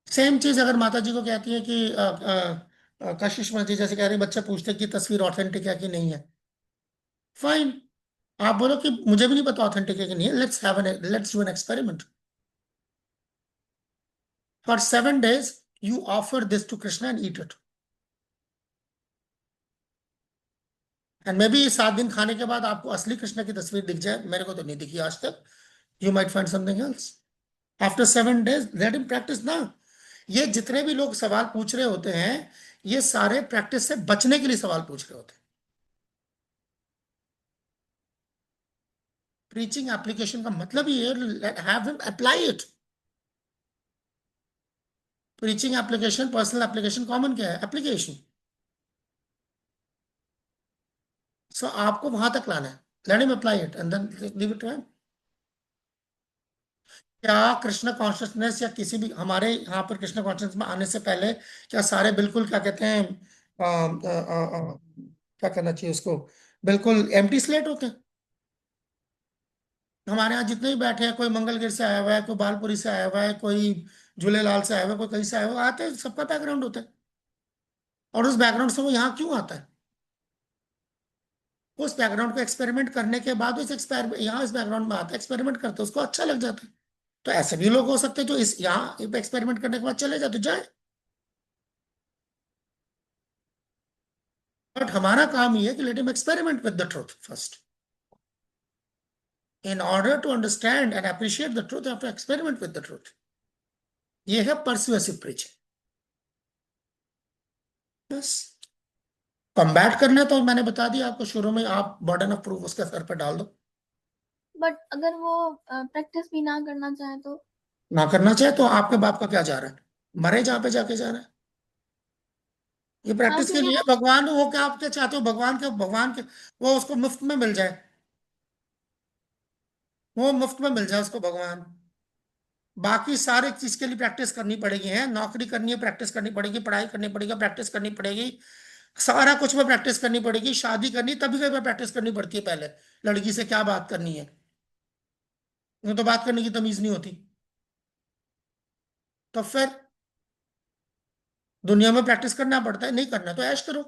[SPEAKER 1] Same चीज अगर माता जी को कहती है कि कशिश माँ जी जैसे कह रही बच्चे पूछते कि तस्वीर ऑथेंटिक है कि नहीं है, फाइन, आप बोलो कि मुझे भी नहीं पता ऑथेंटिक है कि नहीं है, let's do an experiment. For 7 days you offer this to Krishna and eat it, and may be 7 दिन खाने के बाद आपको असली कृष्ण की तस्वीर दिख जाए, मेरे को तो नहीं दिखी आज तक। You might find something else. After 7 days let him practice ना। ये जितने भी लोग सवाल पूछ रहे होते हैं ये सारे प्रैक्टिस से बचने के लिए सवाल पूछ रहे होते हैं। प्रीचिंग एप्लीकेशन का मतलब ये है have him apply it. Preaching application personal application common क्या है, एप्लीकेशन। सो आपको वहां तक लाना है, let him apply it and then leave it to him. क्या कृष्ण कॉन्शियसनेस या किसी भी हमारे यहाँ पर कृष्ण कॉन्शियसनेस में आने से पहले क्या सारे बिल्कुल क्या कहते हैं क्या करना चाहिए उसको, बिल्कुल एम्प्टी स्लेट होते हैं। हमारे यहाँ जितने भी बैठे हैं, कोई मंगलगिर से आया हुआ है, कोई बालपुरी से आया हुआ है, कोई झूलेलाल से आया हुआ है, कोई कहीं से आया हुआ है, आते हैं, सबका बैकग्राउंड होता है। और उस बैकग्राउंड से वो यहाँ क्यों आता है, उस बैकग्राउंड को एक्सपेरिमेंट करने के बाद उस एक्सपेरिमेंट यहाँ इस बैकग्राउंड में आता है, एक्सपेरिमेंट करते हैं, उसको अच्छा लग जाता है। तो ऐसे भी लोग हो सकते हैं जो इस यहाँ एक्सपेरिमेंट करने के बाद चले जाते, जाए। बट हमारा काम ये है कि let him experiment with the truth first. In order to understand and appreciate the truth, you have to experiment with the truth. ये है persuasive preaching। बस कम्बैट करना तो मैंने बता दिया आपको शुरू में, आप बर्डन ऑफ प्रूफ उसके सर पे डाल दो।
[SPEAKER 2] बट अगर वो प्रैक्टिस भी ना करना चाहे तो?
[SPEAKER 1] ना करना चाहे तो आपके बाप का क्या जा रहा है, मरे जहां पे जाके जा रहा है। ये
[SPEAKER 2] हाँ
[SPEAKER 1] प्रैक्टिस के
[SPEAKER 2] क्योंकि
[SPEAKER 1] लिए भगवान, वो क्या आप क्या चाहते हो भगवान के वो उसको मुफ्त में मिल जाए, वो मुफ्त में मिल जाए उसको भगवान। बाकी सारे चीज के लिए प्रैक्टिस करनी पड़ेगी, है नौकरी करनी है प्रैक्टिस करनी पड़ेगी, पढ़ाई करनी पड़ेगी प्रैक्टिस करनी पड़ेगी, सारा कुछ में प्रैक्टिस करनी पड़ेगी, शादी करनी तभी कहीं पर प्रैक्टिस करनी पड़ती है पहले, लड़की से क्या बात करनी है, नहीं तो बात करने की तमीज नहीं होती। तो फिर दुनिया में प्रैक्टिस करना पड़ता है, नहीं करना तो ऐश करो।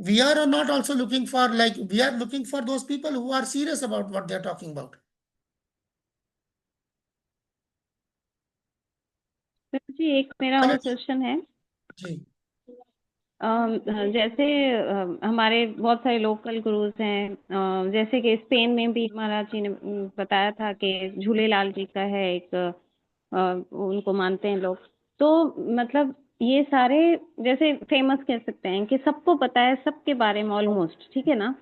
[SPEAKER 1] We are not also looking for, like, we are looking for those people who are serious about what they are talking about.
[SPEAKER 4] जी एक मेरा और क्वेश्चन है।
[SPEAKER 1] जी
[SPEAKER 4] जैसे हमारे बहुत सारे लोकल गुरुज हैं, जैसे कि स्पेन में भी महाराज जी ने बताया था कि झूलेलाल जी का है एक, उनको मानते हैं लोग। तो मतलब ये सारे जैसे फेमस कह सकते हैं कि सबको पता है सबके बारे में ऑलमोस्ट, ठीक है ना।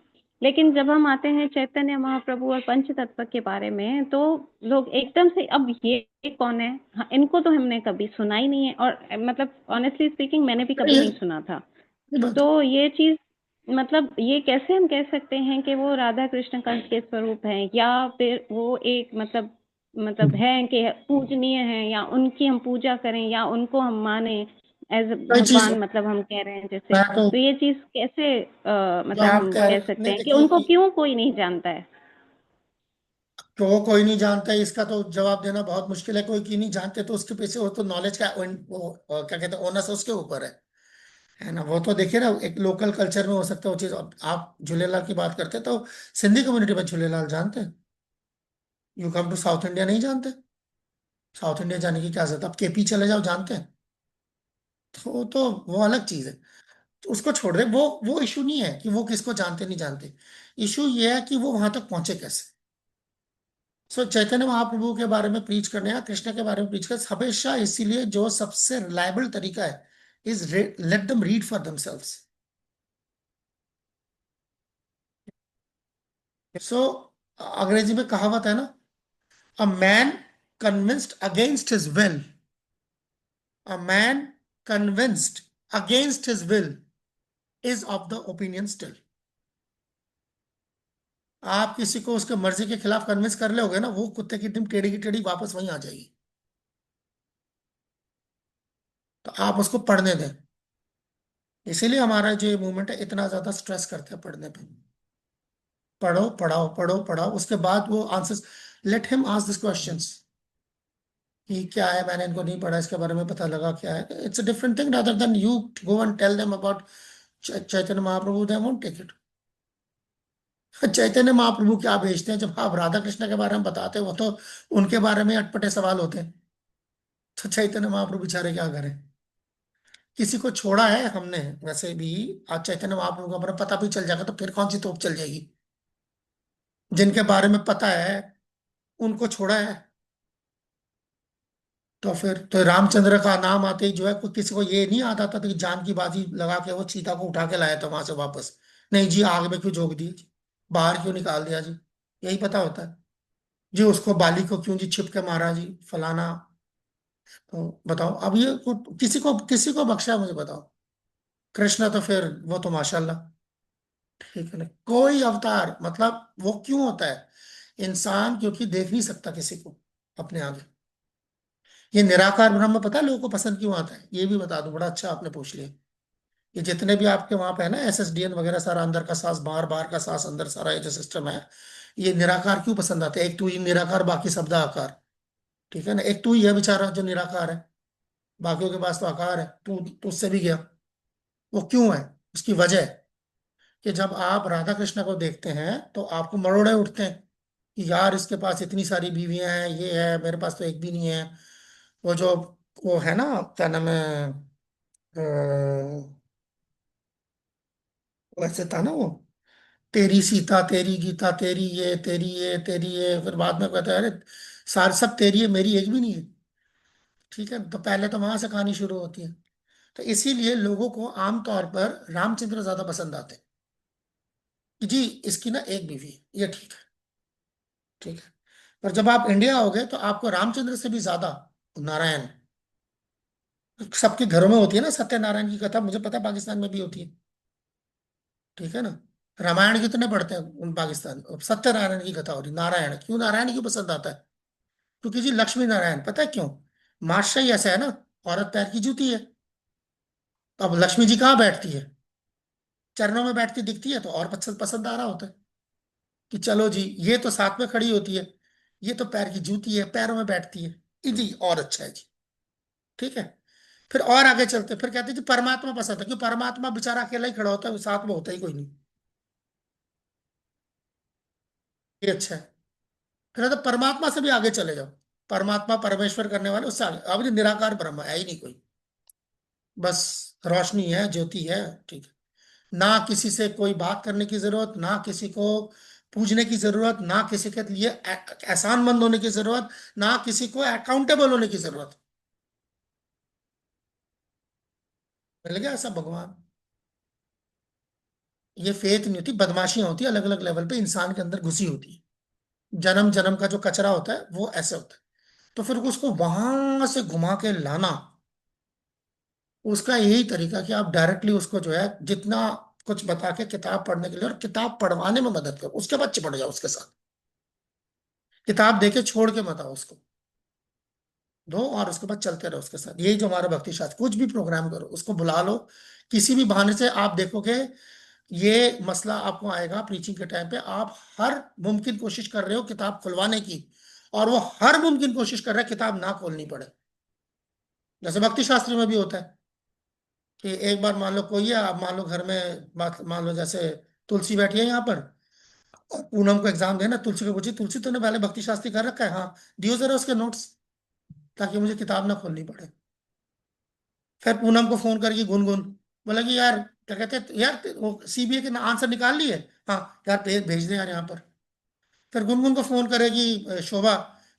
[SPEAKER 4] लेकिन जब हम आते हैं चैतन्य महाप्रभु और पंच तत्व के बारे में, तो लोग एकदम से अब ये कौन है, हाँ, इनको तो हमने कभी सुना ही नहीं है, और मतलब ऑनेस्टली स्पीकिंग मैंने भी कभी नहीं सुना था। तो ये चीज मतलब ये कैसे हम कह सकते हैं कि वो राधा कृष्ण का के स्वरूप है, या फिर वो एक मतलब है कि पूजनीय है, या उनकी हम पूजा करें, या उनको हम माने एज भगवान, मतलब हम कह रहे हैं जैसे। तो ये चीज कैसे मतलब
[SPEAKER 1] आप
[SPEAKER 4] हम
[SPEAKER 1] कह
[SPEAKER 4] कह
[SPEAKER 1] रहे
[SPEAKER 4] सकते
[SPEAKER 1] नहीं,
[SPEAKER 4] हैं कि
[SPEAKER 1] देखिए,
[SPEAKER 4] उनको क्यों कोई नहीं जानता है।
[SPEAKER 1] तो कोई नहीं जानता है, इसका तो जवाब देना बहुत मुश्किल है। कोई क्यों नहीं जानते, तो उसके पीछे वो तो नॉलेज का वो क्या कहते हैं, ओनस उसके ऊपर है ना। वो तो देखिए ना, एक लोकल कल्चर में हो सकता है वो चीज। आप झूलेलाल की बात करते हैं तो सिंधी कम्युनिटी में झूलेलाल जानते हैं। You come to South India, नहीं जानते। साउथ इंडिया जाने की क्या जरूरत, आप केपी चले जाओ, जानते हैं। तो वो अलग चीज है। तो उसको छोड़ दे, वो इशू नहीं है कि वो किसको जानते नहीं जानते। इशू ये है कि वो वहां तक पहुंचे कैसे। सो चैतन्य महाप्रभु के बारे में प्रीच करने या कृष्ण के बारे में प्रीच कर हमेशा, इसीलिए जो सबसे रिलायबल तरीका है is let them read for themselves. So Angrezi में कहावत है ना, a man convinced against his will, a man convinced against his will is of the opinion still. आप किसी को उसके मर्जी के खिलाफ कन्विंस कर लोगे ना, वो कुत्ते की टीम टेढ़ी की टेढ़ी वापस वहीं आ जाएगी। तो आप उसको पढ़ने दें। इसीलिए हमारा जो ये मूवमेंट है इतना ज्यादा स्ट्रेस करते हैं पढ़ने पे। पढ़ो पढ़ाओ, पढ़ो पढ़ाओ, उसके बाद वो answers, let him ask this questions कि क्या है, मैंने इनको नहीं पढ़ा, इसके बारे में पता लगा क्या है। It's a different thing rather than you go and tell them about Chaitanya Mahaprabhu, they won't take it. Chaitanya Mahaprabhu क्या भेजते हैं, जब आप राधा कृष्ण के बारे में बताते हो, वो तो उनके बारे में अटपटे सवाल होते हैं। तो चैतन्य महाप्रभु बेचारे क्या करें। किसी को छोड़ा है हमने वैसे भी, आज चैतन्य महाप्रभु का बारे में पता भी चल जाएगा तो फिर कौन सी तोप चल जाएगी। जिनके बारे में पता है उनको छोड़ा है, तो फिर तो रामचंद्र का नाम आते ही जो है, कोई किसी को ये नहीं आता था कि जान की बाजी लगा के वो चीता को उठा के लाया था वहां से वापस। नहीं जी, आग में क्यों झोंक दिया जी, बाहर क्यों निकाल दिया जी, यही पता होता है जी। उसको बाली को क्यों जी छिप के मारा जी, फलाना। तो बताओ अब ये किसी को बख्शा, मुझे बताओ। कृष्ण तो फिर वो तो माशाल्लाह, ठीक है ना। कोई अवतार मतलब वो क्यों होता है, इंसान क्योंकि देख नहीं सकता किसी को अपने आगे। ये निराकार ब्रह्म पता है लोगों को पसंद क्यों आता है, ये भी बता दूं, बड़ा अच्छा आपने पूछ लिया। ये जितने भी आपके वहां पे है ना एसएसडीएन वगैरह, सारा अंदर का सांस बाहर, बाहर का सांस अंदर, सारा ये जो सिस्टम है, ये निराकार क्यों पसंद आता है। एक तू ही निराकार, बाकी शब्द आकार, ठीक है ना। एक तू ही है बेचारा जो निराकार है, बाकियों के पास तो आकार है। तू उससे भी गया। वो क्यों है, उसकी वजह है कि जब आप राधा कृष्ण को देखते हैं तो आपको मरोड़े उठते हैं कि यार इसके पास इतनी सारी बीवियां हैं, ये है, मेरे पास तो एक भी नहीं है। वो जो वो है ना, क्या नाम है, वैसे था ना वो, तेरी सीता तेरी गीता तेरी ये तेरी ये तेरी ये, फिर बाद में कहता है अरे सार सब तेरी है, मेरी एक भी नहीं है। ठीक है, तो पहले तो वहां से कहानी शुरू होती है। तो इसीलिए लोगों को आमतौर पर रामचंद्र ज्यादा पसंद आते हैं कि जी इसकी ना एक बीवी है, ये ठीक है, ठीक है। पर जब आप इंडिया आओगे तो आपको रामचंद्र से भी ज्यादा नारायण, सबके घरों में होती है ना सत्यनारायण की कथा, मुझे पता है पाकिस्तान में भी होती है, ठीक है ना। रामायण कितने पढ़ते हैं पाकिस्तान, अब सत्यनारायण की कथा हो रही, नारायण क्यों, नारायण क्यों पसंद आता है, क्योंकि जी लक्ष्मी नारायण, पता है क्यों। मास्टर ही ऐसा है ना, औरत पैर की जूती है। तो अब लक्ष्मी जी कहाँ बैठती है, चरणों में बैठती दिखती है, तो और पसंद पसंद आ रहा होता है कि चलो जी ये तो साथ में खड़ी होती है, ये तो पैर की जूती है, पैरों में बैठती है, ये जी और अच्छा है जी, ठीक है। फिर और आगे चलते, फिर कहते हैं जी परमात्मा पसंद है, क्यों? परमात्मा बेचारा अकेला ही खड़ा होता है, साथ में होता ही कोई नहीं। ये अच्छा है। फिर तो परमात्मा से भी आगे चले जाओ, परमात्मा परमेश्वर करने वाले, उससे आगे अब ये निराकार ब्रह्म है ही नहीं कोई, बस रोशनी है, ज्योति है। ठीक है, ना किसी से कोई बात करने की जरूरत, ना किसी को पूजने की जरूरत, ना किसी के लिए एहसानमंद होने की जरूरत, ना किसी को अकाउंटेबल होने की जरूरत। मिल गया ऐसा भगवान। ये फेथ नहीं होती, बदमाशियां होती है अलग अलग लेवल पे इंसान के अंदर घुसी होती है। जन्म जन्म का जो कचरा होता है वो ऐसे होता है। तो फिर उसको वहां से घुमा के लाना, उसका यही तरीका कि आप डायरेक्टली उसको जो है जितना कुछ बता के किताब पढ़ने के लिए, और किताब पढ़वाने में मदद करो, उसके बाद चिपट जाओ उसके साथ। किताब देके छोड़ के मत आओ उसको, दो और उसके बाद चलते रहो उसके साथ। यही जो हमारा भक्ति शास्त्र, कुछ भी प्रोग्राम करो उसको बुला लो, किसी भी बहाने से। आप देखोगे ये मसला आपको आएगा प्रीचिंग के टाइम पे, आप हर मुमकिन कोशिश कर रहे हो किताब खुलवाने की, और वो हर मुमकिन कोशिश कर रहा है किताब ना खोलनी पड़े। जैसे भक्ति शास्त्र में भी होता है कि एक बार मान लो कोई है, आप मान लो घर में मान लो जैसे तुलसी बैठी है यहाँ पर, और पूनम को एग्जाम देना, तुलसी को पूछी, तुलसी तूने पहले भक्ति शास्त्री कर रखा है? हाँ। दियो जरा उसके नोट्स, ताकि मुझे किताब ना खोलनी पड़े। फिर पूनम को फोन करके गुनगुन बोला कि यार क्या कहते हैं यार, वो सीबीए के आंसर निकाल लिए? हाँ यार भेज दे यार यहाँ पर। फिर गुनगुन को फोन करेगी शोभा,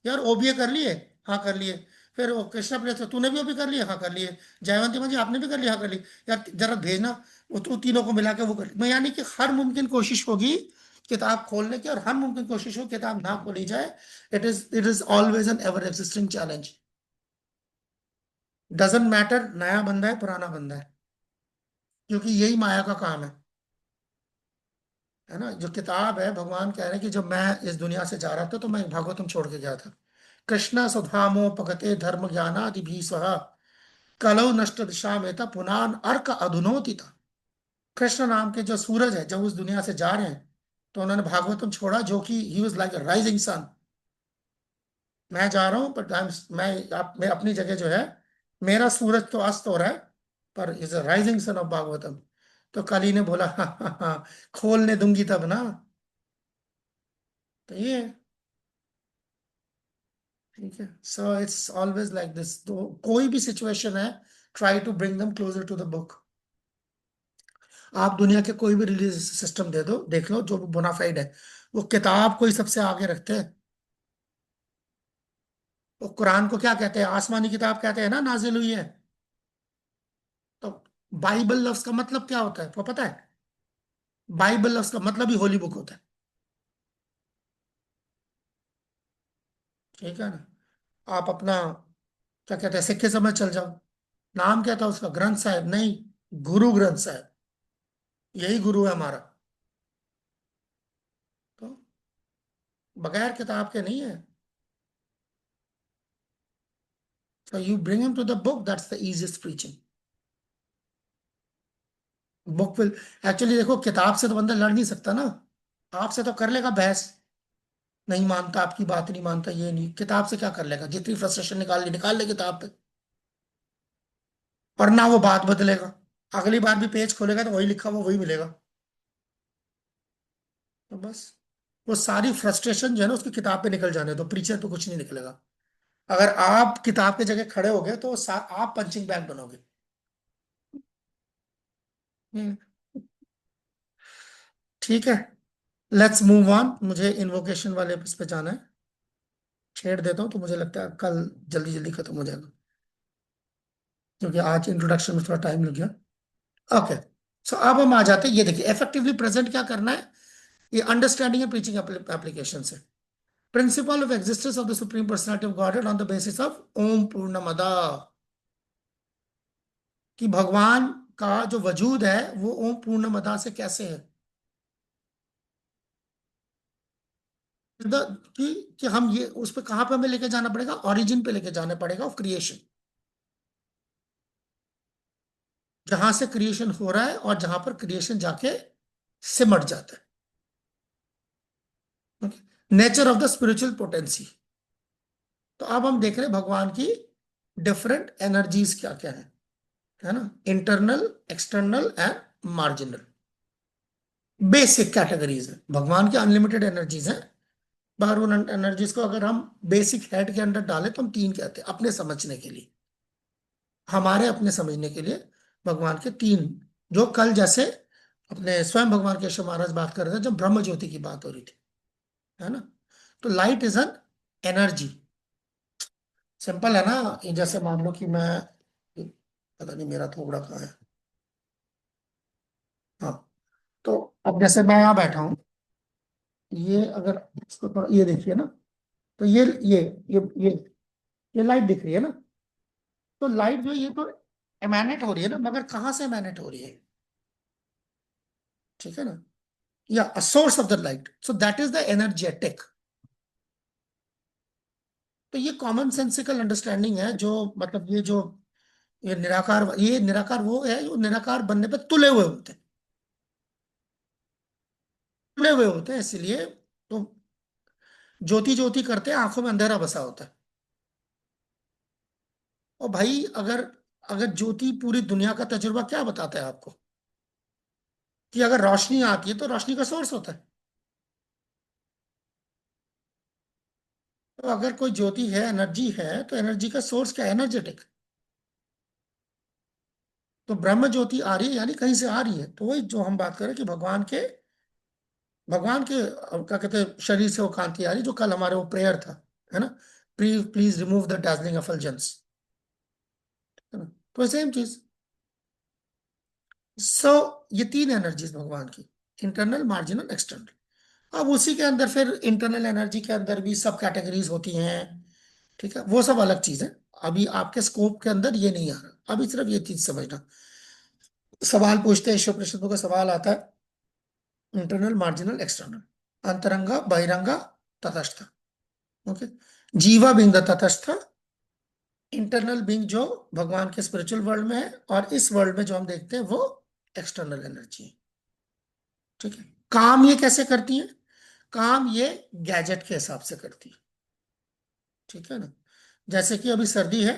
[SPEAKER 1] यार ओबीए कर लिए? हाँ कर लिए। फिर वो कृष्णा प्रिया, तूने भी ओबी कर लिए? हाँ कर लिए। जयवंती माँ जी आपने भी कर लिया? हाँ कर लिए। यार जरा भेजना, वो तो तीनों को मिला के वो कर, मैं यानी कि हर मुमकिन कोशिश होगी किताब खोलने की, और हर मुमकिन कोशिश हो किताब ना खोली जाए। It is always an ever existing challenge. Doesn't matter नया बंदा है पुराना बंदा है, क्योंकि यही माया का काम है ना। जो किताब है, भगवान कह रहे हैं कि जब मैं इस दुनिया से जा रहा था तो मैं भागवतम छोड़ के गया था। कृष्ण सुधामो पगते धर्म ज्ञानादि भी सह कलौ नष्ट दिशा में था पुनान अर्क अधुनोति था। कृष्ण नाम के जो सूरज है जब उस दुनिया से जा रहे हैं, तो उन्होंने भागवतम छोड़ा, जो कि he was like rising sun. मैं जा रहा हूं पर मैं अपनी जगह जो है, मेरा सूरज तो अस्त हो रहा है, पर is a rising son of Bhagavatam. तो कली ने बोला हाँ हाँ हाँ, खोलने दूंगी तब ना। तो ये है, ठीक है। So it's always like this, तो कोई भी सिचुएशन है, try to bring them closer to the book. आप दुनिया के कोई भी रिलीजियस सिस्टम दे दो, देख लो जो बोनाफाइड है, वो किताब को ही सबसे आगे रखते हैं। वो कुरान को क्या कहते हैं? आसमानी किताब कहते हैं ना, नाजिल हुई है। तो बाइबल लफ्ज का मतलब क्या होता है वो पता है? बाइबल लफ्ज का मतलब ही होली बुक होता है। ठीक है ना। आप अपना क्या कहते हैं सिक्किज्म में चल जाओ, नाम क्या था उसका? ग्रंथ साहिब नहीं, गुरु ग्रंथ साहिब, यही गुरु है हमारा। तो बगैर किताब के नहीं है। So you bring him to the book, that's the easiest preaching. Book will actually, देखो किताब से तो बंदा लड़ नहीं सकता ना, आपसे तो कर लेगा बहस, नहीं मानता, आपकी बात नहीं मानता, ये नहीं, किताब से क्या कर लेगा? जितनी फ्रस्ट्रेशन निकाल ले किताब पे, और ना वो बात बदलेगा। अगली बार भी पेज खोलेगा तो वही लिखा हुआ वही मिलेगा। तो बस वो सारी फ्रस्ट्रेशन जो है ना उसकी किताब पे निकल जाने दो, प्रीचर पे कुछ नहीं निकलेगा। अगर आप किताब की जगह खड़े हो गए तो आप पंचिंग बैग बनोगे। हम्म, ठीक है। लेट्स मूव ऑन, मुझे इन्वोकेशन वाले इस पे जाना है, छेड़ देता हूँ, तो मुझे लगता है कल जल्दी जल्दी खत्म हो जाएगा, क्योंकि आज इंट्रोडक्शन में थोड़ा टाइम लग गया। ओके, सो अब हम आ जाते हैं, ये देखिए इफेक्टिवली प्रेजेंट क्या करना है, ये अंडरस्टैंडिंग एंड प्रीचिंग एप्लीकेशन से। Principle of existence of the supreme personality of godhead on the basis of ओम पूर्णमदा, कि भगवान का जो वजूद है वो ओम पूर्णमदा से कैसे है। कि हम ये उस पे कहां पे हमें लेके जाना पड़ेगा? ओरिजिन पे लेके जाना पड़ेगा ऑफ क्रिएशन, जहां से क्रिएशन हो रहा है और जहां पर क्रिएशन जाके सिमट जाता है। Nature of the spiritual potency. तो अब हम देख रहे हैं भगवान की डिफरेंट एनर्जीज क्या क्या है। है ना, internal, external and marginal, basic categories है। भगवान के अनलिमिटेड एनर्जीज हैं, पर उन एनर्जीज को अगर हम बेसिक हेड के अंदर डालें तो हम तीन कहते हैं, अपने समझने के लिए, हमारे अपने समझने के लिए भगवान के तीन, जो कल जैसे अपने स्वयं भगवान केशव महाराज बात कर रहे थे जब ब्रह्म ज्योति की बात हो रही थी, है ना। तो light is an energy, simple है ना। ये जैसे मान लो कि मैं, पता नहीं मेरा थोड़ा कहाँ है, हाँ, तो अब जैसे मैं यहाँ बैठा हूँ, ये अगर इसको थोड़ा ये देखिए ना, तो ये ये लाइट दिख रही है ना, तो लाइट जो है ये तो एमैनेट हो रही है ना, मगर कहाँ से एमैनेट हो रही है, ठीक है ना, या a source of the light, so that is the energetic. तो ये कॉमन सेंसिकल अंडरस्टैंडिंग है, जो मतलब ये निराकार वो है जो निराकार बनने पर तुले हुए होते हैं, तुले हुए होते हैं, इसीलिए तो ज्योति ज्योति करते हैं, आंखों में अंधेरा बसा होता है। और भाई अगर अगर ज्योति पूरी दुनिया का तजुर्बा क्या बताता है आपको, कि अगर रोशनी आती है तो रोशनी का सोर्स होता है। तो अगर कोई ज्योति है, एनर्जी है, तो एनर्जी का सोर्स क्या है, एनर्जेटिक। तो ब्रह्म ज्योति आ रही है यानी कहीं से आ रही है, तो वही जो हम बात करें कि भगवान के क्या कहते हैं शरीर से वो कांति आ रही, जो कल हमारे वो प्रेयर था, है ना, प्लीज रिमूव द डार्जलिंग एफल्जेंस, है ना। तो सेम चीज। सो ये तीन एनर्जीज भगवान की, इंटरनल, मार्जिनल, एक्सटर्नल। अब उसी के अंदर फिर इंटरनल एनर्जी के अंदर भी सब कैटेगरीज होती हैं, ठीक है, वो सब अलग चीज है। अभी आपके स्कोप के अंदर ये नहीं आ रहा, अभी सिर्फ ये चीज समझना। सवाल पूछते हैं, ईश्वर प्रश्नों का सवाल आता है, इंटरनल, मार्जिनल, एक्सटर्नल, अंतरंगा, बहिरंगा, तटस्थ, ओके। जीवा बिंग द तटस्थ, इंटरनल बीइंग जो भगवान के स्पिरिचुअल वर्ल्ड में है, और इस वर्ल्ड में जो हम देखते हैं वो एक्सटर्नल एनर्जी है, ठीक है। काम ये कैसे करती है, काम ये गैजेट के हिसाब से करती है, ठीक है ना। जैसे कि अभी सर्दी है,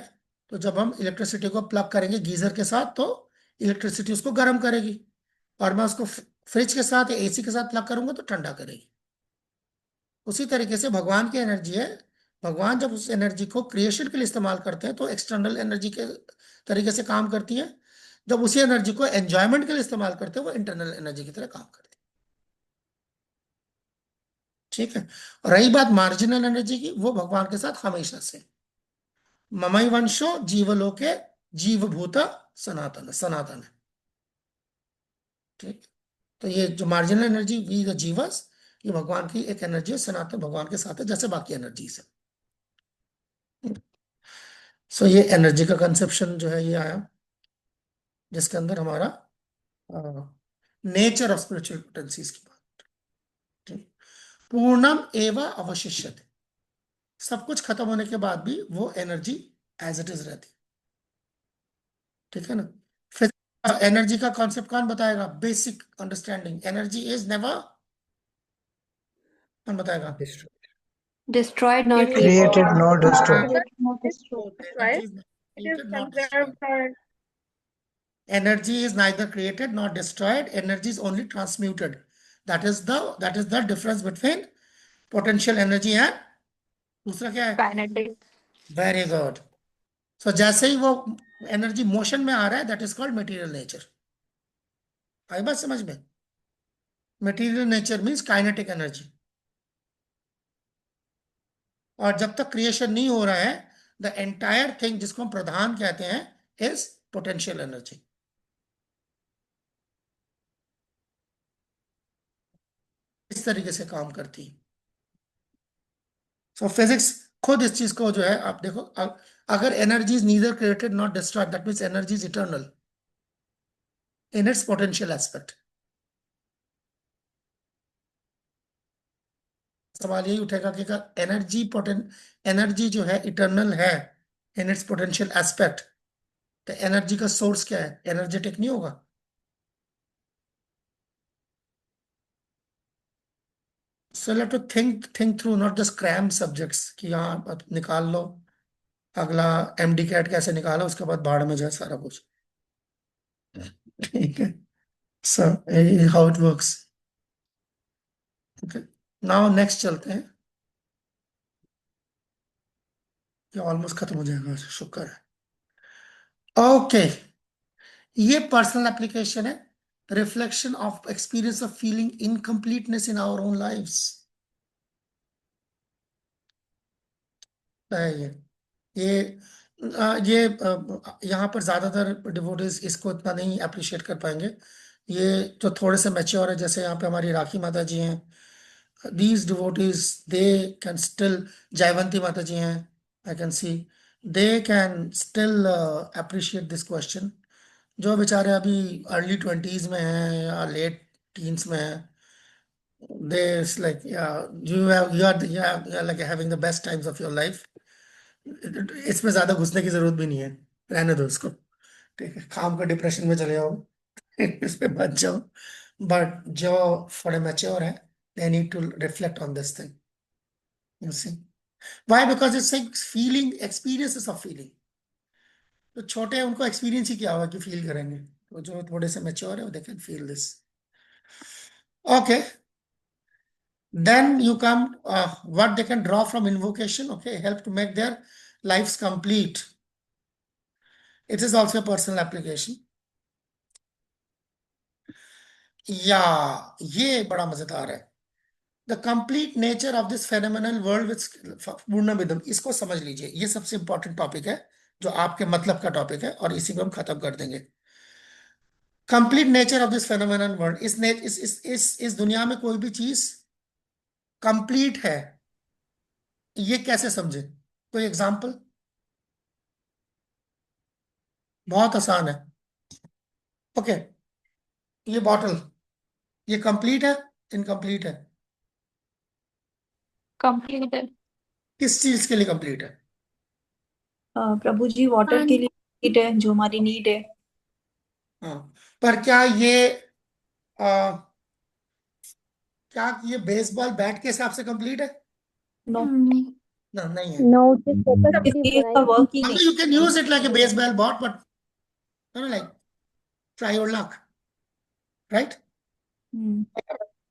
[SPEAKER 1] तो जब हम इलेक्ट्रिसिटी को प्लग करेंगे गीजर के साथ, तो इलेक्ट्रिसिटी उसको गर्म करेगी, और मैं उसको फ्रिज के साथ या एसी के साथ प्लग करूंगा तो ठंडा करेगी। उसी तरीके से भगवान की एनर्जी है, भगवान जब उस एनर्जी को क्रिएशन के लिए इस्तेमाल करते हैं तो एक्सटर्नल एनर्जी के तरीके से काम करती है, जब उसी एनर्जी को एंजॉयमेंट के लिए इस्तेमाल करते हैं वो इंटरनल एनर्जी की तरह काम करती है, ठीक है। और रही बात मार्जिनल एनर्जी की, वो भगवान के साथ हमेशा से, ममई वंशो जीवलोके जीवभूत सनातन, सनातन है, ठीक। तो ये जो मार्जिनल एनर्जी वी द जीवस, ये भगवान की एक एनर्जी है, सनातन भगवान के साथ है जैसे बाकी एनर्जीज है। सो ये एनर्जी का कंसेप्शन जो है ये आया, जिसके अंदर हमारा नेचर ऑफ स्पिरिचुअल पोटेंसीज की बात, ठीक। पूर्णम एवं अवशिष्यते, सब कुछ खत्म होने के बाद भी वो एनर्जी एज इट इज रहती, ठीक है ना। फिर एनर्जी का कॉन्सेप्ट कौन बताएगा, basic understanding, energy is never, कौन बताएगा,
[SPEAKER 5] Destroyed, not
[SPEAKER 8] Created, not destroyed.
[SPEAKER 1] Energy is created not destroyed. Energy is neither created nor destroyed. Energy is only transmuted. That is the difference between potential energy and दूसरा क्या है,
[SPEAKER 5] kinetic.
[SPEAKER 1] Very good. सो जैसे ही वो एनर्जी मोशन में आ रहा है, that is called material nature. आई बात समझ में, material nature means kinetic energy. और जब तक क्रिएशन नहीं हो रहा है, द एंटायर थिंग जिसको हम प्रधान कहते हैं इज पोटेंशियल एनर्जी। इस तरीके से काम करती है। सो फिजिक्स खुद इस चीज को जो है, आप देखो, अगर energy is neither created not destroyed, that means energy is eternal in its potential aspect. सवाल यही उठेगा कि एनर्जी जो है इटर्नल है इन इट्स पोटेंशियल एस्पेक्ट, तो एनर्जी का सोर्स क्या है, एनर्जेटिक नहीं होगा। So let to think through, not just cram subjects कि यहाँ आप निकाल लो, अगला MD कैट कैसे निकाला, उसके बाद बाढ़ में जाए सारा कुछ। ठीक है, so how it works. Okay, now next चलते हैं, ये ऑलमोस्ट खत्म हो जाएगा, शुक्र है। ओके, ये पर्सनल एप्लीकेशन है, reflection of experience of feeling incompleteness in our own lives है ये यहाँ पर ज्यादातर डिवोटीज इसको इतना नहीं अप्रिशिएट कर पाएंगे। ये जो थोड़े से मैच्योर है, जैसे यहाँ पे हमारी राखी माता जी हैं, these devotees they can still, Jayvanti माता जी हैं, I can see they can still appreciate this question। जो बेचारे अभी अर्ली 20s में हैं या लेट टीन्स में हैं, they it's like yeah, you are like having the best times of your life। इसमें ज्यादा घुसने की जरूरत भी नहीं है, रहने दो उसको, ठीक है, काम का डिप्रेशन में चले जाओ, इस पे बच जाओ। बट जो थोड़े मैच्योर है, they need to reflect on this thing, you see why, because it's like feeling, experiences of feeling। तो छोटे हैं, उनको एक्सपीरियंस ही क्या होगा कि फील करेंगे, तो जो थोड़े से मैच्योर है, they can feel this। okay, then you come what they can draw from invocation, okay, help to make their lives complete। it is also a personal application। या ये बड़ा मजेदार है, the complete nature of this phenomenal world with पूर्णमिदम। इसको समझ लीजिए, ये सबसे इंपॉर्टेंट टॉपिक है, जो आपके मतलब का टॉपिक है, और इसी को हम खत्म कर देंगे। Complete nature of this phenomenal world, इस दुनिया में कोई भी चीज कंप्लीट है, ये कैसे समझे? कोई एग्जांपल? बहुत आसान है। ओके, ये बॉटल, ये कंप्लीट है, इनकम्प्लीट है?
[SPEAKER 3] कंप्लीट है।
[SPEAKER 1] किस चीज के लिए कंप्लीट है?
[SPEAKER 9] प्रभु जी वाटर के लिए नीड है, जो हमारी नीड है।
[SPEAKER 1] हाँ, पर क्या ये बेसबॉल बैट के हिसाब से कंप्लीट है?
[SPEAKER 9] नो
[SPEAKER 1] No, नहीं है।
[SPEAKER 12] No, just purpose के लिए
[SPEAKER 9] इसका वर्क ही
[SPEAKER 1] I mean,
[SPEAKER 9] नहीं
[SPEAKER 1] you can use it like a baseball bat, but like try your luck, right?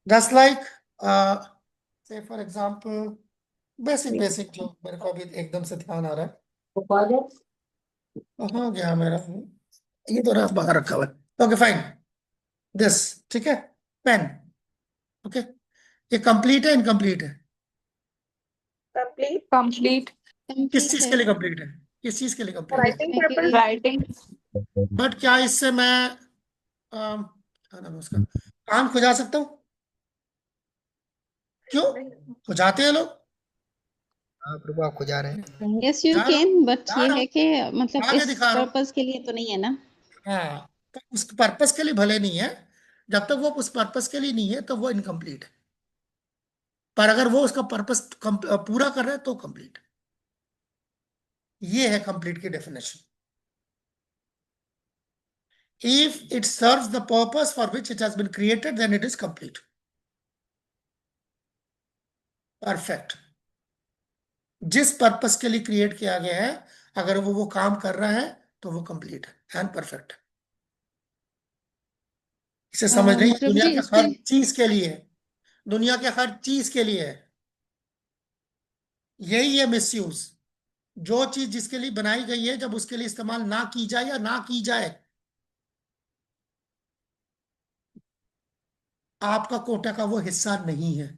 [SPEAKER 1] Just like say for example, basic जो मेरे को अभी एकदम से ध्यान आ रहा है, कहाँ गया मेरा, ये तो रफ बाहर रखा हुआ है। ओके फाइन, दिस, ठीक है, पेन, ओके, ये कंप्लीट है, इनकम्प्लीट है?
[SPEAKER 10] कंप्लीट।
[SPEAKER 3] कंप्लीट।
[SPEAKER 1] किस चीज के लिए कंप्लीट है? किस चीज के लिए कंप्लीट है?
[SPEAKER 10] Writing purpose.
[SPEAKER 3] राइटिंग।
[SPEAKER 1] बट क्या इससे मैं क्या नाम है उसका, काम खुजा सकता हूँ? क्यों खुजाते हैं लोग?
[SPEAKER 8] हाँ प्रभु, आप खुजा रहे हैं।
[SPEAKER 4] यस यू
[SPEAKER 1] जा रहा
[SPEAKER 4] कैन, बट
[SPEAKER 1] जा
[SPEAKER 4] ये
[SPEAKER 1] रहा
[SPEAKER 4] है
[SPEAKER 1] हूँ,
[SPEAKER 4] कि मतलब
[SPEAKER 1] आगे
[SPEAKER 4] इस
[SPEAKER 1] दिखा रहा हूँ।
[SPEAKER 4] पर्पस के लिए तो नहीं है ना।
[SPEAKER 1] हाँ, तो उस पर्पस के लिए भले नहीं है, जब तक वो उस पर्पस के लिए नहीं है तो वो इनकम्प्लीट है, पर अगर वो उसका पर्पस पूरा कर रहा है तो कंप्लीट। ये है कंप्लीट की definition. If it serves the purpose for which it has been created, then it is complete, perfect. जिस पर्पस के लिए क्रिएट किया गया है, अगर वो काम कर रहा है तो वो कंप्लीट है एंड परफेक्ट है। इसे समझ रही है?
[SPEAKER 4] प्रभु
[SPEAKER 1] दुनिया
[SPEAKER 4] जी
[SPEAKER 1] के
[SPEAKER 4] इस
[SPEAKER 1] हर
[SPEAKER 4] पे
[SPEAKER 1] चीज के लिए है, दुनिया के हर चीज के लिए है। यही है मिसयूज, जो चीज जिसके लिए बनाई गई है, जब उसके लिए इस्तेमाल ना की जाए या ना की जाए, आपका कोटा का वो हिस्सा नहीं है।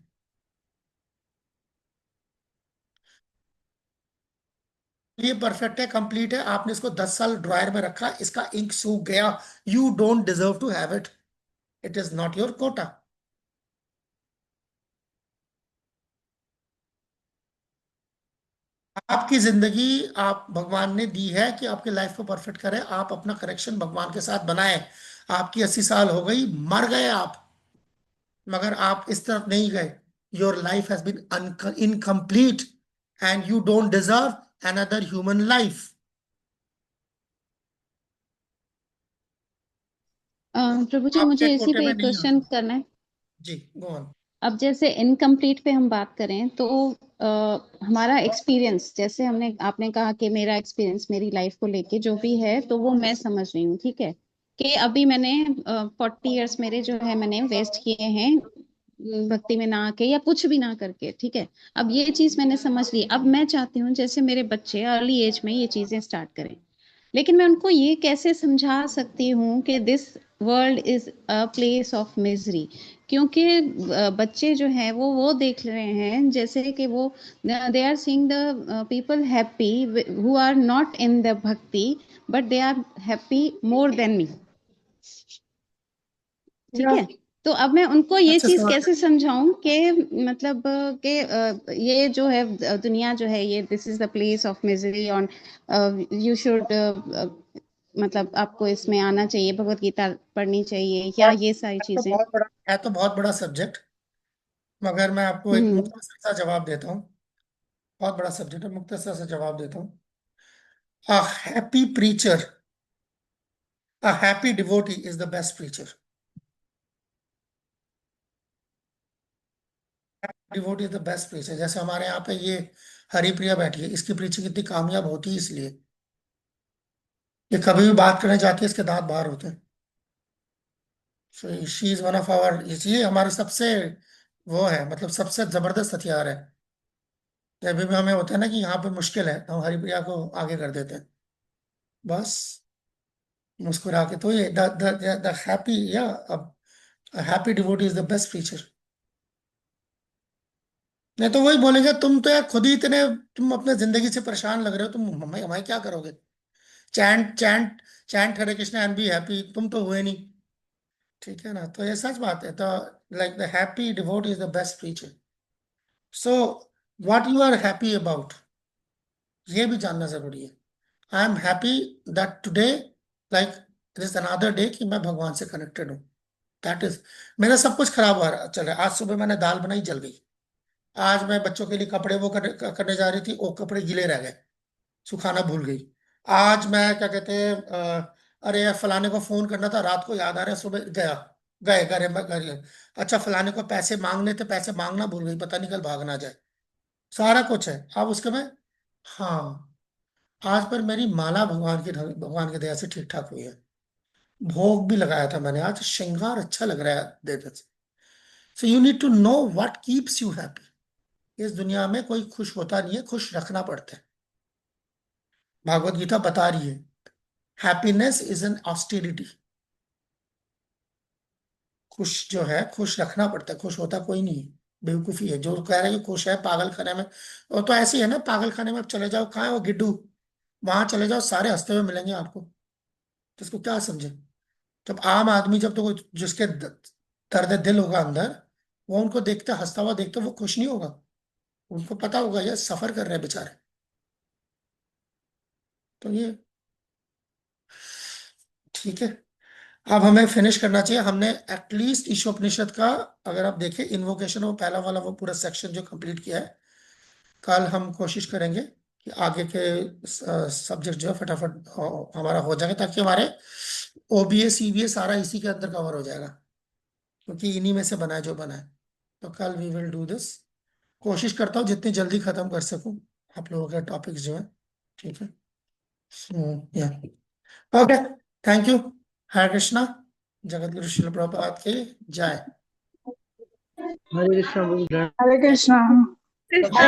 [SPEAKER 1] ये परफेक्ट है, कंप्लीट है। आपने इसको 10 साल ड्रायर में रखा, इसका इंक सूख गया, you don't deserve to have it, it is not your quota. आपकी जिंदगी आप भगवान ने दी है कि आपकी लाइफ को परफेक्ट करें, आप अपना करेक्शन भगवान के साथ बनाए। आपकी 80 साल हो गई, मर गए आप, मगर आप इस तरफ नहीं गए। Your life has been incomplete and you don't deserve another human life.
[SPEAKER 4] प्रभु जी
[SPEAKER 1] आपके
[SPEAKER 4] मुझे इसी
[SPEAKER 1] कोटे
[SPEAKER 4] पे
[SPEAKER 1] में
[SPEAKER 4] एक
[SPEAKER 1] नहीं
[SPEAKER 4] क्वेश्चन
[SPEAKER 1] आता।
[SPEAKER 4] करना है।
[SPEAKER 1] जी गो ऑन।
[SPEAKER 4] अब जैसे इनकम्प्लीट पे हम बात करें तो हमारा एक्सपीरियंस, जैसे आपने कहा कि मेरा एक्सपीरियंस मेरी लाइफ को लेके जो भी है, तो वो मैं समझ रही हूँ, ठीक है, कि अभी मैंने 40 इयर्स मेरे जो है मैंने वेस्ट किए हैं भक्ति में ना आके या कुछ भी ना करके, ठीक है। अब ये चीज मैंने समझ ली। अब मैं चाहती हूँ जैसे मेरे बच्चे अर्ली एज में ये चीजें स्टार्ट करें, लेकिन मैं उनको ये कैसे समझा सकती हूँ कि this world is a place of misery, क्योंकि बच्चे जो हैं वो देख रहे हैं जैसे कि वो they are seeing the people happy who are not in the bhakti but they are happy more than me, ठीक है। तो अब मैं उनको ये
[SPEAKER 1] अच्छा
[SPEAKER 4] चीज
[SPEAKER 1] सवाल
[SPEAKER 4] कैसे समझाऊं कि मतलब कि ये जो है दुनिया जो है ये this is the place of misery on you should मतलब आपको इसमें आना चाहिए, भगवत गीता पढ़नी चाहिए या ये सारी
[SPEAKER 1] है तो
[SPEAKER 4] चीजें।
[SPEAKER 1] बहुत बड़ा है, तो बहुत बड़ा सब्जेक्ट, मगर मैं आपको एक
[SPEAKER 4] हम्म।
[SPEAKER 1] मुख्तसर सा जवाब देता हूँ। बहुत बड़ा सब्जेक्ट है, मुख्तसर सा जवाब देता हूँ। A happy preacher, a happy devotee is the best preacher. Devotee is the best preacher. जैसे हमारे यहाँ पे ये हरिप्रिया बैठी है, इसकी प्रीचिंग इतनी कामयाब होती है इसलिए ये कभी भी बात करने जाती है इसके दांत बाहर होते हैं। So she is one of our, ये हमारे सबसे वो है, मतलब सबसे जबरदस्त हथियार है। जब भी हमें होता है ना कि यहाँ पे मुश्किल है, तो हम हरिप्रिया को आगे कर देते हैं, बस मुस्कुरा के। तो ये द हैप्पी या happy devotee is the best preacher. नहीं तो वही बोलेंगे तुम तो यार खुद ही इतने, तुम अपने जिंदगी से परेशान लग रहे हो, तुम हमें हमें क्या करोगे। Chant chant chant Hare Krishna and be happy, तुम तो हुए नहीं। ठीक है ना, तो ये सच बात है। तो like the happy devotee is the best preacher. So what you are happy about, ये भी जानना जरूरी है। I am happy that today, like it is another day कि मैं भगवान से कनेक्टेड हूँ। दैट इज, मेरा सब कुछ खराब हो रहा चल रहा है। आज सुबह मैंने दाल बनाई, जल गई। आज मैं बच्चों के लिए कपड़े वो करने जा रही थी, वो कपड़े गीले रह गए, सुखाना भूल गई। आज मैं क्या कहते हैं अरे यार फलाने को फोन करना था, रात को याद आ रहा है, सुबह गया, गए घर। अच्छा फलाने को पैसे मांगने थे, पैसे मांगना भूल गई, पता नहीं कल भाग ना जाए। सारा कुछ है। अब उसके में, हाँ, आज पर मेरी माला भगवान की दया से ठीक ठाक हुई है। भोग भी लगाया था मैंने आज, श्रृंगार अच्छा लग रहा है देने से। So you need to know what keeps you happy. इस दुनिया में कोई खुश होता नहीं है, खुश रखना पड़ता है। भागवत गीता बता रही है हैप्पीनेस इज एन ऑस्टेरिटी। खुश जो है, खुश रखना पड़ता है, खुश होता कोई नहीं है। बेवकूफी है जो कह रहा है कि खुश है पागल खाने में। और तो ऐसे ही है ना, पागल खाने में आप चले जाओ, कहाँ है वो गिड्डू, वहां चले जाओ, सारे हंसते हुए मिलेंगे आपको। तो इसको क्या समझे। जब आम आदमी, जब तो जिसके दर्द दिल होगा अंदर, वो उनको देखते हंसता हुआ देखते वो खुश नहीं होगा। उनको पता होगा ये सफर कर रहे हैं बेचारे। तो ये ठीक है। अब हमें फिनिश करना चाहिए। हमने एटलीस्ट ईशोपनिषद का, अगर आप देखें इन्वोकेशन, वो पहला वाला वो पूरा सेक्शन जो कंप्लीट किया है। कल हम कोशिश करेंगे कि आगे के सब्जेक्ट जो है फटाफट हमारा हो जाएगा, ताकि हमारे ओबीए सीबीए सारा इसी के अंदर कवर हो जाएगा, क्योंकि इन्हीं में से बना है जो बना है। तो कल वी विल डू दिस। कोशिश करता हूँ जितनी जल्दी खत्म कर सकूं आप लोगों के टॉपिक्स जो है। ठीक है, या ओके, थैंक यू। हरे कृष्णा। जगत गुरु श्रील प्रभुपाद की जय।
[SPEAKER 8] हरे कृष्णा बोल रहे हैं।
[SPEAKER 10] हरे कृष्णा।
[SPEAKER 6] कृष्णा